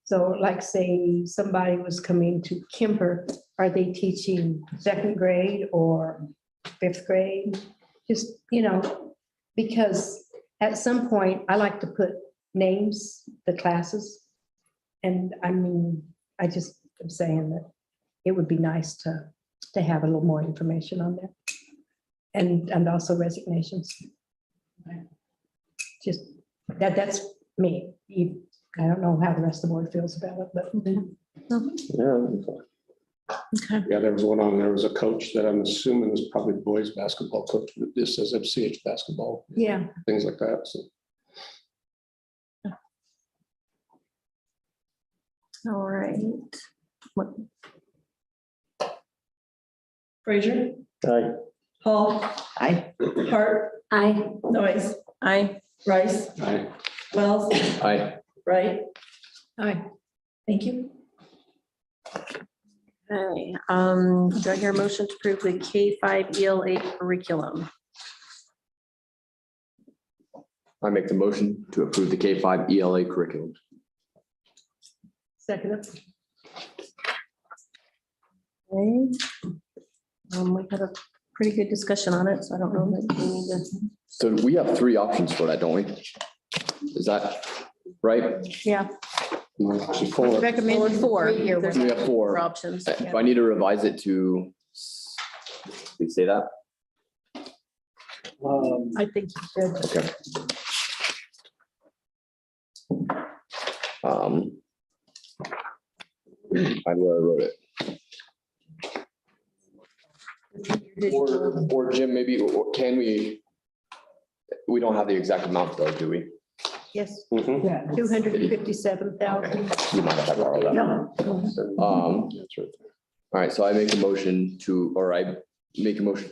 So like say somebody was coming to Kemper, are they teaching 2nd grade or 5th grade? Just, because at some point I like to put names, the classes. And I mean, I just am saying that it would be nice to have a little more information on that. And also resignations. Just that's me. I don't know how the rest of the board feels about it, but. Yeah, there was one on, there was a coach that I'm assuming is probably boys basketball coach, but this says FCH basketball. Yeah. Things like that, so. All right. Frazier. Aye. Hall. Aye. Hart. Aye. Noise. Aye. Rice. Aye. Wells. Aye. Right. Aye. Thank you. Okay, do I hear a motion to approve the K-5 ELA curriculum? I make the motion to approve the K-5 ELA curriculum. Second. Okay. We had a pretty good discussion on it, so I don't know that we need to. So we have 3 options for that, don't we? Is that right? Yeah. Recommended 4. 3 year. There's We have 4 4 options. If I need to revise it to, please say that. I think you should. Okay. I wrote it. Or Jim, maybe, or can we don't have the exact amount though, do we? Yes. Mhm. 257,000. You might have to borrow that. All right, so I make a motion to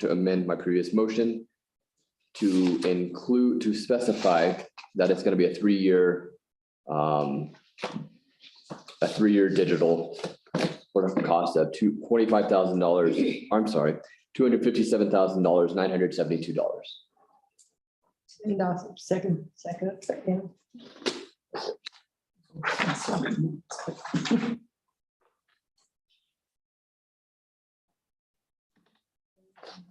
amend my previous motion to specify that it's gonna be a 3-year digital for a cost of $25,000, I'm sorry, $257,972. And Dawson, second. Yeah.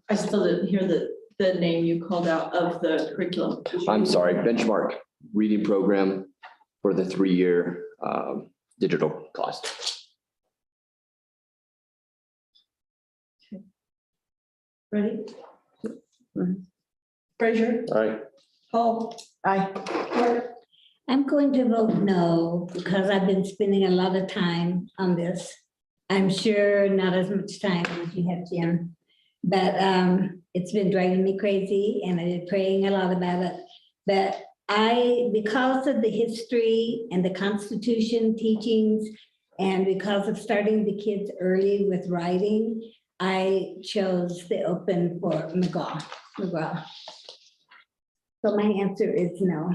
I still didn't hear the name you called out of the curriculum. I'm sorry, benchmark reading program for the 3-year digital class. Ready? Frazier, All right. Paul, Aye. I'm going to vote no because I've been spending a lot of time on this. I'm sure not as much time as you have, Jim, but it's been driving me crazy and I've been praying a lot about it. But because of the history and the Constitution teachings, and because of starting the kids early with writing, I chose the open for McGraw. So my answer is no.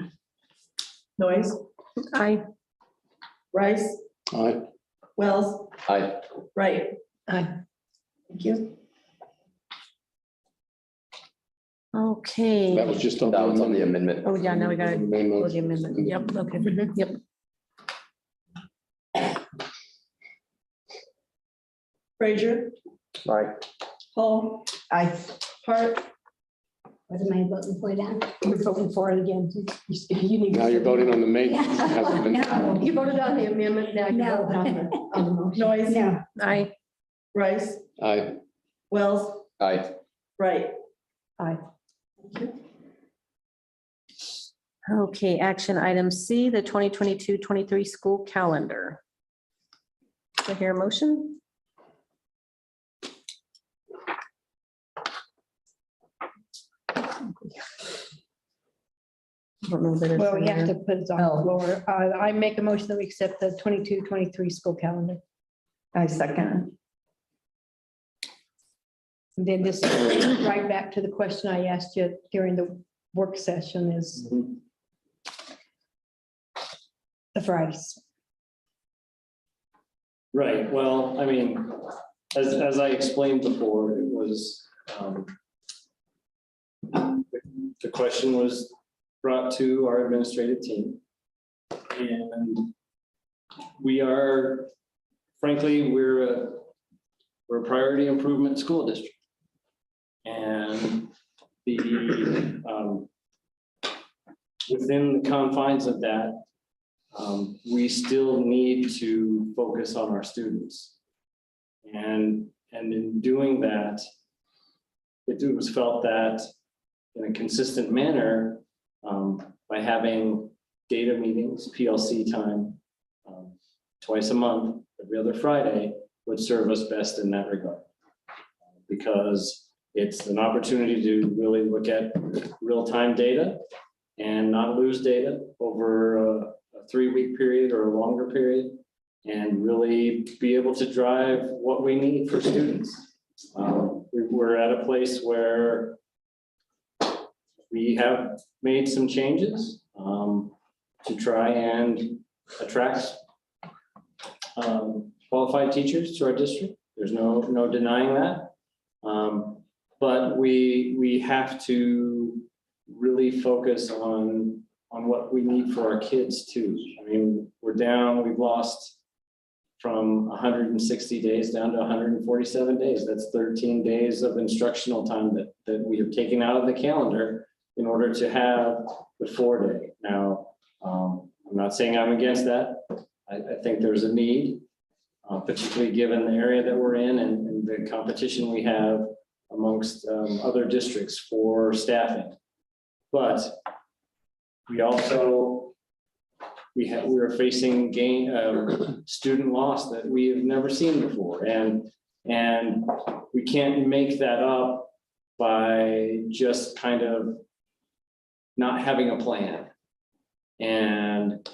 Noise, Aye. Rice, Aye. Wells, Aye. Wright. Aye. Thank you. Okay. That was just on. That was on the amendment. Oh, yeah, now we got to Main close motion. the amendment. Yep, okay, yep. Frazier, All right. Paul, Aye. Hart, What am I voting for now? You're voting for it again. You need. Now you're voting on the main. No. You voted on the amendment, now you No. vote on the motion. Noise, No. Aye. Rice, Aye. Wells, Aye. Wright. Aye. Okay, action item C, the 2022-23 school calendar. Do I hear a motion? I don't know that it's Well, we have in to there. put it on the floor. I make a motion that we accept the 22-23 school calendar. I second. And then this is right back to the question I asked you during the work session is the Fridays. Right, well, I mean, as I explained before, it was, the question was brought to our administrative team. And we are, frankly, we're a priority improvement school district. And within the confines of that, we still need to focus on our students. And in doing that, it was felt that in a consistent manner, by having data meetings, PLC time, twice a month, every other Friday, would serve us best in that regard. Because it's an opportunity to really look at real-time data and not lose data over a 3-week period or a longer period, and really be able to drive what we need for students. We're at a place where we have made some changes to try and attract qualified teachers to our district. There's no denying that. But we have to really focus on what we need for our kids too. I mean, we've lost from 160 days down to 147 days. That's 13 days of instructional time that we have taken out of the calendar in order to have the 4-day. Now, I'm not saying I'm against that. I think there's a need, particularly given the area that we're in and the competition we have amongst other districts for staffing. But we also, we are facing student loss that we have never seen before. And we can't make that up by just kind of not having a plan. And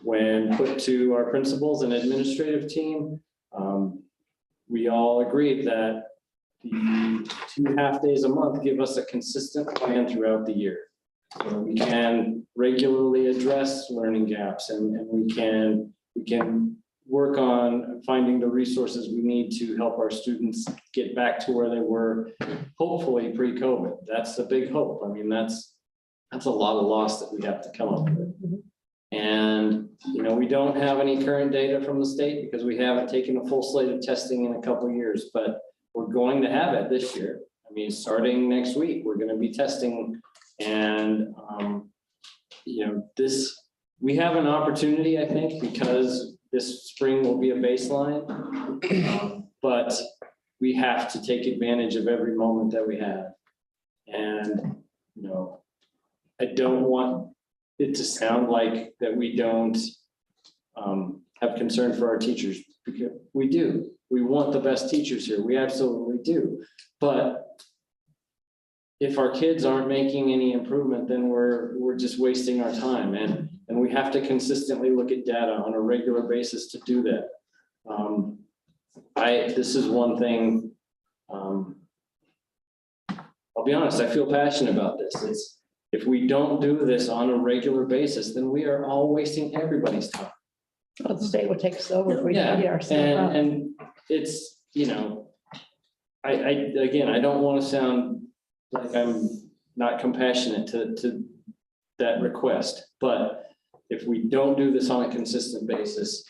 when put to our principals and administrative team, we all agreed that the 2 half-days a month give us a consistent plan throughout the year. So we can regularly address learning gaps, and we can work on finding the resources we need to help our students get back to where they were, hopefully pre-COVID. That's a big hope. I mean, that's that's a lot of loss that we have to come up with. And, we don't have any current data from the state because we haven't taken a full slate of testing in a couple of years, but we're going to have it this year. I mean, starting next week, we're going to be testing and, we have an opportunity, I think, because this spring will be a baseline. But we have to take advantage of every moment that we have. And, I don't want it to sound like that we don't have concern for our teachers, because we do. We want the best teachers here. We absolutely do. But if our kids aren't making any improvement, then we're just wasting our time. And we have to consistently look at data on a regular basis to do that. This is one thing, I'll be honest, I feel passionate about this. If we don't do this on a regular basis, then we are all wasting everybody's time. Well, the state will take us over if we Yeah, don't get ourselves up. and it's, I don't want to sound like I'm not compassionate to that request, but if we don't do this on a consistent basis,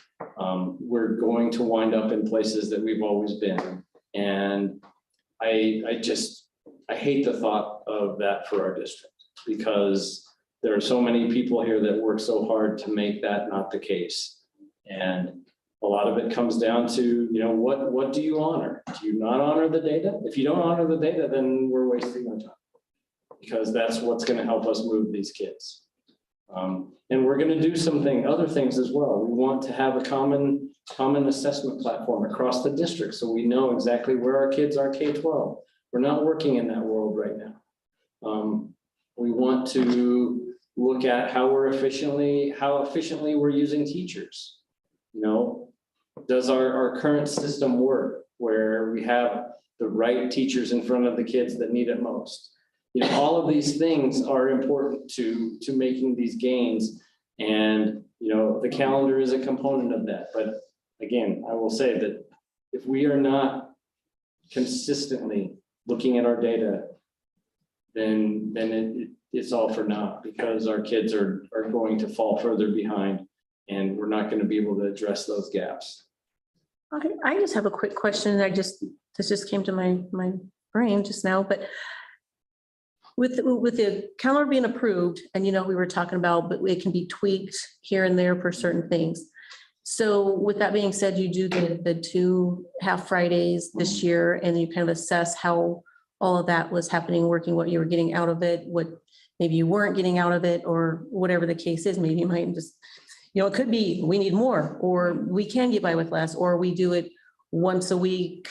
we're going to wind up in places that we've always been. And I hate the thought of that for our district, because there are so many people here that work so hard to make that not the case. And a lot of it comes down to, what do you honor? Do you not honor the data? If you don't honor the data, then we're wasting our time, because that's what's going to help us move these kids. And we're going to do other things as well. We want to have a common assessment platform across the district, so we know exactly where our kids are K-12. We're not working in that world right now. We want to look at how efficiently we're using teachers. Does our current system work where we have the right teachers in front of the kids that need it most? All of these things are important to making these gains. And, the calendar is a component of that. But again, I will say that if we are not consistently looking at our data, then it's all for naught, because our kids are going to fall further behind, and we're not going to be able to address those gaps. Okay, I just have a quick question. This just came to my brain just now, but with the calendar being approved, and we were talking about, but it can be tweaked here and there for certain things. So with that being said, you do the 2 half Fridays this year, and you kind of assess how all of that was happening, working, what you were getting out of it, what maybe you weren't getting out of it, or whatever the case is. Maybe you might just, it could be we need more, or we can get by with less, or we do it once a week,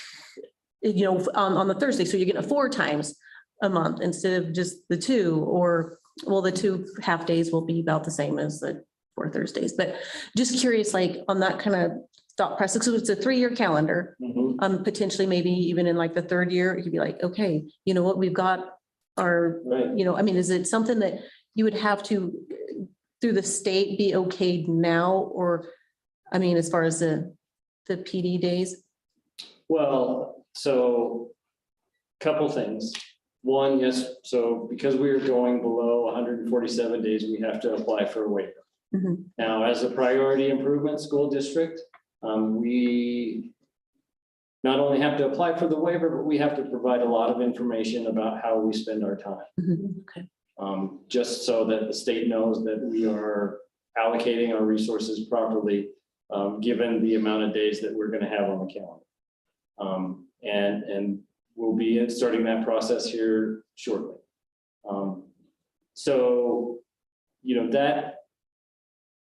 on the Thursday. So you're getting 4 times a month instead of just the 2, or, well, the 2 half days will be about the same as the 4 Thursdays. But just curious, like on that kind of thought process, so it's a 3-year calendar. Potentially maybe even in like the 3rd year, it could be like, okay, you know what, we've got our, right. Is it something that you would have to, through the state, be okayed now? Or, as far as the PD days? Well, so couple things. One, yes, so because we are going below 147 days, we have to apply for a waiver. Now, as a priority improvement school district, we not only have to apply for the waiver, but we have to provide a lot of information about how we spend our time. Okay. Just so that the state knows that we are allocating our resources properly, given the amount of days that we're going to have on the calendar. And we'll be starting that process here shortly. So, that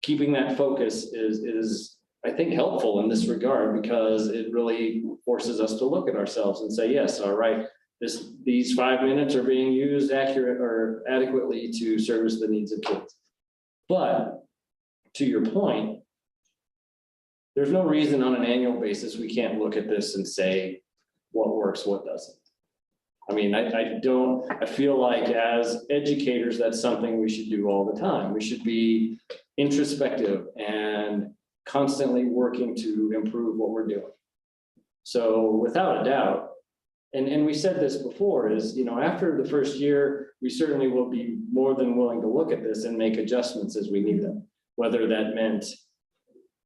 keeping that focus is I think helpful in this regard, because it really forces us to look at ourselves and say, yes, all right, these 5 minutes are being used adequately to service the needs of kids. But to your point, there's no reason on an annual basis we can't look at this and say what works, what doesn't. I feel like as educators, that's something we should do all the time. We should be introspective and constantly working to improve what we're doing. So without a doubt, and we said this before, is, after the first year, we certainly will be more than willing to look at this and make adjustments as we need them. Whether that meant,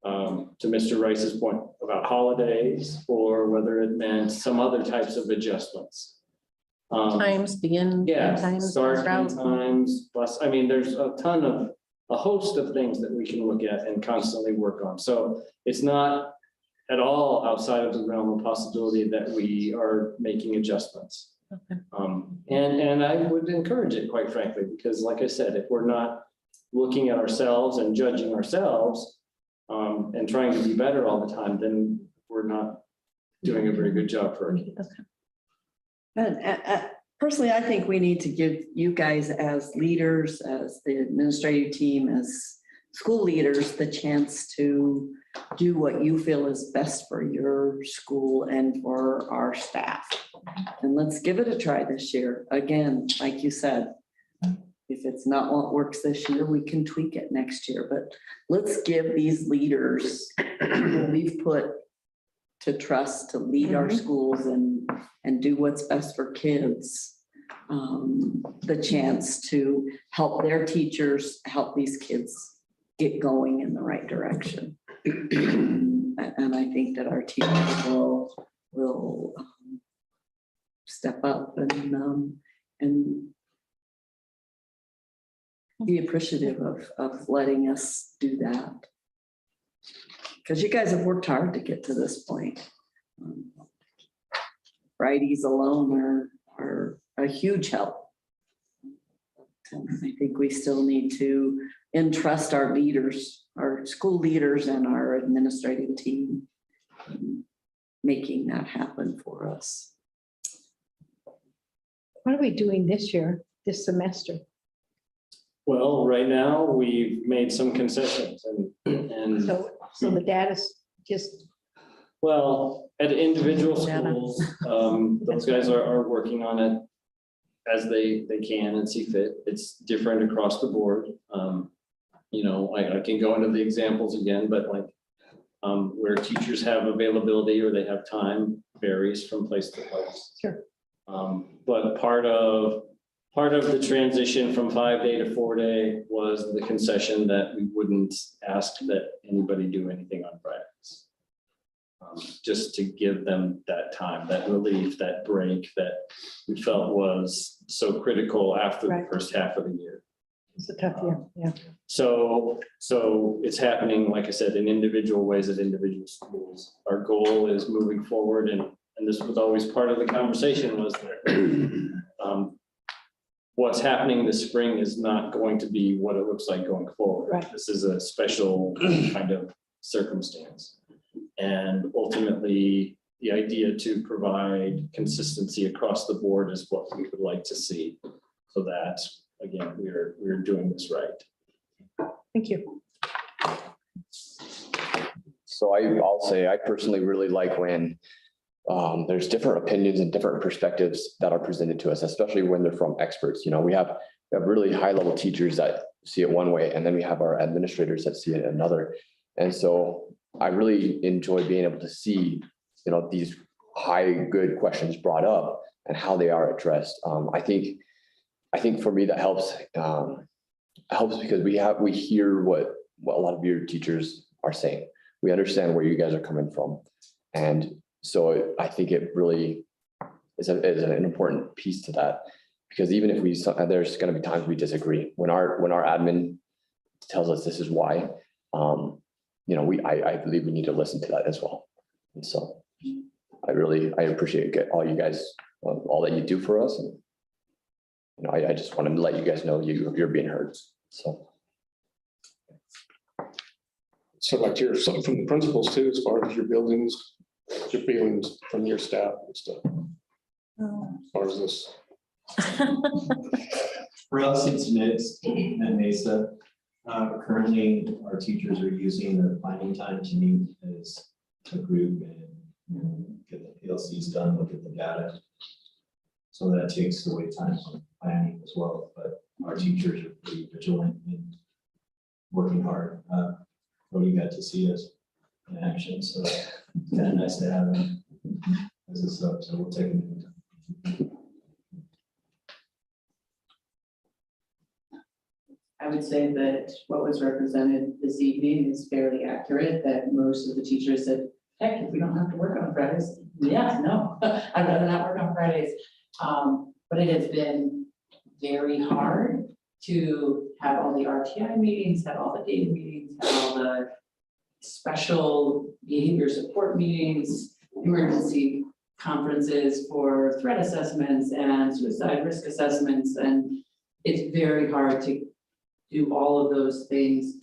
to Mr. Rice's point about holidays, or whether it meant some other types of adjustments. Times, begin Yeah, times, start route. times, plus, there's a host of things that we can look at and constantly work on. So it's not at all outside of the realm of possibility that we are making adjustments. Okay. And I would encourage it, quite frankly, because like I said, if we're not looking at ourselves and judging ourselves, and trying to be better all the time, then we're not doing a very good job for our kids. Personally, I think we need to give you guys as leaders, as the administrative team, as school leaders, the chance to do what you feel is best for your school and for our staff. And let's give it a try this year. Again, like you said, if it's not what works this year, we can tweak it next year, but let's give these leaders who we've put to trust to lead our schools and do what's best for kids, the chance to help their teachers, help these kids get going in the right direction. And I think that our teachers will step up and be appreciative of letting us do that. Because you guys have worked hard to get to this point. Fridays alone are a huge help. I think we still need to entrust our leaders, our school leaders and our administrative team in making that happen for us. What are we doing this year, this semester? Well, right now, we've made some concessions and So the data's just, well, at individual schools, those guys are working on it as they can and see fit. It's different across the board. I can go into the examples again, but where teachers have availability or they have time varies from place to place. Sure. But part of the transition from 5-day to 4-day was the concession that we wouldn't ask that anybody do anything on Fridays. Just to give them that time, that relief, that break that we felt was so critical after the first half of the year. it's a tough year, yeah. So it's happening, like I said, in individual ways at individual schools. Our goal is moving forward, and this was always part of the conversation, was that what's happening this spring is not going to be what it looks like going forward. Right. This is a special kind of circumstance. And ultimately, the idea to provide consistency across the board is what we would like to see, so that, again, we're doing this right. Thank you. So I'll say, I personally really like when there's different opinions and different perspectives that are presented to us, especially when they're from experts. We have really high level teachers that see it one way, and then we have our administrators that see it another. And so I really enjoy being able to see, these high, good questions brought up and how they are addressed. I think for me that helps because we hear what a lot of your teachers are saying. We understand where you guys are coming from. And so I think it really is an important piece to that, because even if there's going to be times we disagree. When our admin tells us this is why, I believe we need to listen to that as well. And so I appreciate all you guys, all that you do for us. And I just wanted to let you guys know you're being heard. So like to hear something from the principals too, as far as your buildings, your feelings from your staff and stuff. As far as this. For us, it's mixed at Mesa. Currently, our teachers are using their planning time to meet as a group and get the PLCs done, look at the data. So that takes away time from planning as well, but our teachers are pretty vigilant and working hard. Cody got to see us in action, so it's kind of nice to have him as a sub, so we'll take him anytime. I would say that what was represented this evening is fairly accurate, that most of the teachers said, heck, if we don't have to work on Fridays, yeah, no, I'd rather not work on Fridays. But it has been very hard to have all the RTI meetings, have all the data meetings, have all the special behavior support meetings, emergency conferences for threat assessments and suicide risk assessments. And it's very hard to do all of those things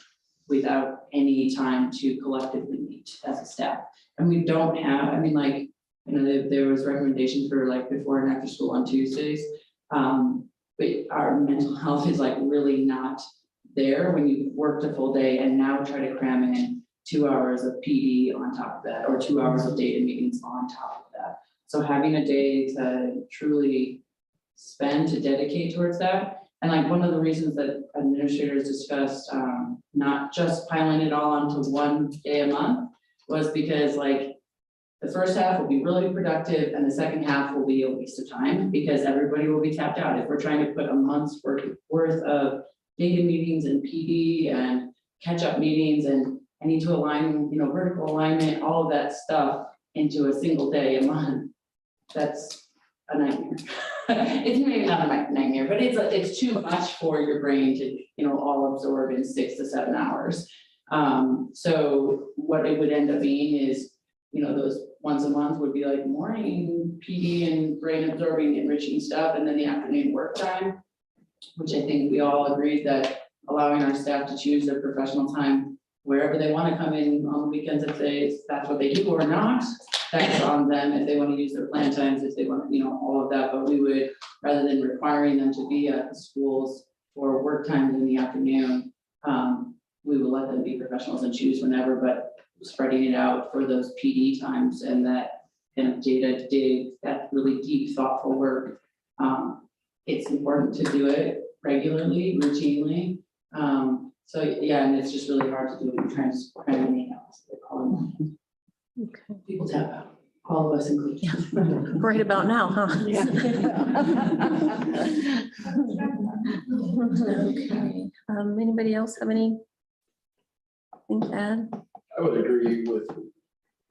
without any time to collectively meet as a staff. And we don't have, I mean, like, you know, there was recommendation for like before and after school on Tuesdays. But our mental health is like really not there when you worked a full day and now try to cram in 2 hours of PD on top of that, or 2 hours of data meetings on top of that. So having a day to truly spend, to dedicate towards that. And like one of the reasons that administrators discussed not just piling it all onto one day a month was because like the first half will be really productive and the second half will be a waste of time because everybody will be tapped out. If we're trying to put a month's worth of data meetings and PD and catch-up meetings, and I need to align, you know, vertical alignment, all of that stuff into a single day a month, that's a nightmare. It's maybe not a nightmare, but it's too much for your brain to, you know, all absorb in 6 to 7 hours. So what it would end up being is, you know, those once a month would be like morning PD and brain absorbing enriching stuff, and then the afternoon work time, which I think we all agreed that allowing our staff to choose their professional time wherever they want to come in on the weekends, if that's what they do or not, that's on them. If they want to use their plan times, if they want, you know, all of that. But we would, rather than requiring them to be at the schools for work times in the afternoon, we will let them be professionals and choose whenever, but spreading it out for those PD times and that kind of day-to-day, that really deep, thoughtful work. It's important to do it regularly, routinely. So yeah, and it's just really hard to do it. Trying to cram anything else. They call them. Okay. People tap out, all of us included. Right about now, huh? Yeah. Okay. Anybody else have anything to add? I would agree with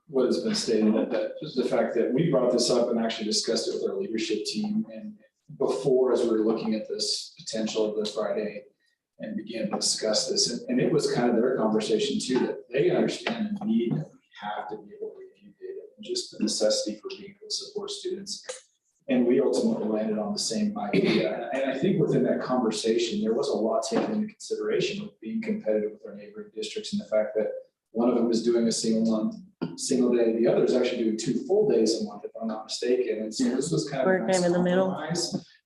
what has been stated, that just the fact that we brought this up and actually discussed it with our leadership team. And before, as we were looking at this potential of the Friday and began to discuss this, and it was kind of their conversation too, that they understand the need that we have to be able to review data and just the necessity for being able to support students. And we ultimately landed on the same idea. And I think within that conversation, there was a lot taken into consideration with being competitive with our neighboring districts and the fact that one of them is doing a single day, the other is actually doing 2 full days a month, if I'm not mistaken. And so this was kind of a nice in the middle,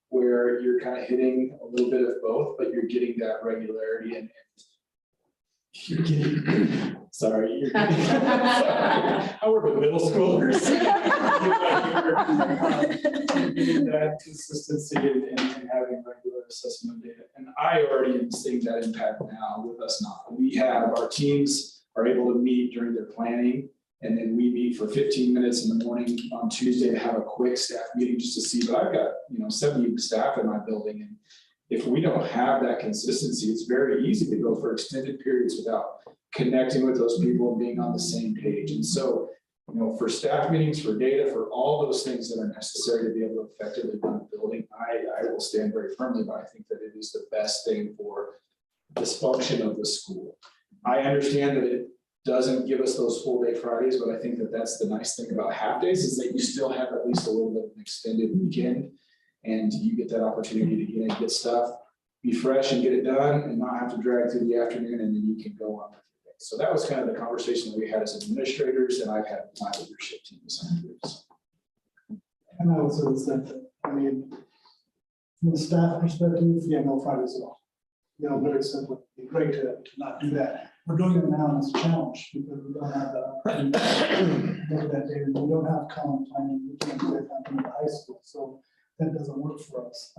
where you're kind of hitting a little bit of both, but you're getting that regularity and you're getting, sorry, you're getting, how are the middle schoolers? Getting that consistency and having regular assessment data. And I already am seeing that impact now with us now. We have our teams are able to meet during their planning, and then we meet for 15 minutes in the morning on Tuesday to have a quick staff meeting just to see. But I've got, you know, 70 staff in my building, and if we don't have that consistency, it's very easy to go for extended periods without connecting with those people and being on the same page. And so, you know, for staff meetings, for data, for all those things that are necessary to be able to effectively run a building, I will stand very firmly by. I think that it is the best thing for this function of the school. I understand that it doesn't give us those full day Fridays, but I think that that's the nice thing about half days is that you still have at least a little bit of an extended weekend, and you get that opportunity to get in, get stuff, be fresh and get it done and not have to drag through the afternoon, and then you can go on with your day. So that was kind of the conversation that we had as administrators, and I've had with my leadership team this groups. And I would say the same thing. I mean, from the staff perspective, yeah, no Fridays at all. You know, very simple. It'd be great to not do that. We're doing it now and it's a challenge because we don't have that data. We don't have common planning. We can't do that in the high school. So that doesn't work for us.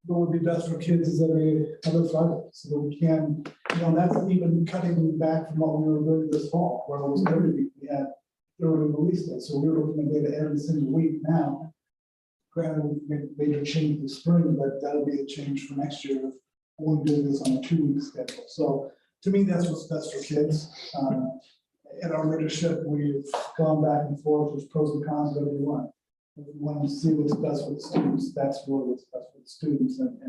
What would be best for kids is every other Friday. So that we can, you know, that's even cutting back from what we were doing this fall, where almost every week we had early release day. So we were looking at data every single week now. granted, we made a major change this spring, but that'll be a change for next year. We're doing this on a 2-week schedule. So to me, that's what's best for kids. In our leadership, we've gone back and forth with pros and cons of every one. If we want to see what's best for the students, that's really what's best for the students, and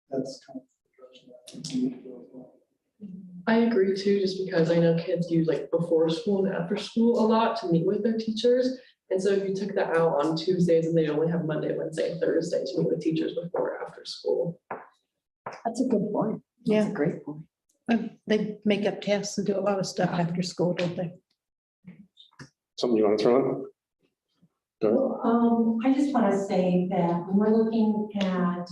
that's kind of the direction that we need to go as well. I agree too, just because I know kids use like before school and after school a lot to meet with their teachers. And so if you took that out on Tuesdays and they only have Monday, Wednesday, and Thursday to meet with teachers before or after school. That's a good point. That's a great point. They make up tests and do a lot of stuff after school, don't they? Something you want to throw in? Go ahead. Well, I just want to say that when we're looking at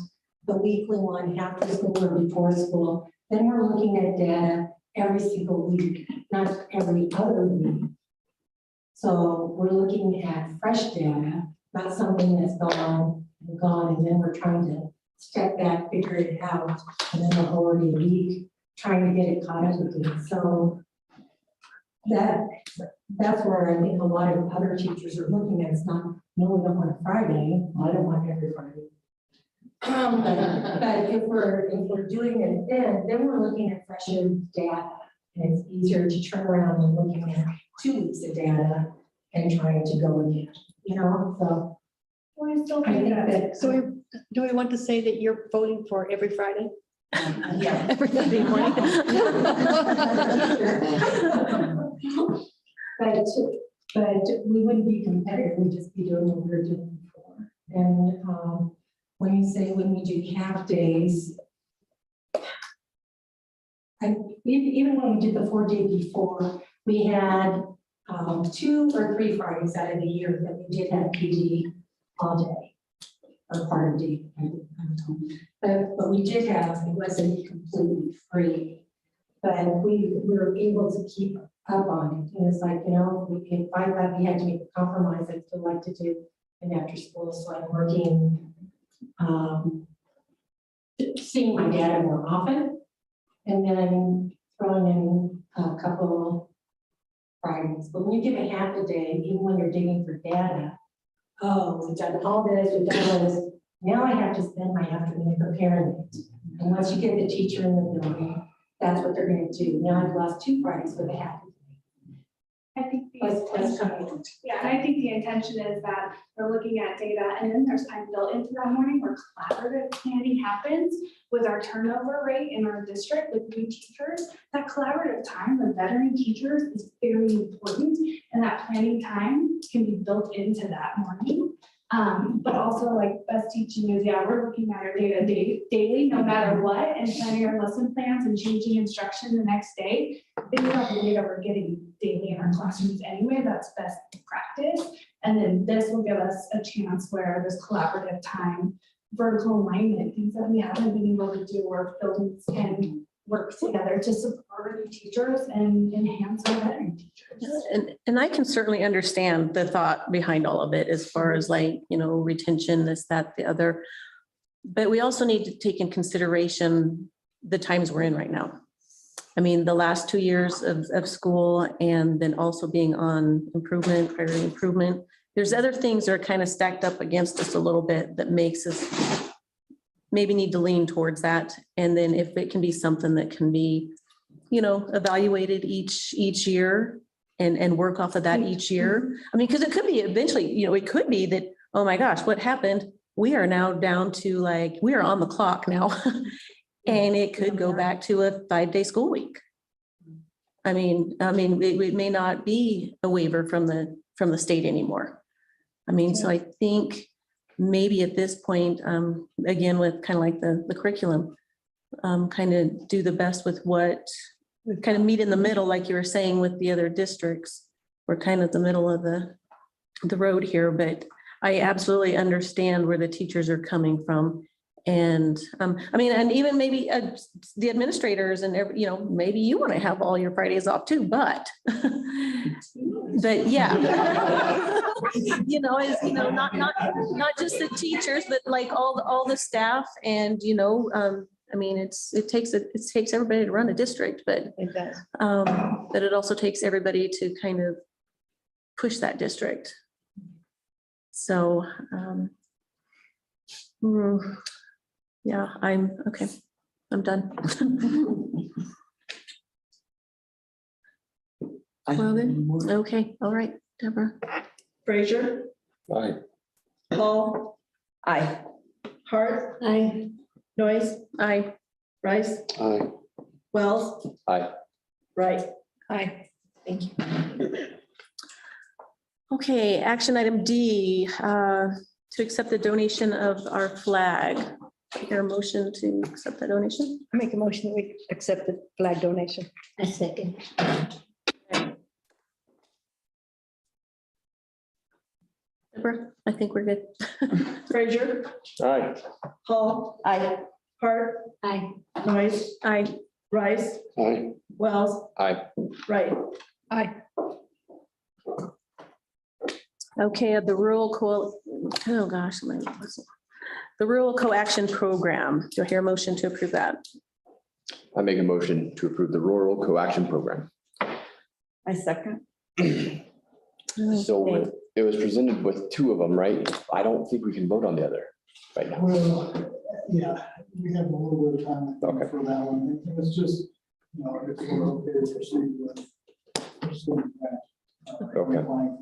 the weekly one after school or before school, then we're looking at data every single week, not every other week. So we're looking at fresh data, not something that's gone, and then we're trying to step back, figure it out, and then we're already a week trying to get it caught up again. So that's where I think a lot of other teachers are looking at. It's not, no, we don't want a Friday. I don't want every Friday. But if we're doing it then we're looking at fresher data, and it's easier to turn around and looking at 2 weeks of data and trying to go again, you know, so. I think that, So do we want to say that you're voting for every Friday? yeah. Every Friday morning? But we wouldn't be competitive, we'd just be doing what we were doing before. And when you say when we do half days, even when we did the 4-day before, we had 2 or 3 Fridays out of the year that we did have PD all day, or part of D. But we did have, it wasn't completely free, but we were able to keep up on it. And it's like, you know, if I thought we had to make a compromise, I'd still like to do an after school, so I'm working, seeing my data more often, and then throwing in a couple Fridays. But when you give a half a day, even when you're digging for data, oh, we've done all this, we've done all this. Now I have to spend my afternoon preparing it. And once you get the teacher in the building, that's what they're going to do. Now I've lost 2 Fridays with a half a day. I think That's coming. yeah, and I think the intention is that we're looking at data, and then there's time built into that morning where collaborative planning happens with our turnover rate in our district with new teachers. That collaborative time with veteran teachers is very important, and that planning time can be built into that morning. But also, like, best teaching is, yeah, we're looking at our data daily, no matter what, and planning our lesson plans and changing instruction the next day. If we have the data we're getting daily in our classrooms anyway, that's best practice. And then this will give us a chance where this collaborative time, vertical alignment, things that we haven't been able to do, where buildings can work together to support our teachers and enhance our veteran teachers. And I can certainly understand the thought behind all of it as far as, like, you know, retention, this, that, the other. But we also need to take in consideration the times we're in right now. I mean, the last 2 years of school, and then also being on improvement, priority improvement. There's other things that are kind of stacked up against us a little bit that makes us maybe need to lean towards that. And then if it can be something that can be, you know, evaluated each year and work off of that each year. I mean, because it could be eventually, you know, it could be that, oh my gosh, what happened? We are now down to, like, we are on the clock now. And it could go back to a 5-day school week. I mean, it may not be a waiver from the state anymore. I mean, so I think maybe at this point, again, with kind of like the curriculum, kind of do the best with what, kind of meet in the middle, like you were saying with the other districts. We're kind of the middle of the road here, but I absolutely understand where the teachers are coming from. And I mean, and even maybe the administrators and you know, maybe you want to have all your Fridays off too, but yeah, you know, is, you know, not just the teachers, but like all the staff, and you know, I mean, it takes everybody to run a district, but It does. but it also takes everybody to kind of push that district. So, yeah, I'm, okay, I'm done. Well then, okay, all right, Deborah. Frazier, Aye. Paul, Aye. Hart, Aye. Noyes, Aye. Rice, Aye. Wells, Aye. Wright. Aye. Thank you. Okay, action item D, to accept the donation of our flag. Is there a motion to accept the donation? I make a motion that we accept the flag donation. I second. Deborah, I think we're good. Frazier, Aye. Paul, Aye. Hart, Aye. Noyes, Aye. Rice, Aye. Wells, Aye. Wright. Aye. Okay, the rural oh gosh, the rural co-action program. Do I hear a motion to approve that? I make a motion to approve the rural co-action program. I second. So Okay. it was presented with two of them, right? I don't think we can vote on the other right now. Well, yeah, we have a little bit of time I think, Okay. for that one. And it's just, you know, if we're okay to proceed with pursuing that. Okay. Applying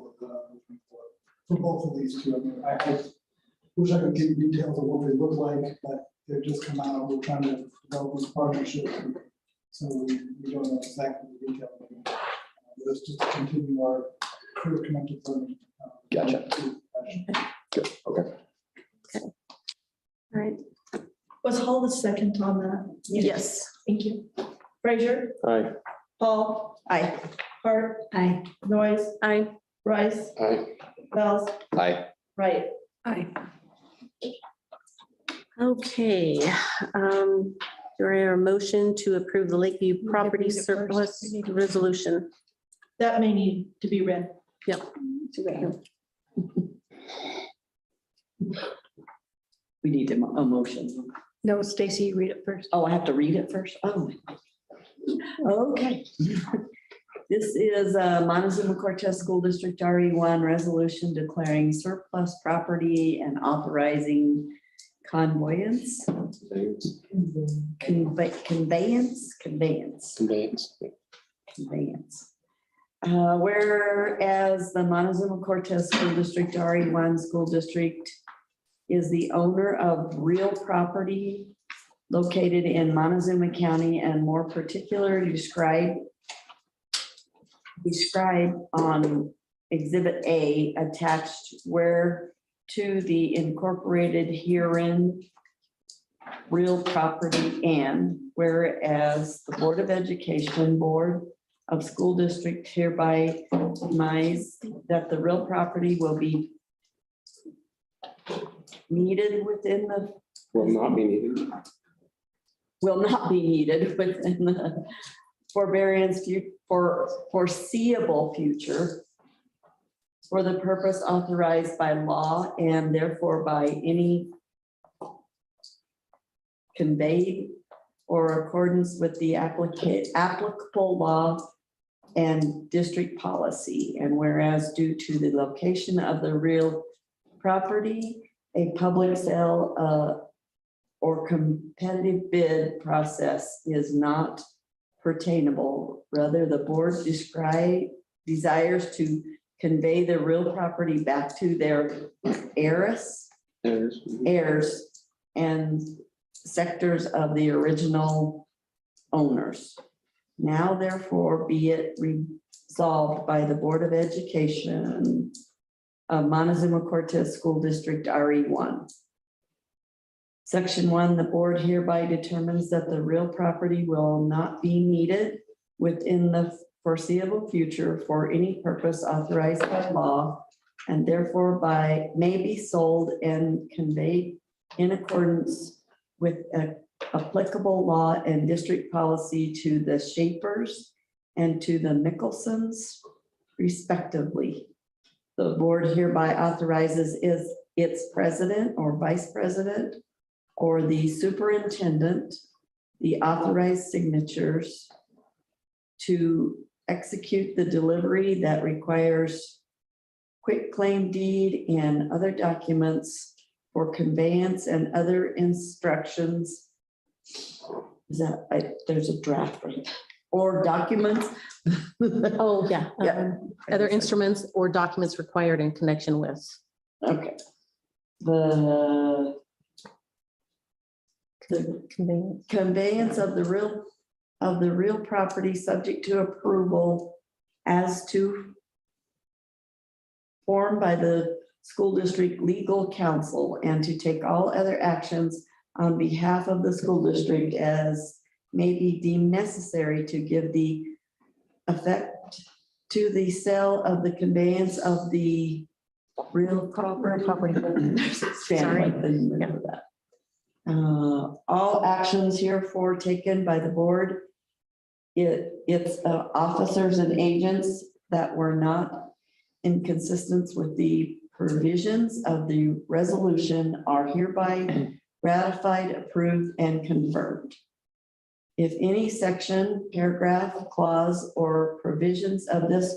for both of these two. I mean, I wish I could give you details of what they look like, but they've just come out. We're trying to develop this partnership. So we don't know exactly the details. But it's just to continue our career connected learning. Gotcha. Good, okay. All right. Was Hall the second on that? Yes. Thank you. Frazier, Aye. Paul, Aye. Hart, Aye. Noyes, Aye. Rice, Aye. Wells, Aye. Wright. Aye. Okay. Do I hear a motion to approve the Lakeview to property read it first. surplus We need to- resolution? That may need to be read. Yep. We need a motion. No, Stacy, you read it first. Oh, I have to read it first? Oh. Okay. This is Montezuma-Cortez School District RE1 resolution declaring surplus property and authorizing conveyance. Conveyance. Whereas the Montezuma-Cortez School District RE1 School District is the owner of real property located in Montezuma County and more particularly described on Exhibit A attached where to the incorporated herein real property, and whereas the Board of Education Board of School District hereby demise that the real property will be needed within the Will not be needed. within the forbearance for foreseeable future for the purpose authorized by law and therefore by any conveyed or accordance with the applicable law and district policy. And whereas due to the location of the real property, a public sale or competitive bid process is not pertainable. Rather, the board desires to convey the real property back to their heirs and sectors of the original owners. Now therefore be it resolved by the Board of Education of Montezuma-Cortez School District RE1. Section 1, the board hereby determines that the real property will not be needed within the foreseeable future for any purpose authorized by law, and therefore may be sold and conveyed in accordance with applicable law and district policy to the Shapers and to the Mickelsons respectively. The board hereby authorizes its president or vice president or the superintendent, the authorized signatures to execute the delivery that requires quitclaim deed and other documents for conveyance and other instructions. Is that, there's a draft, right? Or documents. Oh, yeah. Yeah. Other instruments or documents required in connection with. Okay. The conveyance of the real property subject to approval as to formed by the school district legal counsel and to take all other actions on behalf of the school district as may be deemed necessary to give the effect to the sale of the conveyance of the real property. Sorry. All actions herefore taken by the board, it's officers and agents that were not in consistence with the provisions of the resolution are hereby ratified, approved, and confirmed. If any section, paragraph, clause, or provisions of this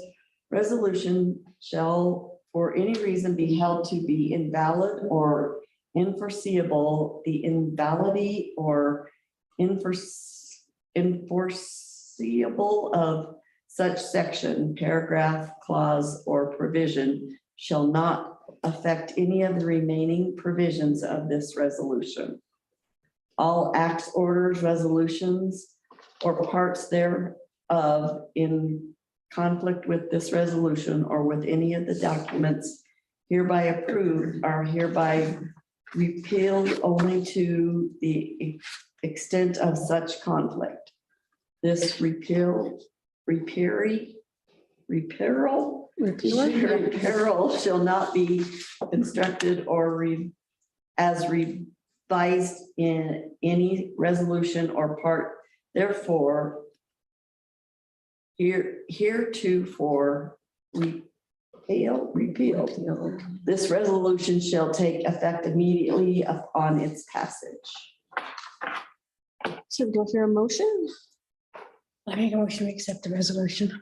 resolution shall for any reason be held to be invalid or enforceable, the invalidity or enforceable of such section, paragraph, clause, or provision shall not affect any of the remaining provisions of this resolution. All acts, orders, resolutions, or parts thereof in conflict with this resolution or with any of the documents hereby approved are hereby repealed only to the extent of such conflict. This repeal shall not be constructed or as revised in any resolution or part. Therefore, heretofore repealed. This resolution shall take effect immediately upon its passage. So do I hear a motion? I make a motion to accept the resolution.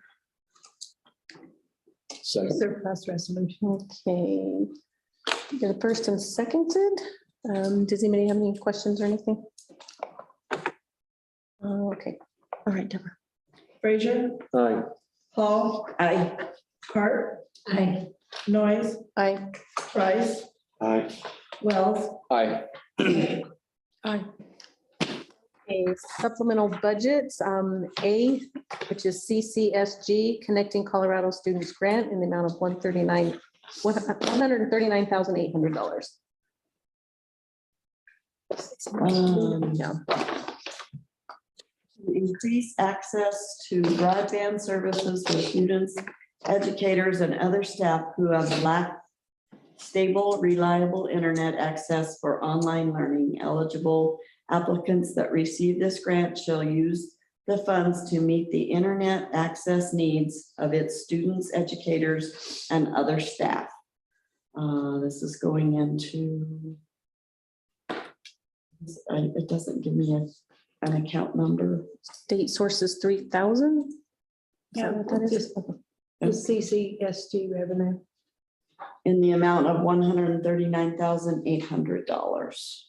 Surplus resolution. Okay. You're the first and seconded. Does anybody have any questions or anything? Okay. All right, Deborah. Frazier, Aye. Paul, Aye. Hart, Aye. Noise, Aye. Price, Aye. Wells. Aye. Aye. Okay, supplemental budgets, A, which is CCSG, Connecting Colorado Students Grant in the amount of $139,800. Yeah. Increase access to broadband services for students, educators, and other staff who have lacked stable, reliable internet access for online learning. Eligible applicants that receive this grant shall use the funds to meet the internet access needs of its students, educators, and other staff. This is going into, it doesn't give me an account number. State sources 3,000. Yeah, That is. the CCSD revenue. In the amount of $139,800.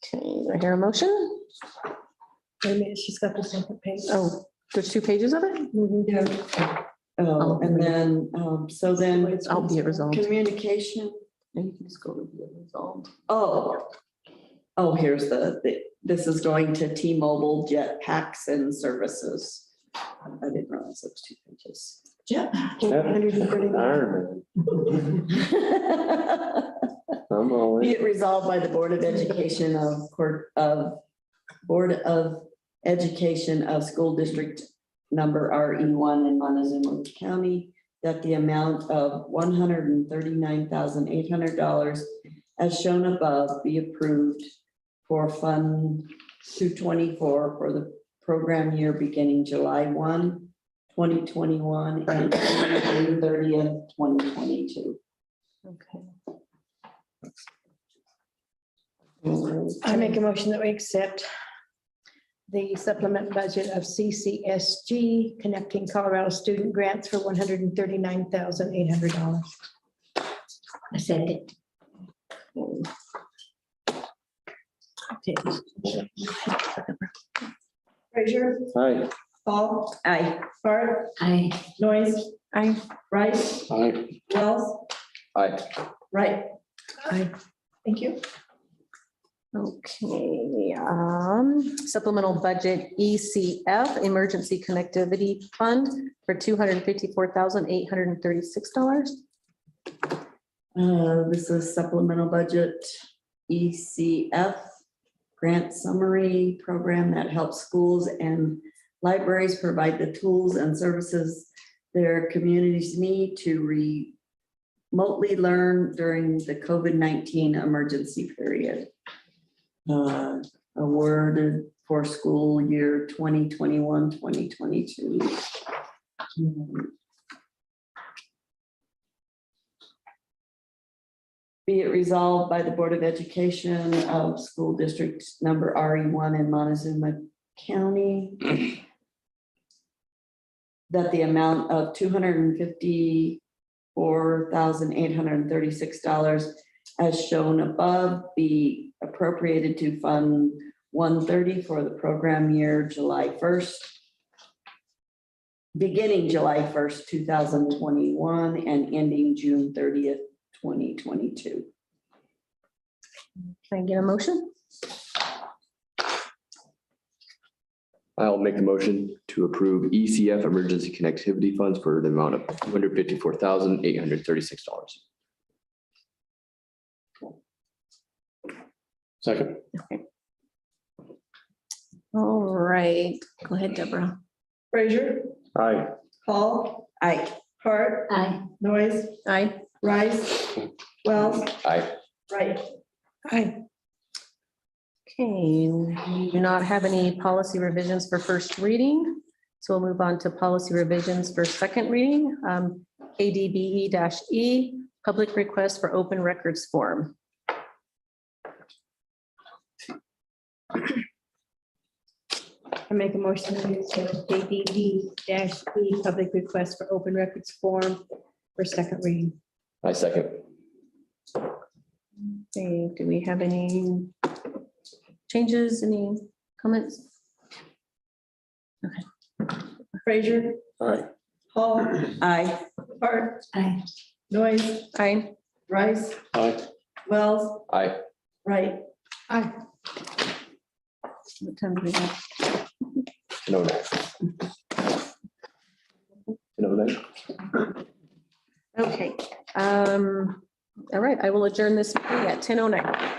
Okay, do I hear a motion? Wait a minute, she's got the second page. Oh, there's 2 pages of it? Yeah. Oh, and then, so then. I'll be resolved. Communication. And you can just go to the resolved. Oh, here's this is going to T-Mobile jet packs and services. I didn't realize it was 2 pages. Iron I'm all Be in. it resolved by the Board of Education of School District Number RE1 in Montezuma County that the amount of $139,800 as shown above be approved for Fund 224 for the program year beginning July 1, 2021 and June 30th, 2022. Okay. I make a motion that we accept. the supplement budget of CCSG, Connecting Colorado Student Grants for $139,800. A second. Okay. Frazier, Aye. Paul, Aye. Hart, Aye. Noise, Aye. Rice, Aye. Wells, Aye. Right. Aye. Thank you. Okay, supplemental budget ECF, Emergency Connectivity Fund for $254,836. This is supplemental budget ECF grant summary program that helps schools and libraries provide the tools and services their communities need to remotely learn during the COVID-19 emergency period. Awarded for school year 2021, 2022. Be it resolved by the Board of Education of School District Number RE1 in Montezuma County that the amount of $254,836 as shown above be appropriated to Fund 130 for the program year July 1st, beginning July 1st, 2021 and ending June 30th, 2022. Can I get a motion? I'll make the motion to approve ECF emergency connectivity funds for the amount of $254,836. Second. Okay. All right, go ahead, Deborah. Frazier, Aye. Paul, Aye. Hart, Aye. Noise, Aye. Rice, Wells, Aye. Right. Aye. Okay, we do not have any policy revisions for first reading, so we'll move on to policy revisions for second reading. ADBE-E, public request for open records form. I make a motion to use ADB-E, public request for open records form for second reading. I second. Okay, do we have any changes, any comments? Okay. Frazier, Aye. Paul, Aye. Hart, Aye. Noise, Aye. Rice, Aye. Wells, Aye. Right. Aye. What time do we have? No. No. Okay, all right, I will adjourn this meeting at 10:09.